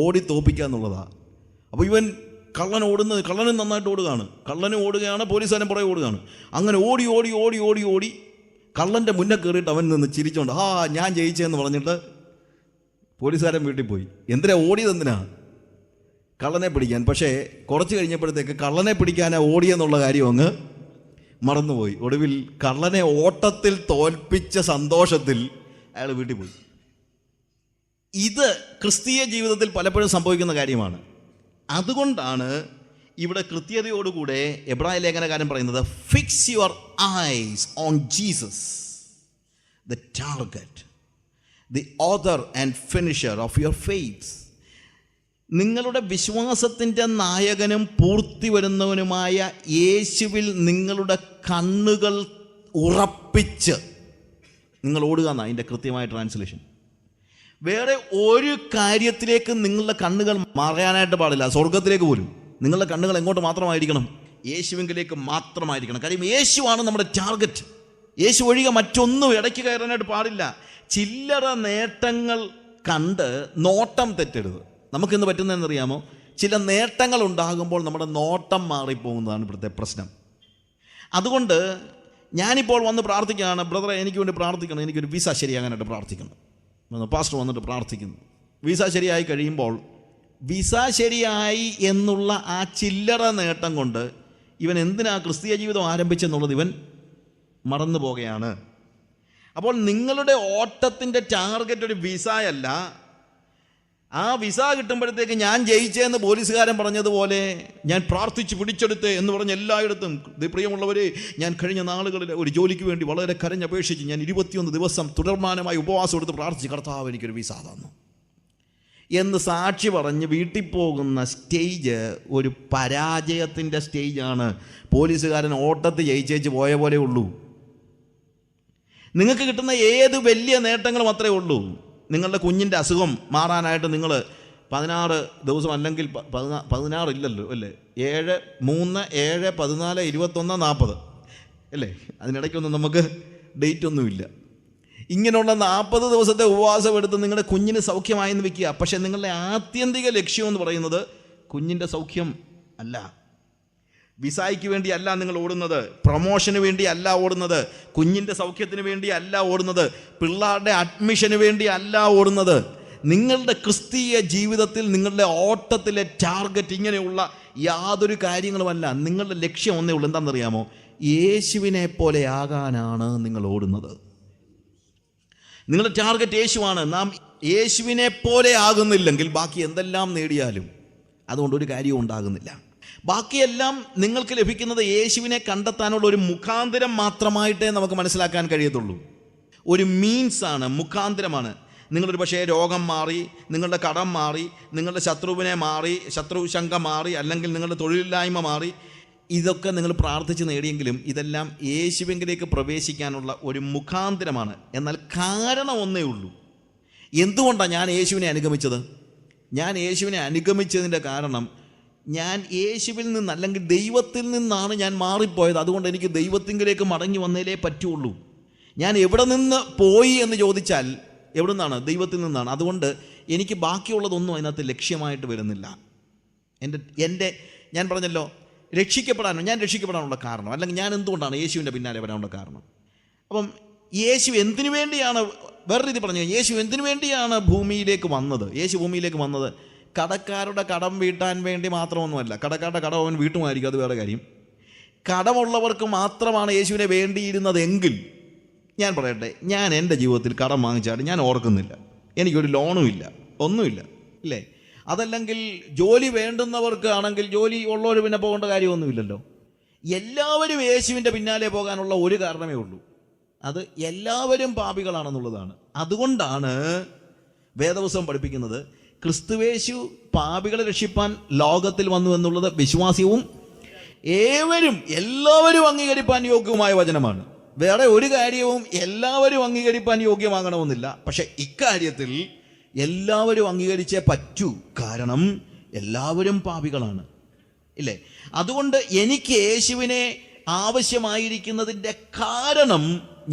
C: ഓടി തോപ്പിക്കുക എന്നുള്ളതാണ്. അപ്പോൾ ഇവൻ കള്ളനും നന്നായിട്ട് ഓടുകയാണ്. കള്ളനും ഓടുകയാണ്, പോലീസുകാരൻ പുറകെ ഓടുകയാണ്. അങ്ങനെ ഓടി ഓടി ഓടി ഓടി ഓടി കള്ളൻ്റെ മുന്നേ കയറിയിട്ട് അവൻ നിന്ന് ചിരിച്ചോണ്ട് ഞാൻ ജയിച്ചെന്ന് പറഞ്ഞിട്ട് പോലീസുകാരൻ വീട്ടിൽ പോയി. എന്തിനാ ഓടിയതെന്തിനാ? കള്ളനെ പിടിക്കാൻ. പക്ഷേ കുറച്ച് കഴിഞ്ഞപ്പോഴത്തേക്ക് കള്ളനെ പിടിക്കാനാ ഓടിയെന്നുള്ള കാര്യം അങ്ങ് മറന്നുപോയി. ഒടുവിൽ കള്ളനെ ഓട്ടത്തിൽ തോൽപ്പിച്ച സന്തോഷത്തിൽ അയാൾ വീട്ടിൽ പോയി. ഇത് ക്രിസ്തീയ ജീവിതത്തിൽ പലപ്പോഴും സംഭവിക്കുന്ന കാര്യമാണ്. അതുകൊണ്ടാണ് ഇവിടെ കൃത്യതയോടുകൂടെ എബ്രായ ലേഖനകാരൻ പറയുന്നത്, fix your eyes on Jesus, the target, the author and finisher of your faith. നിങ്ങളുടെ വിശ്വാസത്തിൻ്റെ നായകനും പൂർത്തി വരുന്നവനുമായ യേശുവിൽ നിങ്ങളുടെ കണ്ണുകൾ ഉറപ്പിച്ച് നിങ്ങൾ ഓടുക എന്നാണ് അതിൻ്റെ കൃത്യമായ ട്രാൻസ്ലേഷൻ. വേറെ ഒരു കാര്യത്തിലേക്ക് നിങ്ങളുടെ കണ്ണുകൾ മറയാനായിട്ട് പാടില്ല. സ്വർഗത്തിലേക്ക് പോലും നിങ്ങളുടെ കണ്ണുകൾ എങ്ങോട്ട് മാത്രമായിരിക്കണം? യേശുവിലേക്ക് മാത്രമായിരിക്കണം. കാര്യം യേശുവാണ് നമ്മുടെ ടാർഗറ്റ്. യേശു ഒഴികെ മറ്റൊന്നും ഇടയ്ക്ക് കയറാനായിട്ട് പാടില്ല. ചില്ലറ നേട്ടങ്ങൾ കണ്ട് നോട്ടം തെറ്റരുത്. നമുക്കിന്ന് പറ്റുന്നതെന്നറിയാമോ? ചില നേട്ടങ്ങൾ ഉണ്ടാകുമ്പോൾ നമ്മുടെ നോട്ടം മാറിപ്പോകുന്നതാണ് ഇവിടുത്തെ പ്രശ്നം. അതുകൊണ്ട് ഞാനിപ്പോൾ വന്ന് പ്രാർത്ഥിക്കുകയാണ്, ബ്രദറെ എനിക്ക് വേണ്ടി പ്രാർത്ഥിക്കണം, എനിക്കൊരു വിസ ശരിയാകാനായിട്ട് പ്രാർത്ഥിക്കണം. പാസ്റ്റർ വന്നിട്ട് പ്രാർത്ഥിക്കുന്നു. വിസ ശരിയായി കഴിയുമ്പോൾ വിസ ശരിയായി എന്നുള്ള ആ ചില്ലറ നേട്ടം കൊണ്ട് ഇവൻ എന്തിനാ ക്രിസ്തീയ ജീവിതം ആരംഭിച്ചെന്നുള്ളത് ഇവൻ മറന്നു പോകുകയാണ്. അപ്പോൾ നിങ്ങളുടെ ഓട്ടത്തിൻ്റെ ടാർഗറ്റ് ഒരു വിസയല്ല. ആ വിസ കിട്ടുമ്പോഴത്തേക്ക് ഞാൻ ജയിച്ചെന്ന് പോലീസുകാരൻ പറഞ്ഞതുപോലെ ഞാൻ പ്രാർത്ഥിച്ച് പിടിച്ചെടുത്ത് എന്ന് പറഞ്ഞ് എല്ലായിടത്തും, പ്രിയമുള്ളവരെ, ഞാൻ കഴിഞ്ഞ നാളുകളിൽ ഒരു ജോലിക്ക് വേണ്ടി വളരെ കരഞ്ഞപേക്ഷിച്ച് ഞാൻ 21 ദിവസം തുടർമാനമായി ഉപവാസം എടുത്ത് പ്രാർത്ഥിച്ച്, കർത്താവ് എനിക്കൊരു വിസ തന്നു എന്ന് സാക്ഷി പറഞ്ഞ് വീട്ടിൽ പോകുന്ന സ്റ്റേജ് ഒരു പരാജയത്തിൻ്റെ സ്റ്റേജാണ്. പോലീസുകാരൻ ഓട്ടത്തിൽ ജയിച്ചേച്ച് പോയ പോലെ ഉള്ളൂ. നിങ്ങൾക്ക് കിട്ടുന്ന ഏത് വലിയ നേട്ടങ്ങളും അത്രേ ഉള്ളൂ. നിങ്ങളുടെ കുഞ്ഞിൻ്റെ അസുഖം മാറാനായിട്ട് നിങ്ങൾ 16 ദിവസം അല്ലെങ്കിൽ 16 ഇല്ലല്ലോ അല്ലേ, 7, 3, 7, 14, 21, 40 അല്ലേ, അതിനിടയ്ക്കൊന്നും നമുക്ക് ഡേറ്റ് ഒന്നുമില്ല. ഇങ്ങനെയുള്ള 40 ദിവസത്തെ ഉപവാസം എടുത്ത് നിങ്ങളുടെ കുഞ്ഞിന് സൗഖ്യമായെന്ന് വെക്കുക. പക്ഷേ നിങ്ങളുടെ ആത്യന്തിക ലക്ഷ്യം എന്ന് പറയുന്നത് കുഞ്ഞിൻ്റെ സൗഖ്യം അല്ല. വിസായ്ക്ക് വേണ്ടി അല്ല നിങ്ങൾ ഓടുന്നത്, പ്രൊമോഷന് വേണ്ടി അല്ല ഓടുന്നത്, കുഞ്ഞിൻ്റെ സൗഖ്യത്തിന് വേണ്ടി അല്ല ഓടുന്നത്, പിള്ളേരുടെ അഡ്മിഷന് വേണ്ടി അല്ല ഓടുന്നത്. നിങ്ങളുടെ ക്രിസ്തീയ ജീവിതത്തിൽ നിങ്ങളുടെ ഓട്ടത്തിലെ ടാർഗറ്റ് ഇങ്ങനെയുള്ള യാതൊരു കാര്യങ്ങളുമല്ല. നിങ്ങളുടെ ലക്ഷ്യം ഒന്നേ ഉള്ളൂ. എന്താണെന്നറിയാമോ? യേശുവിനെ പോലെ ആകാനാണ് നിങ്ങൾ ഓടുന്നത്. നിങ്ങളുടെ ടാർഗറ്റ് യേശുവാണ്. നാം യേശുവിനെ പോലെ ആകുന്നില്ലെങ്കിൽ ബാക്കി എന്തെല്ലാം നേടിയാലും അതുകൊണ്ട് ഒരു കാര്യവും ഉണ്ടാകുന്നില്ല. ബാക്കിയെല്ലാം നിങ്ങൾക്ക് ലഭിക്കുന്നത് യേശുവിനെ കണ്ടെത്താനുള്ള ഒരു മുഖാന്തരം മാത്രമായിട്ടേ നമുക്ക് മനസ്സിലാക്കാൻ കഴിയത്തുള്ളൂ. ഒരു മീൻസാണ്, മുഖാന്തരമാണ്. നിങ്ങളൊരു പക്ഷേ രോഗം മാറി, നിങ്ങളുടെ കടം മാറി, നിങ്ങളുടെ ശത്രുവിനെ മാറി, ശത്രുശങ്ക മാറി, അല്ലെങ്കിൽ നിങ്ങളുടെ തൊഴിലില്ലായ്മ മാറി, ഇതൊക്കെ നിങ്ങൾ പ്രാർത്ഥിച്ച് നേടിയെങ്കിലും ഇതെല്ലാം യേശുവിലേക്ക് പ്രവേശിക്കാനുള്ള ഒരു മുഖാന്തരമാണ്. എന്നാൽ കാരണം ഒന്നേ ഉള്ളൂ. എന്തുകൊണ്ടാണ് ഞാൻ യേശുവിനെ അനുഗമിച്ചത്? ഞാൻ യേശുവിനെ അനുഗമിച്ചതിൻ്റെ കാരണം ഞാൻ യേശുവിൽ നിന്ന് അല്ലെങ്കിൽ ദൈവത്തിൽ നിന്നാണ് ഞാൻ മാറിപ്പോയത്. അതുകൊണ്ട് എനിക്ക് ദൈവത്തിങ്കിലേക്ക് മടങ്ങി വന്നേലേ പറ്റുള്ളൂ. ഞാൻ എവിടെ നിന്ന് പോയി എന്ന് ചോദിച്ചാൽ എവിടെ നിന്നാണ്? ദൈവത്തിൽ നിന്നാണ്. അതുകൊണ്ട് എനിക്ക് ബാക്കിയുള്ളതൊന്നും അതിനകത്ത് ലക്ഷ്യമായിട്ട് വരുന്നില്ല. ഞാൻ പറഞ്ഞല്ലോ, ഞാൻ രക്ഷിക്കപ്പെടാനുള്ള കാരണം, അല്ലെങ്കിൽ ഞാൻ എന്തുകൊണ്ടാണ് യേശുവിൻ്റെ പിന്നാലെ വരാനുള്ള കാരണം. അപ്പം യേശു എന്തിനു വേണ്ടിയാണ്, വേറെ രീതി പറഞ്ഞു, യേശു എന്തിനു വേണ്ടിയാണ് ഭൂമിയിലേക്ക് വന്നത്? യേശു ഭൂമിയിലേക്ക് വന്നത് കടക്കാരുടെ കടം വീട്ടാൻ വേണ്ടി മാത്രമൊന്നുമല്ല. കടക്കാരുടെ കടം അവൻ വീട്ടുമായിരിക്കും, അത് വേറെ കാര്യം. കടമുള്ളവർക്ക് മാത്രമാണ് യേശുവിനെ വേണ്ടിയിരുന്നതെങ്കിൽ ഞാൻ പറയട്ടെ, ഞാൻ എൻ്റെ ജീവിതത്തിൽ കടം വാങ്ങിച്ചായിട്ട് ഞാൻ ഓർക്കുന്നില്ല. എനിക്കൊരു ലോണും ഇല്ല, ഒന്നുമില്ല, ഇല്ലേ? അതല്ലെങ്കിൽ ജോലി വേണ്ടുന്നവർക്ക് ആണെങ്കിൽ ജോലി ഉള്ളവർ പിന്നെ പോകേണ്ട കാര്യമൊന്നുമില്ലല്ലോ. എല്ലാവരും യേശുവിൻ്റെ പിന്നാലെ പോകാനുള്ള ഒരു കാരണമേ ഉള്ളൂ, അത് എല്ലാവരും പാപികളാണെന്നുള്ളതാണ്. അതുകൊണ്ടാണ് വേദപുസ്തകം പഠിപ്പിക്കുന്നത് ക്രിസ്തുവേശു പാപികളെ രക്ഷിപ്പാൻ ലോകത്തിൽ വന്നു എന്നുള്ളത് വിശ്വാസ്യവും എല്ലാവരും അംഗീകരിപ്പാൻ യോഗ്യവുമായ വചനമാണ്. വേറെ ഒരു കാര്യവും എല്ലാവരും അംഗീകരിപ്പാൻ യോഗ്യമാകണമെന്നില്ല. പക്ഷെ ഇക്കാര്യത്തിൽ എല്ലാവരും അംഗീകരിച്ചേ പറ്റൂ. കാരണം എല്ലാവരും പാപികളാണ്, ഇല്ലേ? അതുകൊണ്ട് എനിക്ക് യേശുവിനെ ആവശ്യമായിരിക്കുന്നതിൻ്റെ കാരണം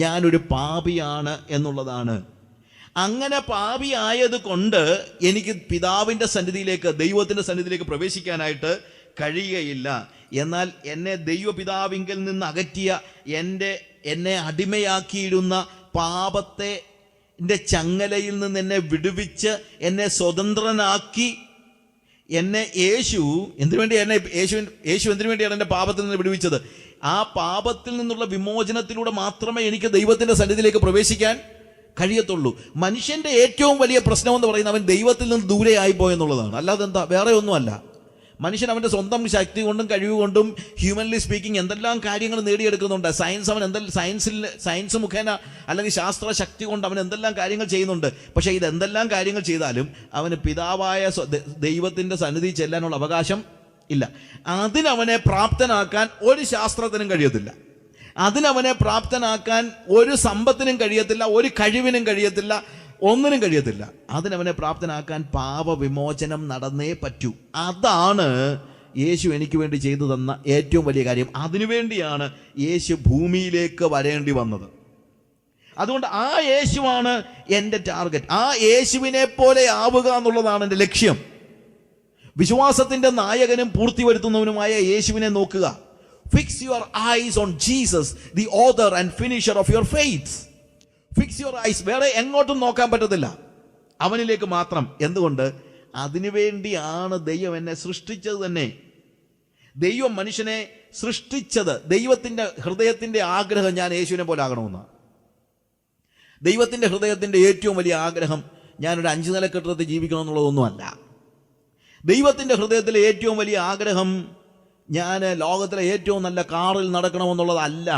C: ഞാനൊരു പാപിയാണ് എന്നുള്ളതാണ്. അങ്ങനെ പാപിയായത് കൊണ്ട് എനിക്ക് പിതാവിൻ്റെ സന്നിധിയിലേക്ക്, ദൈവത്തിൻ്റെ സന്നിധിയിലേക്ക് പ്രവേശിക്കാനായിട്ട് കഴിയുകയില്ല. എന്നാൽ എന്നെ ദൈവപിതാവിങ്കിൽ നിന്ന് അകറ്റിയ, എന്നെ അടിമയാക്കിയിരുന്ന പാപത്തെ ചങ്ങലയിൽ നിന്ന് എന്നെ വിടുവിച്ച് എന്നെ സ്വതന്ത്രനാക്കി എന്നെ യേശു എന്തിനു വേണ്ടിയാണ് എൻ്റെ പാപത്തിൽ നിന്ന് വിടുവിച്ചത്? ആ പാപത്തിൽ നിന്നുള്ള വിമോചനത്തിലൂടെ മാത്രമേ എനിക്ക് ദൈവത്തിൻ്റെ സന്നിധിയിലേക്ക് പ്രവേശിക്കാൻ കഴിയത്തുള്ളൂ. മനുഷ്യൻ്റെ ഏറ്റവും വലിയ പ്രശ്നമെന്ന് പറയുന്നത് അവൻ ദൈവത്തിൽ നിന്ന് ദൂരെയായി പോയെന്നുള്ളതാണ്. അല്ലാതെ എന്താ, വേറെ ഒന്നുമല്ല. മനുഷ്യൻ അവൻ്റെ സ്വന്തം ശക്തി കൊണ്ടും കഴിവ് കൊണ്ടും ഹ്യൂമൻലി സ്പീക്കിംഗ് എന്തെല്ലാം കാര്യങ്ങൾ നേടിയെടുക്കുന്നുണ്ട്. സയൻസ് മുഖേന അല്ലെങ്കിൽ ശാസ്ത്ര ശക്തി കൊണ്ട് അവൻ എന്തെല്ലാം കാര്യങ്ങൾ ചെയ്യുന്നുണ്ട്. പക്ഷേ ഇതെന്തെല്ലാം കാര്യങ്ങൾ ചെയ്താലും അവന് പിതാവായ ദൈവത്തിൻ്റെ സന്നിധി ചെല്ലാനുള്ള അവകാശം ഇല്ല. അതിനവനെ പ്രാപ്തനാക്കാൻ ഒരു ശാസ്ത്രത്തിനും കഴിയത്തില്ല. അതിനവനെ പ്രാപ്തനാക്കാൻ ഒരു സമ്പത്തിനും കഴിയത്തില്ല, ഒരു കഴിവിനും കഴിയത്തില്ല, ഒന്നിനും കഴിയത്തില്ല. അതിനവനെ പ്രാപ്തനാക്കാൻ പാപവിമോചനം നടന്നേ പറ്റൂ. അതാണ് യേശു എനിക്ക് വേണ്ടി ചെയ്തു തന്ന ഏറ്റവും വലിയ കാര്യം. അതിനുവേണ്ടിയാണ് യേശു ഭൂമിയിലേക്ക് വരേണ്ടി വന്നത്. അതുകൊണ്ട് ആ യേശുവാണ് എൻ്റെ ടാർഗറ്റ്. ആ യേശുവിനെ പോലെ ആവുക എന്നുള്ളതാണ് എൻ്റെ ലക്ഷ്യം. വിശ്വാസത്തിൻ്റെ നായകനും പൂർത്തി വരുത്തുന്നവനുമായ യേശുവിനെ നോക്കുക. Fix your eyes on Jesus, the author and finisher of your faith. Fix your eyes. വേറെ എങ്ങോട്ടും നോക്കാൻ പറ്റത്തില്ല, അവനിലേക്ക് മാത്രം. എന്തുകൊണ്ട്? അതിനുവേണ്ടിയാണ് ദൈവം എന്നെ സൃഷ്ടിച്ചത് തന്നെ. ദൈവം മനുഷ്യനെ സൃഷ്ടിച്ചത്, ദൈവത്തിൻ്റെ ഹൃദയത്തിൻ്റെ ആഗ്രഹം ഞാൻ യേശുവിനെ പോലെ ആകണമെന്നാണ്. ദൈവത്തിൻ്റെ ഹൃദയത്തിൻ്റെ ഏറ്റവും വലിയ ആഗ്രഹം ഞാനൊരു 5 നില കെട്ടിടത്തിൽ ജീവിക്കണമെന്നുള്ളതൊന്നുമല്ല. ദൈവത്തിൻ്റെ ഹൃദയത്തിലെ ഏറ്റവും വലിയ ആഗ്രഹം ഞാൻ ലോകത്തിലെ ഏറ്റവും നല്ല കാറിൽ നടക്കണമെന്നുള്ളതല്ല.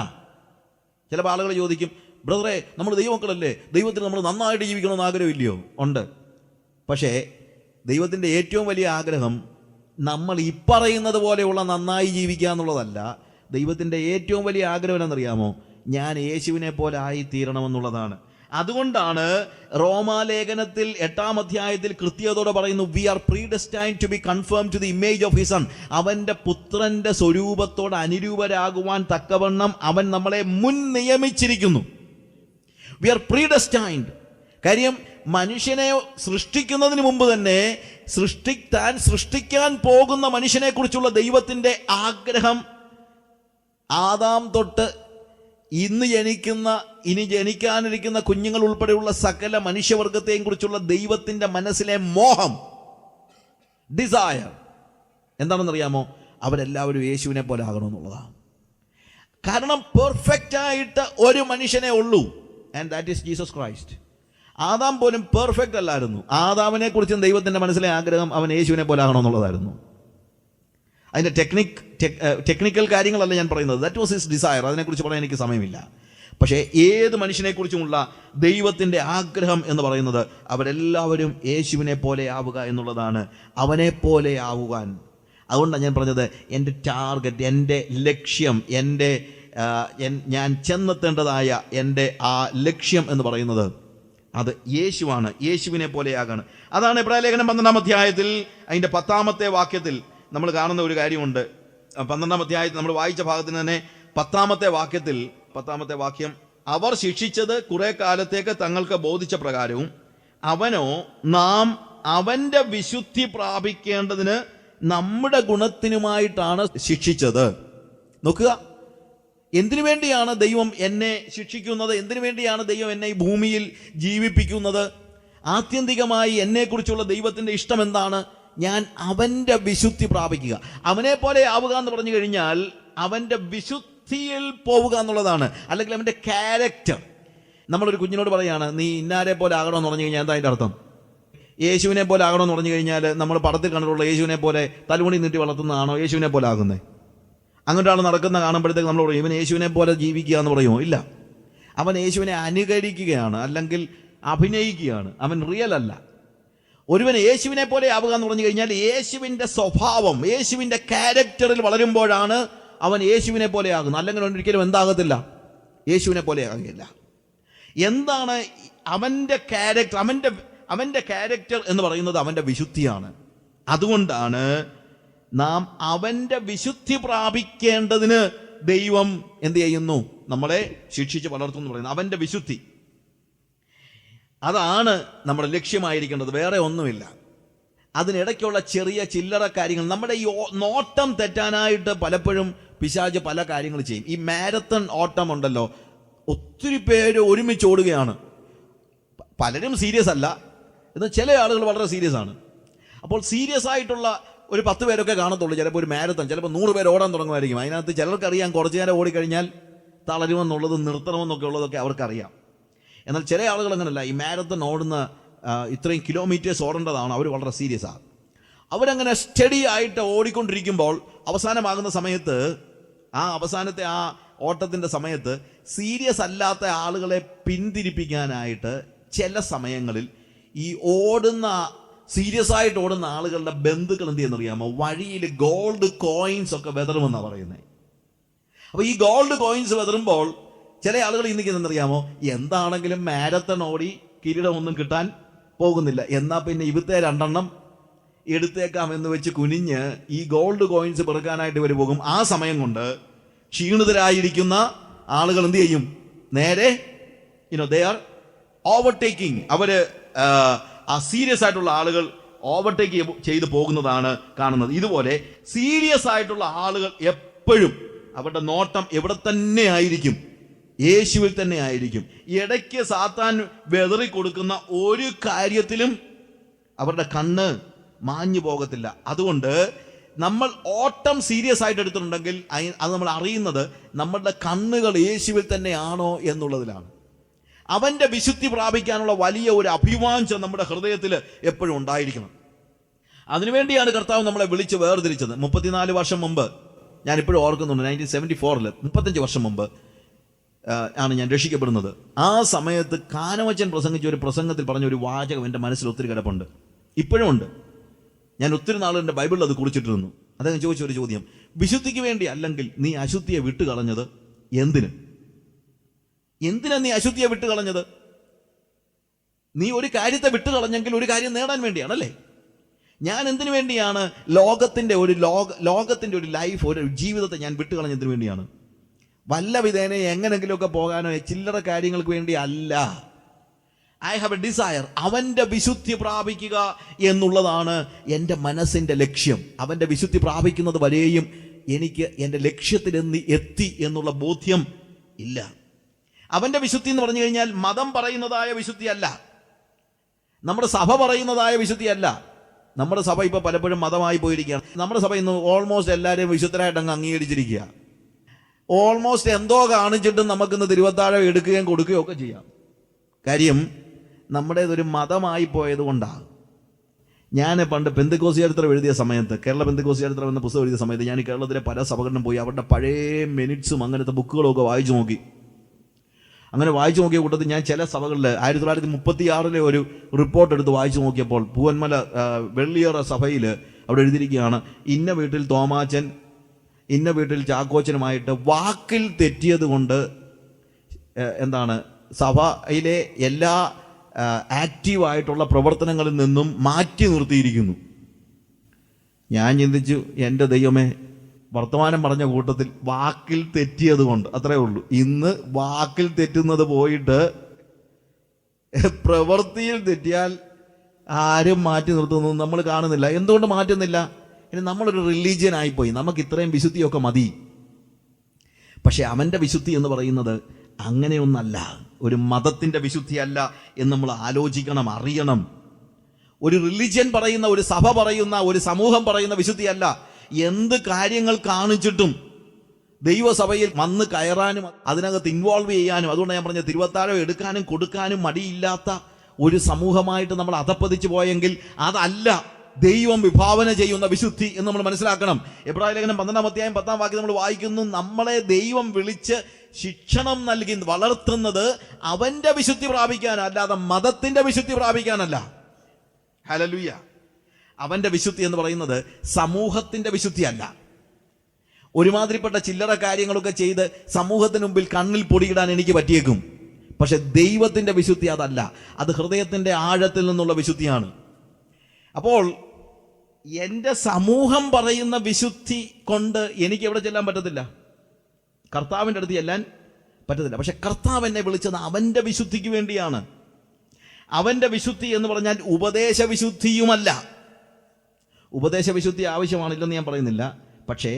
C: ചില ആളുകൾ ചോദിക്കും, ബ്രദറെ, നമ്മൾ ദൈവമക്കളല്ലേ, ദൈവത്തിന് നമ്മൾ നന്നായിട്ട് ജീവിക്കണമെന്ന് ആഗ്രഹമില്ലയോ? ഉണ്ട്. പക്ഷേ ദൈവത്തിൻ്റെ ഏറ്റവും വലിയ ആഗ്രഹം നമ്മൾ ഇപ്പറയുന്നത് പോലെയുള്ള നന്നായി ജീവിക്കുക എന്നുള്ളതല്ല. ദൈവത്തിൻ്റെ ഏറ്റവും വലിയ ആഗ്രഹം എന്നറിയാമോ? ഞാൻ യേശുവിനെ പോലെ ആയിത്തീരണമെന്നുള്ളതാണ്. അതുകൊണ്ടാണ് റോമാലേഖനത്തിൽ 8-ാം അധ്യായത്തിൽ കൃത്യതയോടെ പറയുന്നു, we are predestined to be conform to the image of his son. അവൻ്റെ പുത്രൻ്റെ സ്വരൂപത്തോട് അനുരൂപരാകുവാൻ തക്കവണ്ണം അവൻ നമ്മളെ മുൻ നിയമിച്ചിരിക്കുന്നു. V are പ്രീഡെസ്റ്റൈൻഡ്. കാര്യം മനുഷ്യനെ സൃഷ്ടിക്കുന്നതിന് മുമ്പ് തന്നെ സൃഷ്ടിക്കാൻ പോകുന്ന മനുഷ്യനെ കുറിച്ചുള്ള ദൈവത്തിൻ്റെ ആഗ്രഹം ആദാം തൊട്ട് ഇനി ജനിക്കാനിരിക്കുന്ന കുഞ്ഞുങ്ങൾ ഉൾപ്പെടെയുള്ള സകല മനുഷ്യവർഗത്തെയും കുറിച്ചുള്ള ദൈവത്തിൻ്റെ മനസ്സിലെ മോഹം, ഡിസയർ എന്താണെന്നറിയാമോ? അവരെല്ലാവരും യേശുവിനെ പോലെ ആകണമെന്നുള്ളതാണ്. കാരണം പെർഫെക്റ്റ് ആയിട്ട് ഒരു മനുഷ്യനെ ഉള്ളൂ, and that is Jesus Christ. Adam പോലും പെർഫെക്റ്റ് അല്ലായിരുന്നു. ആദാമിനെ കുറിച്ചും ദൈവത്തിൻ്റെ മനസ്സിലെ ആഗ്രഹം അവൻ യേശുവിനെ പോലെ ആകണമെന്നുള്ളതായിരുന്നു. അതിൻ്റെ ടെക്നിക്കൽ കാര്യങ്ങളല്ല ഞാൻ പറയുന്നത്. That was his desire. അതിനെക്കുറിച്ച് പറയാൻ എനിക്ക് സമയമില്ല. പക്ഷേ ഏത് മനുഷ്യനെക്കുറിച്ചുമുള്ള ദൈവത്തിൻ്റെ ആഗ്രഹം എന്ന് പറയുന്നത് അവരെല്ലാവരും യേശുവിനെ പോലെ ആവുക എന്നുള്ളതാണ്. അവനെ പോലെ ആവുവാൻ. അതുകൊണ്ടാണ് ഞാൻ പറഞ്ഞത്, എൻ്റെ ടാർഗറ്റ്, എൻ്റെ ലക്ഷ്യം, ഞാൻ ചെന്നെത്തേണ്ടതായ എൻ്റെ ആ ലക്ഷ്യം എന്ന് പറയുന്നത് അത് യേശുവാണ്. യേശുവിനെ പോലെയാകാണ്. അതാണ് എബ്രായ ലേഖനം 12-ാം അധ്യായത്തിൽ അതിൻ്റെ 10-ാമത്തെ വാക്യത്തിൽ നമ്മൾ കാണുന്ന ഒരു കാര്യമുണ്ട്. 12-ാം അധ്യായത്തിൽ നമ്മൾ വായിച്ച ഭാഗത്തിന് തന്നെ 10-ാമത്തെ വാക്യം, അവർ ശിക്ഷിച്ചത് കുറെ കാലത്തേക്ക് തങ്ങൾക്ക് ബോധിച്ച പ്രകാരവും അവനോ നാം അവൻ്റെ വിശുദ്ധി പ്രാപിക്കേണ്ടതിന് നമ്മുടെ ഗുണത്തിനുമായിട്ടാണ് ശിക്ഷിച്ചത്. നോക്കുക, എന്തിനു വേണ്ടിയാണ് ദൈവം എന്നെ ശിക്ഷിക്കുന്നത്? എന്തിനു വേണ്ടിയാണ് ദൈവം എന്നെ ഈ ഭൂമിയിൽ ജീവിപ്പിക്കുന്നത്? ആത്യന്തികമായി എന്നെക്കുറിച്ചുള്ള ദൈവത്തിൻ്റെ ഇഷ്ടം എന്താണ്? ഞാൻ അവൻ്റെ വിശുദ്ധി പ്രാപിക്കുക. അവനെ പോലെ ആവുക എന്ന് പറഞ്ഞു കഴിഞ്ഞാൽ അവൻ്റെ വിശുദ്ധിയിൽ പോവുക എന്നുള്ളതാണ്. അല്ലെങ്കിൽ അവൻ്റെ ക്യാരക്ടർ. നമ്മളൊരു കുഞ്ഞിനോട് പറയാണ്, നീ ഇന്നാരെ പോലെ ആകണമെന്ന് പറഞ്ഞു കഴിഞ്ഞാൽ എന്താ അതിൻ്റെ അർത്ഥം? യേശുവിനെ പോലെ ആകണമെന്ന് പറഞ്ഞു കഴിഞ്ഞാൽ നമ്മൾ പടത്തിൽ കണ്ടിട്ടുള്ള യേശുവിനെ പോലെ തലമുടി നീട്ടി വളർത്തുന്നതാണോ യേശുവിനെ പോലെ ആകുന്നത്? അങ്ങോട്ടാണ് നടക്കുന്ന കാണുമ്പോഴത്തേക്ക് നമ്മൾ പറയും, ഇവൻ യേശുവിനെ പോലെ ജീവിക്കുക എന്ന് പറയുമോ? ഇല്ല. അവൻ യേശുവിനെ അനുകരിക്കുകയാണ്, അല്ലെങ്കിൽ അഭിനയിക്കുകയാണ്. അവൻ റിയൽ അല്ല. ഒരുവൻ യേശുവിനെ പോലെ ആവുക എന്ന് പറഞ്ഞു കഴിഞ്ഞാൽ യേശുവിൻ്റെ സ്വഭാവം, യേശുവിൻ്റെ ക്യാരക്ടറിൽ വളരുമ്പോഴാണ് അവൻ യേശുവിനെ പോലെ ആകുന്നത്. അല്ലെങ്കിൽ ഒരിക്കലും എന്താകത്തില്ല, യേശുവിനെ പോലെ ആകുകയില്ല. എന്താണ് അവൻ്റെ ക്യാരക്ടർ? അവൻ്റെ ക്യാരക്ടർ എന്ന് പറയുന്നത് അവൻ്റെ വിശുദ്ധിയാണ്. അതുകൊണ്ടാണ് നാം അവൻ്റെ വിശുദ്ധി പ്രാപിക്കേണ്ടതിന് ദൈവം എന്ത് ചെയ്യുന്നു? നമ്മളെ ശിക്ഷിച്ച് വളർത്തുന്നു പറയുന്നത് അവൻ്റെ വിശുദ്ധി. അതാണ് നമ്മുടെ ലക്ഷ്യമായിരിക്കേണ്ടത്, വേറെ ഒന്നുമില്ല. അതിനിടയ്ക്കുള്ള ചെറിയ ചില്ലറ കാര്യങ്ങൾ, നമ്മുടെ ഈ നോട്ടം തെറ്റാനായിട്ട് പലപ്പോഴും പിശാച് പല കാര്യങ്ങൾ ചെയ്യും. ഈ മാരത്തൺ ഓട്ടം ഉണ്ടല്ലോ, ഒത്തിരി പേര് ഒരുമിച്ച് ഓടുകയാണ്. പലരും സീരിയസ് അല്ല, എന്നാൽ ചില ആളുകൾ വളരെ സീരിയസ് ആണ്. അപ്പോൾ സീരിയസ് ആയിട്ടുള്ള ഒരു 10 പേരൊക്കെ കാണത്തുള്ളൂ. ചിലപ്പോൾ ഒരു മാരത്തൺ, ചിലപ്പോൾ 100 പേര് ഓടാൻ തുടങ്ങുമായിരിക്കും. അതിനകത്ത് ചിലർക്കറിയാം കുറച്ച് നേരം ഓടിക്കഴിഞ്ഞാൽ തളരുമെന്നുള്ളത്, നിർത്തണമെന്നൊക്കെ ഉള്ളതൊക്കെ അവർക്കറിയാം. എന്നാൽ ചില ആളുകൾ അങ്ങനല്ല. ഈ മാരത്തൺ ഓടുന്ന ഇത്രയും കിലോമീറ്റേഴ്സ് ഓടേണ്ടതാണ്, അവർ വളരെ സീരിയസ് ആണ്. അവരങ്ങനെ സ്റ്റഡി ആയിട്ട് ഓടിക്കൊണ്ടിരിക്കുമ്പോൾ അവസാനമാകുന്ന സമയത്ത്, അവസാനത്തെ ആ ഓട്ടത്തിൻ്റെ സമയത്ത് സീരിയസ് അല്ലാത്ത ആളുകളെ പിന്തിരിപ്പിക്കാനായിട്ട് ചില സമയങ്ങളിൽ ഈ സീരിയസ് ആയിട്ട് ഓടുന്ന ആളുകളുടെ ബന്ധുക്കൾ എന്ത് ചെയ്യുന്നറിയാമോ? വഴിയിൽ ഗോൾഡ് കോയിൻസ് ഒക്കെ വെതറുമെന്നാണ് പറയുന്നത്. അപ്പോൾ ഈ ഗോൾഡ് കോയിൻസ് വെതറുമ്പോൾ ചില ആളുകൾ ഇന്നിക്കുന്നറിയാമോ? എന്താണെങ്കിലും മാരത്തൺ ഓടി കിരീടമൊന്നും കിട്ടാൻ പോകുന്നില്ല, എന്നാൽ പിന്നെ ഇവിടുത്തെ 2 എണ്ണം എടുത്തേക്കാം എന്ന് വെച്ച് കുനിഞ്ഞ് ഈ ഗോൾഡ് കോയിൻസ് പെറുക്കാനായിട്ട് ഇവർ പോകും. ആ സമയം കൊണ്ട് ക്ഷീണിതരായിരിക്കുന്ന ആളുകൾ എന്ത് ചെയ്യും? നേരെ ദേ ആർ ഓവർടേക്കിംഗ്. അവര് ആ സീരിയസ് ആയിട്ടുള്ള ആളുകൾ ഓവർടേക്ക് ചെയ്തു പോകുന്നതാണ് കാണുന്നത്. ഇതുപോലെ സീരിയസ് ആയിട്ടുള്ള ആളുകൾ എപ്പോഴും അവരുടെ നോട്ടം എവിടെ തന്നെ ആയിരിക്കും? യേശുവിൽ തന്നെ ആയിരിക്കും. ഇടയ്ക്ക് സാത്താൻ വെതറി കൊടുക്കുന്ന ഒരു കാര്യത്തിലും അവരുടെ കണ്ണ് മാഞ്ഞു പോകത്തില്ല. അതുകൊണ്ട് നമ്മൾ ഓട്ടം സീരിയസ് ആയിട്ട് എടുത്തിട്ടുണ്ടെങ്കിൽ അത് നമ്മൾ അറിയുന്നത് നമ്മളുടെ കണ്ണുകൾ യേശുവിൽ തന്നെയാണോ എന്നുള്ളതിലാണ്. അവൻ്റെ വിശുദ്ധി പ്രാപിക്കാനുള്ള വലിയ ഒരു അഭിവാഞ്ചം നമ്മുടെ ഹൃദയത്തിൽ എപ്പോഴും ഉണ്ടായിരിക്കണം. അതിനുവേണ്ടിയാണ് കർത്താവ് നമ്മളെ വിളിച്ച് വേർതിരിച്ചത്. 34 വർഷം മുമ്പ്, ഞാനിപ്പോഴും ഓർക്കുന്നുണ്ട്, 1974 35 വർഷം മുമ്പ് ആണ് ഞാൻ രക്ഷിക്കപ്പെടുന്നത്. ആ സമയത്ത് കാനവച്ചൻ പ്രസംഗിച്ച ഒരു പ്രസംഗത്തിൽ പറഞ്ഞ ഒരു വാചകം എൻ്റെ മനസ്സിൽ ഒത്തിരി കിടപ്പുണ്ട്, ഇപ്പോഴും ഉണ്ട്. ഞാൻ ഒത്തിരി നാൾ എൻ്റെ ബൈബിളിൽ അത് കുറിച്ചിട്ടിരുന്നു. അദ്ദേഹം ചോദിച്ച ഒരു ചോദ്യം: വിശുദ്ധിക്ക് വേണ്ടി അല്ലെങ്കിൽ നീ അശുദ്ധിയെ വിട്ടുകളഞ്ഞത് എന്തിന്? എന്തിനാ നീ അശുദ്ധിയെ വിട്ടുകളഞ്ഞത്? നീ ഒരു കാര്യത്തെ വിട്ടുകളഞ്ഞെങ്കിൽ ഒരു കാര്യം നേടാൻ വേണ്ടിയാണല്ലേ. ഞാൻ എന്തിനു വേണ്ടിയാണ് ലോകത്തിൻ്റെ ഒരു ലൈഫ്, ഒരു ജീവിതത്തെ ഞാൻ വിട്ടുകളഞ്ഞതിന് വേണ്ടിയാണ്. വല്ല വിധേനെ എങ്ങനെങ്കിലുമൊക്കെ പോകാനോ ചില്ലറ കാര്യങ്ങൾക്ക് വേണ്ടി അല്ല. I have a desire. അവൻ്റെ വിശുദ്ധി പ്രാപിക്കുക എന്നുള്ളതാണ് എൻ്റെ മനസ്സിൻ്റെ ലക്ഷ്യം. അവൻ്റെ വിശുദ്ധി പ്രാപിക്കുന്നത് വരെയും എനിക്ക് എൻ്റെ ലക്ഷ്യത്തിൽ എത്തി എന്നുള്ള ബോധ്യം ഇല്ല. അവൻ്റെ വിശുദ്ധി എന്ന് പറഞ്ഞു കഴിഞ്ഞാൽ മതം പറയുന്നതായ വിശുദ്ധിയല്ല, നമ്മുടെ സഭ പറയുന്നതായ വിശുദ്ധിയല്ല. നമ്മുടെ സഭ ഇപ്പോൾ പലപ്പോഴും മതമായി പോയിരിക്കുകയാണ്. നമ്മുടെ സഭ ഇന്ന് ഓൾമോസ്റ്റ് എല്ലാവരെയും വിശുദ്ധരായിട്ട് അങ്ങ് അംഗീകരിച്ചിരിക്കുക. ഓൾമോസ്റ്റ് എന്തോ കാണിച്ചിട്ടും നമുക്കിന്ന് തിരുവത്താഴം എടുക്കുകയും കൊടുക്കുകയും ഒക്കെ ചെയ്യാം. കാര്യം നമ്മുടേതൊരു മതമായി പോയത് കൊണ്ടാണ്. ഞാൻ പണ്ട് പെന്തക്കോസ്ത് ചരിത്രം എഴുതിയ സമയത്ത്, കേരള പെന്തക്കോസ്ത് ചരിത്രം എന്ന പുസ്തകം എഴുതിയ സമയത്ത് ഞാൻ കേരളത്തിലെ പല സഭകളിലും പോയി അവരുടെ പഴയ മിനിറ്റ്സും അങ്ങനത്തെ ബുക്കുകളും ഒക്കെ വായിച്ചു നോക്കി. അങ്ങനെ വായിച്ചു നോക്കിയ കൂട്ടത്തിൽ ഞാൻ ചില സഭകളിൽ 1936 ഒരു റിപ്പോർട്ട് എടുത്ത് വായിച്ചു നോക്കിയപ്പോൾ പൂവന്മല വെള്ളിയറ സഭയിൽ അവിടെ എഴുതിയിരിക്കുകയാണ്: ഇന്ന വീട്ടിൽ തോമാച്ചൻ ഇന്ന വീട്ടിൽ ചാക്കോച്ചനുമായിട്ട് വാക്കിൽ തെറ്റിയത് കൊണ്ട് സഭയിലെ എല്ലാ ആക്റ്റീവായിട്ടുള്ള പ്രവർത്തനങ്ങളിൽ നിന്നും മാറ്റി നിർത്തിയിരിക്കുന്നു. ഞാൻ ചിന്തിച്ചു, എൻ്റെ ദൈവമേ, വർത്തമാനം പറഞ്ഞ കൂട്ടത്തിൽ വാക്കിൽ തെറ്റിയത് കൊണ്ട് അത്രേ ഉള്ളൂ. ഇന്ന് വാക്കിൽ തെറ്റുന്നത് പോയിട്ട് പ്രവൃത്തിയിൽ തെറ്റിയാൽ ആരും മാറ്റി നിർത്തുന്നത് നമ്മൾ കാണുന്നില്ല. എന്തുകൊണ്ട് മാറ്റുന്നില്ല? ഇനി നമ്മളൊരു റിലീജിയൻ ആയിപ്പോയി, നമുക്ക് ഇത്രയും വിശുദ്ധിയൊക്കെ മതി. പക്ഷെ അവൻ്റെ വിശുദ്ധി എന്ന് പറയുന്നത് അങ്ങനെയൊന്നല്ല, ഒരു മതത്തിൻ്റെ വിശുദ്ധിയല്ല എന്ന് നമ്മൾ ആലോചിക്കണം, അറിയണം. ഒരു റിലിജിയൻ പറയുന്ന, ഒരു സഭ പറയുന്ന, ഒരു സമൂഹം പറയുന്ന വിശുദ്ധിയല്ല. എന്ത് കാര്യങ്ങൾ കാണിച്ചിട്ടും ദൈവസഭയിൽ വന്ന് കയറാനും അതിനകത്ത് ഇൻവോൾവ് ചെയ്യാനും, അതുകൊണ്ട് ഞാൻ പറഞ്ഞ തിരുവത്താഴം എടുക്കാനും കൊടുക്കാനും മടിയില്ലാത്ത ഒരു സമൂഹമായിട്ട് നമ്മൾ അധപ്പതിച്ചു പോയെങ്കിൽ അതല്ല ദൈവം വിഭാവന ചെയ്യുന്ന വിശുദ്ധി എന്ന് നമ്മൾ മനസ്സിലാക്കണം. എബ്രായ ലേഖനം 12-ാം അധ്യായം 10-ാം വാക്യം നമ്മൾ വായിക്കുന്നു: നമ്മളെ ദൈവം വിളിച്ച് ശിക്ഷണം നൽകി വളർത്തുന്നത് അവൻ്റെ വിശുദ്ധി പ്രാപിക്കാനല്ല, അല്ലാതെ മതത്തിൻ്റെ വിശുദ്ധി പ്രാപിക്കാനല്ല. ഹല്ലേലൂയ. അവൻ്റെ വിശുദ്ധി എന്ന് പറയുന്നത് സമൂഹത്തിൻ്റെ വിശുദ്ധിയല്ല. ഒരുമാതിരിപ്പെട്ട ചില്ലറ കാര്യങ്ങളൊക്കെ ചെയ്ത് സമൂഹത്തിന് മുമ്പിൽ കണ്ണിൽ പൊടിയിടാൻ എനിക്ക് പറ്റിയേക്കും. പക്ഷെ ദൈവത്തിൻ്റെ വിശുദ്ധി അതല്ല, അത് ഹൃദയത്തിൻ്റെ ആഴത്തിൽ നിന്നുള്ള വിശുദ്ധിയാണ്. അപ്പോൾ എൻ്റെ സമൂഹം പറയുന്ന വിശുദ്ധി കൊണ്ട് എനിക്ക് എവിടെ ചെല്ലാൻ പറ്റത്തില്ല, കർത്താവിൻ്റെ അടുത്ത് ചെല്ലാൻ പറ്റത്തില്ല. പക്ഷെ കർത്താവ് എന്നെ വിളിച്ചത് അവൻ്റെ വിശുദ്ധിക്ക് വേണ്ടിയാണ്. അവൻ്റെ വിശുദ്ധി എന്ന് പറഞ്ഞാൽ ഉപദേശ വിശുദ്ധിയുമല്ല. ഉപദേശ വിശുദ്ധി ആവശ്യമാണില്ലെന്ന് ഞാൻ പറയുന്നില്ല. പക്ഷേ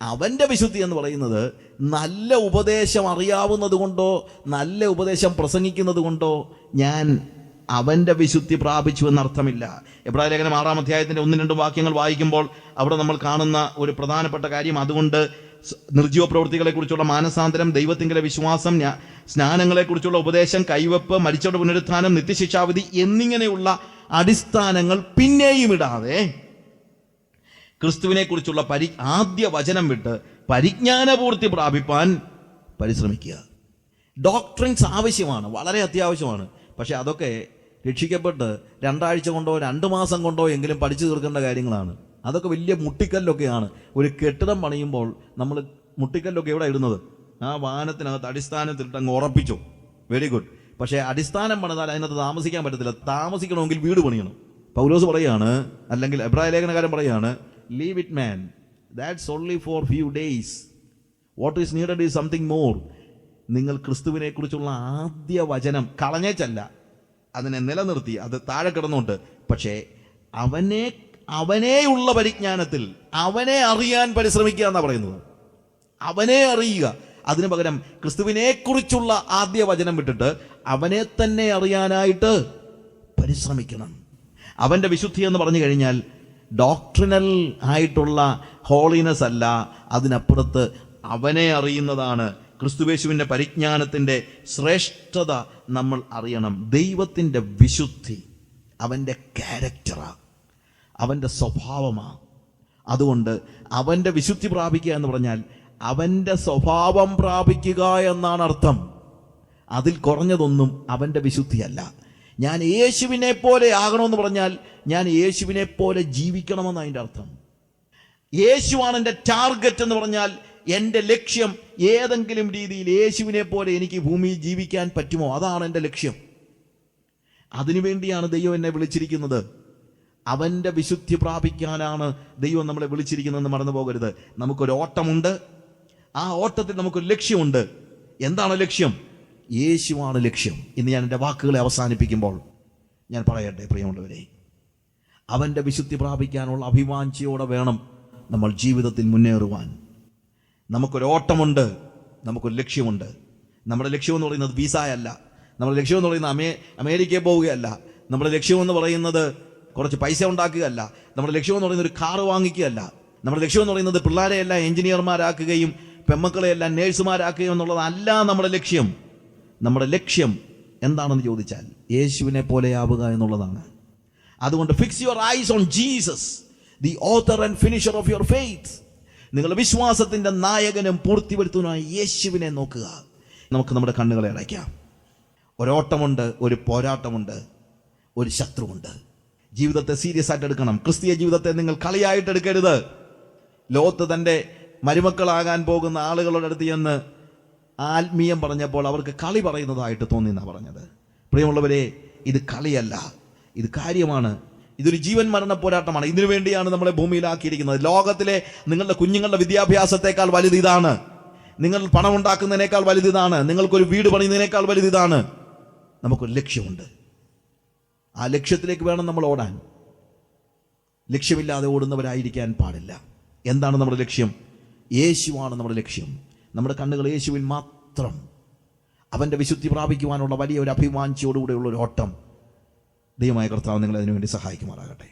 C: അവൻ്റെ വിശുദ്ധി എന്ന് പറയുന്നത് നല്ല ഉപദേശം അറിയാവുന്നത് കൊണ്ടോ നല്ല ഉപദേശം പ്രസംഗിക്കുന്നത് കൊണ്ടോ ഞാൻ അവൻ്റെ വിശുദ്ധി പ്രാപിച്ചു എന്നർത്ഥമില്ല. എബ്രായ ലേഖനം 6-ാം അധ്യായത്തിൻ്റെ 1-2 വാക്യങ്ങൾ വായിക്കുമ്പോൾ അവിടെ നമ്മൾ കാണുന്ന ഒരു പ്രധാനപ്പെട്ട കാര്യം, അതുകൊണ്ട് നിർജ്ജീവ പ്രവൃത്തികളെക്കുറിച്ചുള്ള മാനസാന്തരം, ദൈവത്തിങ്കലെ വിശ്വാസം, സ്നാനങ്ങളെക്കുറിച്ചുള്ള ഉപദേശം, കൈവെപ്പ്, മരിച്ചവരുടെ പുനരുത്ഥാനം, നിത്യശിക്ഷാവിധി എന്നിങ്ങനെയുള്ള അടിസ്ഥാനങ്ങൾ പിന്നെയും ഇടാതെ ക്രിസ്തുവിനെക്കുറിച്ചുള്ള ആദ്യ വചനം വിട്ട് പരിജ്ഞാനപൂർത്തി പ്രാപിപ്പാൻ പരിശ്രമിക്കുക. ഡോക്ട്രിൻസ് ആവശ്യമാണ്, വളരെ അത്യാവശ്യമാണ്. പക്ഷെ അതൊക്കെ രക്ഷിക്കപ്പെട്ട് 2 ആഴ്ച കൊണ്ടോ 2 മാസം കൊണ്ടോ എങ്കിലും പഠിച്ചു തീർക്കേണ്ട കാര്യങ്ങളാണ്. അതൊക്കെ വലിയ മുട്ടിക്കല്ലൊക്കെയാണ്. ഒരു കെട്ടിടം പണിയുമ്പോൾ നമ്മൾ മുട്ടിക്കല്ലൊക്കെ എവിടെ ഇടുന്നത്? ആ വാഹനത്തിനകത്ത് അടിസ്ഥാനത്തിലിട്ട് അങ്ങ് ഉറപ്പിച്ചു, വെരി ഗുഡ്. പക്ഷേ അടിസ്ഥാനം പണിതാൽ അതിനകത്ത് താമസിക്കാൻ പറ്റത്തില്ല. താമസിക്കണമെങ്കിൽ വീട് പണിയണം. പൗലോസ് പറയാണ്, അല്ലെങ്കിൽ എബ്രായ ലേഖനകാരൻ പറയാണ്, leave it man, that's only for few days, what is needed is something more. നിങ്ങൾ ക്രിസ്തുവിനെ കുറിച്ചുള്ള ആദ്യ വചനം കളഞ്ഞേച്ചല്ല, അതിനെ നിലനിർത്തി, അത് താഴെ കിടന്നുണ്ട്. പക്ഷേ അവനെയുള്ള പരിജ്ഞാനത്തിൽ അവനെ അറിയാൻ പരിശ്രമിക്കുക എന്നാണ് പറയുന്നത്. അവനെ അറിയുക. അതിനു പകരം ക്രിസ്തുവിനെക്കുറിച്ചുള്ള ആദ്യ വചനം വിട്ടിട്ട് അവനെ തന്നെ അറിയാനായിട്ട് പരിശ്രമിക്കണം. അവൻ്റെ വിശുദ്ധി എന്ന് പറഞ്ഞു കഴിഞ്ഞാൽ ഡോക്ട്രിനൽ ആയിട്ടുള്ള ഹോളിനെസ് അല്ല, അതിനപ്പുറത്ത് അവനെ അറിയുന്നതാണ്. ക്രിസ്തുവേശുവിൻ്റെ പരിജ്ഞാനത്തിൻ്റെ ശ്രേഷ്ഠത നമ്മൾ അറിയണം. ദൈവത്തിൻ്റെ വിശുദ്ധി അവൻ്റെ ക്യാരക്ടറാണ്, അവൻ്റെ സ്വഭാവമാണ്. അതുകൊണ്ട് അവൻ്റെ വിശുദ്ധി പ്രാപിക്കുക എന്ന് പറഞ്ഞാൽ അവൻ്റെ സ്വഭാവം പ്രാപിക്കുക എന്നാണ് അർത്ഥം. അതിൽ കുറഞ്ഞതൊന്നും അവൻ്റെ വിശുദ്ധിയല്ല. ഞാൻ യേശുവിനെ പോലെ ആകണമെന്ന് പറഞ്ഞാൽ ഞാൻ യേശുവിനെ പോലെ ജീവിക്കണമെന്ന് അതിൻ്റെ അർത്ഥം. യേശുവാണ് എൻ്റെ ടാർഗറ്റ് എന്ന് പറഞ്ഞാൽ എൻ്റെ ലക്ഷ്യം ഏതെങ്കിലും രീതിയിൽ യേശുവിനെ പോലെ എനിക്ക് ഭൂമിയിൽ ജീവിക്കാൻ പറ്റുമോ, അതാണ് എൻ്റെ ലക്ഷ്യം. അതിനുവേണ്ടിയാണ് ദൈവം എന്നെ വിളിച്ചിരിക്കുന്നത്. അവൻ്റെ വിശുദ്ധി പ്രാപിക്കാനാണ് ദൈവം നമ്മളെ വിളിച്ചിരിക്കുന്നതെന്ന് മറന്നു പോകരുത്. നമുക്കൊരു ഓട്ടമുണ്ട്, ആ ഓട്ടത്തിൽ നമുക്കൊരു ലക്ഷ്യമുണ്ട്. എന്താണ് ലക്ഷ്യം? യേശുവാണ് ലക്ഷ്യം. ഇന്ന് ഞാൻ എൻ്റെ വാക്കുകളെ അവസാനിപ്പിക്കുമ്പോൾ ഞാൻ പറയട്ടെ, പ്രിയമുള്ളവരെ, അവൻ്റെ വിശുദ്ധി പ്രാപിക്കാനുള്ള അഭിവാഞ്ചയോടെ വേണം നമ്മൾ ജീവിതത്തിൽ മുന്നേറുവാൻ. നമുക്കൊരു ഓട്ടമുണ്ട്, നമുക്കൊരു ലക്ഷ്യമുണ്ട്. നമ്മുടെ ലക്ഷ്യമെന്ന് പറയുന്നത് വിസയല്ല. നമ്മുടെ ലക്ഷ്യമെന്ന് പറയുന്നത് അമേരിക്കയിൽ പോവുകയല്ല. നമ്മുടെ ലക്ഷ്യമെന്ന് പറയുന്നത് കുറച്ച് പൈസ ഉണ്ടാക്കുകയല്ല. നമ്മുടെ ലക്ഷ്യമെന്ന് പറയുന്നത് ഒരു കാറ് വാങ്ങിക്കുകയല്ല. നമ്മുടെ ലക്ഷ്യമെന്ന് പറയുന്നത് പിള്ളേരെയെല്ലാം എഞ്ചിനീയർമാരാക്കുകയും പെമ്മക്കളെയെല്ലാം നേഴ്സുമാരാക്കുകയും എന്നുള്ളതല്ല നമ്മുടെ ലക്ഷ്യം. നമ്മുടെ ലക്ഷ്യം എന്താണെന്ന് ചോദിച്ചാൽ യേശുവിനെ പോലെയാവുക എന്നുള്ളതാണ്. അതുകൊണ്ട് fix your eyes on Jesus, the author and finisher of your faith. നിങ്ങളുടെ വിശ്വാസത്തിൻ്റെ നായകനും പൂർത്തിവരുത്തുവാനായ യേശുവിനെ നോക്കുക. നമുക്ക് നമ്മുടെ കണ്ണുകളെ അടയ്ക്കാം. ഒരോട്ടമുണ്ട്, ഒരു പോരാട്ടമുണ്ട്, ഒരു ശത്രുവുണ്ട്. ജീവിതത്തെ സീരിയസ് ആയിട്ട് എടുക്കണം. ക്രിസ്തീയ ജീവിതത്തെ നിങ്ങൾ കളിയായിട്ട് എടുക്കരുത്. ലോത്ത് തൻ്റെ മരുമക്കളാകാൻ പോകുന്ന ആളുകളുടെ അടുത്ത് ചെന്ന് ആത്മീയം പറഞ്ഞപ്പോൾ അവർക്ക് കളി പറയുന്നതായിട്ട് തോന്നി എന്നാണ് പറഞ്ഞത്. പ്രിയമുള്ളവരെ, ഇത് കളിയല്ല, ഇത് കാര്യമാണ്. ഇതൊരു ജീവൻ മരണ പോരാട്ടമാണ്. ഇതിനു വേണ്ടിയാണ് നമ്മളെ ഭൂമിയിലാക്കിയിരിക്കുന്നത്. ലോകത്തിലെ നിങ്ങളുടെ കുഞ്ഞുങ്ങളുടെ വിദ്യാഭ്യാസത്തെക്കാൾ വലുതിതാണ്. നിങ്ങൾ പണം ഉണ്ടാക്കുന്നതിനേക്കാൾ വലുതിതാണ്. നിങ്ങൾക്കൊരു വീട് പണിയുന്നതിനേക്കാൾ വലുതിതാണ്. നമുക്കൊരു ലക്ഷ്യമുണ്ട്. ആ ലക്ഷ്യത്തിലേക്ക് വേണം നമ്മൾ ഓടാൻ. ലക്ഷ്യമില്ലാതെ ഓടുന്നവരായിരിക്കാൻ പാടില്ല. എന്താണ് നമ്മുടെ ലക്ഷ്യം? യേശുവാണ് നമ്മുടെ ലക്ഷ്യം. നമ്മുടെ കണ്ണുകൾ യേശുവിൽ മാത്രം. അവൻ്റെ വിശുദ്ധി പ്രാപിക്കുവാനുള്ള വലിയ ഒരു അഭിവാഞ്ചയോടുകൂടെയുള്ള ഒരു ഓട്ടം. ദൈവമായ കർത്താവ് നിങ്ങളെ അതിനുവേണ്ടി സഹായിക്കുമാറാകട്ടെ.